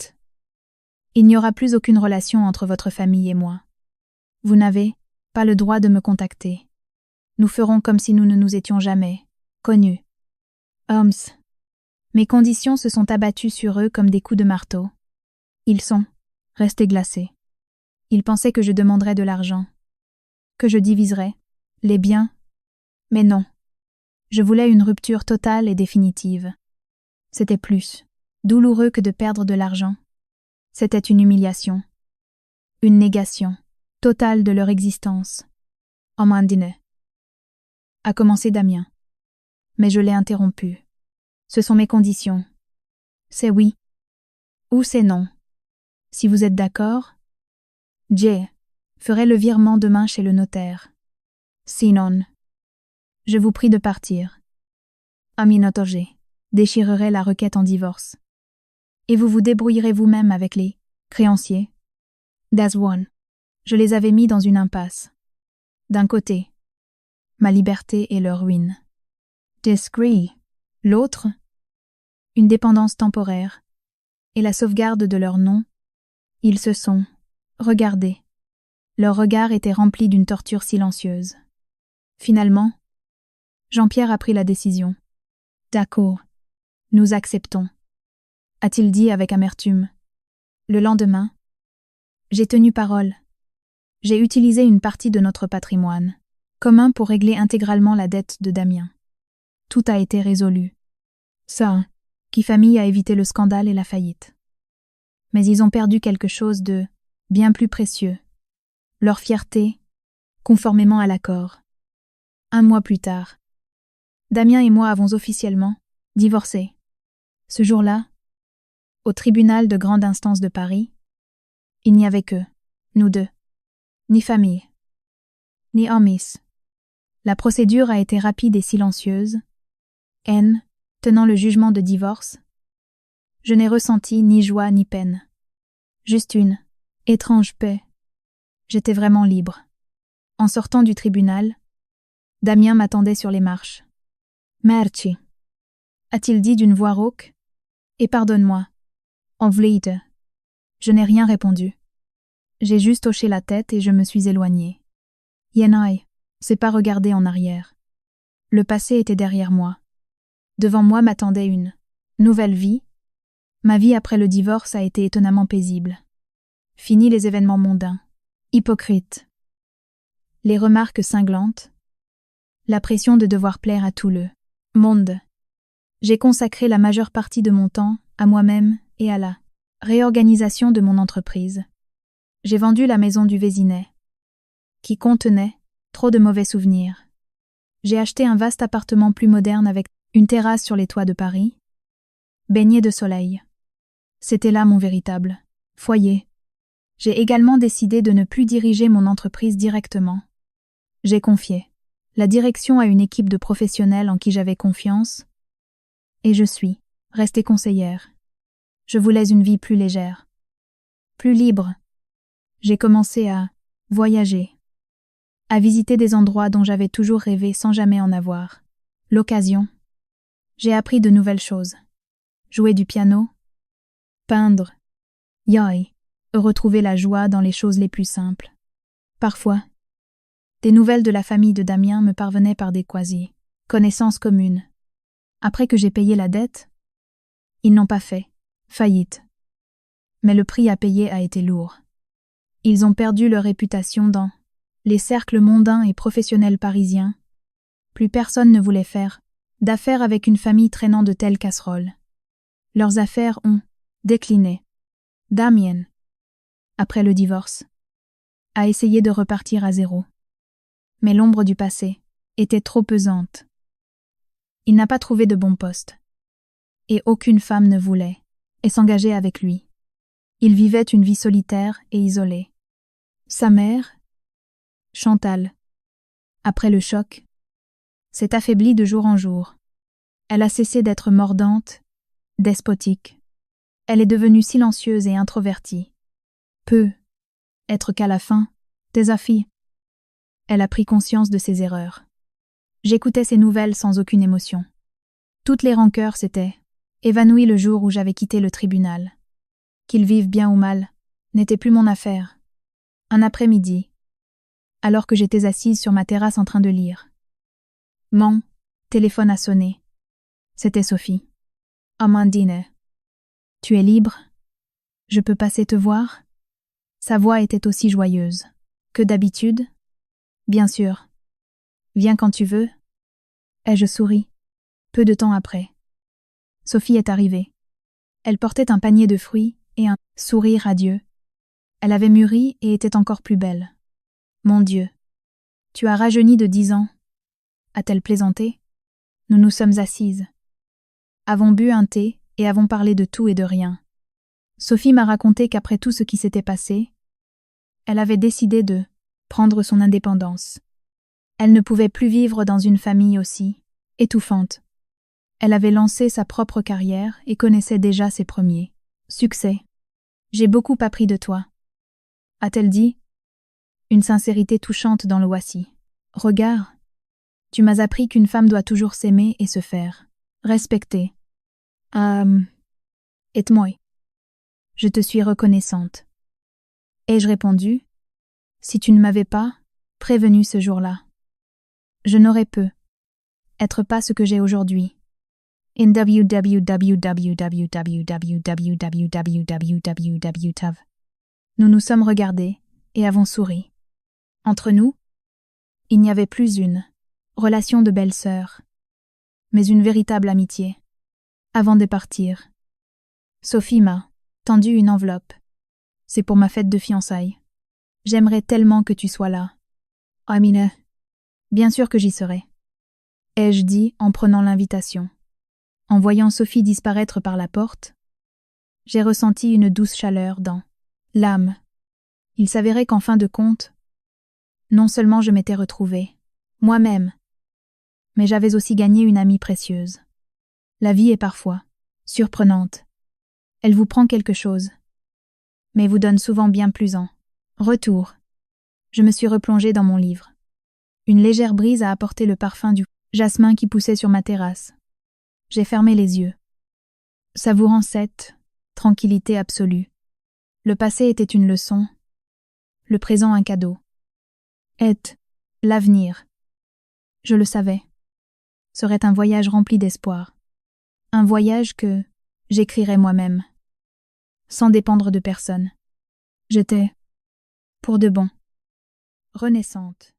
il n'y aura plus aucune relation entre votre famille et moi. Vous n'avez pas le droit de me contacter. Nous ferons comme si nous ne nous étions jamais connus. Holmes. Mes conditions se sont abattues sur eux comme des coups de marteau. Ils sont restés glacés. Ils pensaient que je demanderais de l'argent, que je diviserais les biens, mais non. Je voulais une rupture totale et définitive. C'était plus douloureux que de perdre de l'argent. C'était une humiliation, une négation totale de leur existence. Amandine. A commencé Damien. Mais je l'ai interrompu. Ce sont mes conditions. C'est oui ou c'est non. Si vous êtes d'accord, je ferai le virement demain chez le notaire. Sinon, je vous prie de partir. Aminotorge déchirerai la requête en divorce. Et vous vous débrouillerez vous-même avec les créanciers. That's one. Je les avais mis dans une impasse. D'un côté, ma liberté et leur ruine. Discret. L'autre, une dépendance temporaire et la sauvegarde de leur nom. Ils se sont regardés. Leur regard était rempli d'une torture silencieuse. Finalement, Jean-Pierre a pris la décision. D'accord. Nous acceptons. A-t-il dit avec amertume. Le lendemain, j'ai tenu parole. J'ai utilisé une partie de notre patrimoine, commun pour régler intégralement la dette de Damien. Tout a été résolu. Ça, qui famille a évité le scandale et la faillite. Mais ils ont perdu quelque chose de bien plus précieux. Leur fierté, conformément à l'accord. 1 mois plus tard, Damien et moi avons officiellement divorcé. Ce jour-là, au tribunal de grande instance de Paris, il n'y avait que nous deux. Ni famille, ni amis. La procédure a été rapide et silencieuse. N, tenant le jugement de divorce, je n'ai ressenti ni joie ni peine. Juste une étrange paix. J'étais vraiment libre. En sortant du tribunal, Damien m'attendait sur les marches. Merci, a-t-il dit d'une voix rauque. Et pardonne-moi. Envleite. Je n'ai rien répondu. J'ai juste hoché la tête et je me suis éloignée. Yenai, c'est pas regarder en arrière. Le passé était derrière moi. Devant moi m'attendait une nouvelle vie. Ma vie après le divorce a été étonnamment paisible. Fini les événements mondains, hypocrites, les remarques cinglantes, La pression de devoir plaire à tout le monde. J'ai consacré la majeure partie de mon temps à moi-même et à la réorganisation de mon entreprise. J'ai vendu la maison du Vésinet, qui contenait trop de mauvais souvenirs. J'ai acheté un vaste appartement plus moderne avec une terrasse sur les toits de Paris, baigné de soleil. C'était là mon véritable foyer. J'ai également décidé de ne plus diriger mon entreprise directement. J'ai confié la direction à une équipe de professionnels en qui j'avais confiance, et je suis restée conseillère. Je voulais une vie plus légère, plus libre. J'ai commencé à voyager, à visiter des endroits dont j'avais toujours rêvé sans jamais en avoir l'occasion. J'ai appris de nouvelles choses. Jouer du piano, peindre, retrouver la joie dans les choses les plus simples. Parfois, des nouvelles de la famille de Damien me parvenaient par des quasi-connaissances communes. Après que j'ai payé la dette, ils n'ont pas fait faillite. Mais le prix à payer a été lourd. Ils ont perdu leur réputation dans les cercles mondains et professionnels parisiens. Plus personne ne voulait faire d'affaires avec une famille traînant de telles casseroles. Leurs affaires ont décliné. Damien, après le divorce, a essayé de repartir à zéro. Mais l'ombre du passé était trop pesante. Il n'a pas trouvé de bon poste. Et aucune femme ne voulait s'engager avec lui. Il vivait une vie solitaire et isolée. Sa mère, Chantal, après le choc, s'est affaiblie de jour en jour. Elle a cessé d'être mordante, despotique. Elle est devenue silencieuse et introvertie. Peut être qu'à la fin, désafiée. Elle a pris conscience de ses erreurs. J'écoutais ses nouvelles sans aucune émotion. Toutes les rancœurs s'étaient évanouies le jour où j'avais quitté le tribunal. Qu'ils vivent bien ou mal, n'était plus mon affaire. Un après-midi, alors que j'étais assise sur ma terrasse en train de lire. Mon téléphone a sonné. C'était Sophie. Amandine. Tu es libre? Je peux passer te voir? Sa voix était aussi joyeuse que d'habitude. Bien sûr. Viens quand tu veux. Et je souris. Peu de temps après. Sophie est arrivée. Elle portait un panier de fruits et un sourire radieux. Elle avait mûri et était encore plus belle. Mon Dieu. Tu as rajeuni de 10 ans. A-t-elle plaisanté? Nous nous sommes assises. Avons bu un thé et avons parlé de tout et de rien. Sophie m'a raconté qu'après tout ce qui s'était passé, elle avait décidé de prendre son indépendance. Elle ne pouvait plus vivre dans une famille aussi étouffante. Elle avait lancé sa propre carrière et connaissait déjà ses premiers succès. J'ai beaucoup appris de toi, a-t-elle dit, une sincérité touchante dans le voici. Regarde, tu m'as appris qu'une femme doit toujours s'aimer et se faire respecter. Et moi. Je te suis reconnaissante. Ai-je répondu? Si tu ne m'avais pas prévenu ce jour-là, je n'aurais pu être pas ce que j'ai aujourd'hui. In www. Nous nous sommes regardés et avons souri. Entre nous, il n'y avait plus une relation de belle-sœur, mais une véritable amitié. Avant de partir, Sophie m'a tendu une enveloppe. C'est pour ma fête de fiançailles. J'aimerais tellement que tu sois là. Amina. Bien sûr que j'y serai. Ai-je dit en prenant l'invitation. En voyant Sophie disparaître par la porte, j'ai ressenti une douce chaleur dans l'âme. Il s'avérait qu'en fin de compte, non seulement je m'étais retrouvée, moi-même, mais j'avais aussi gagné une amie précieuse. La vie est parfois surprenante. Elle vous prend quelque chose, mais vous donne souvent bien plus en retour. Je me suis replongée dans mon livre. Une légère brise a apporté le parfum du jasmin qui poussait sur ma terrasse. J'ai fermé les yeux, savourant cette tranquillité absolue. Le passé était une leçon, le présent un cadeau. Et l'avenir, je le savais, serait un voyage rempli d'espoir. Un voyage que j'écrirais moi-même, sans dépendre de personne. J'étais, pour de bon, renaissante.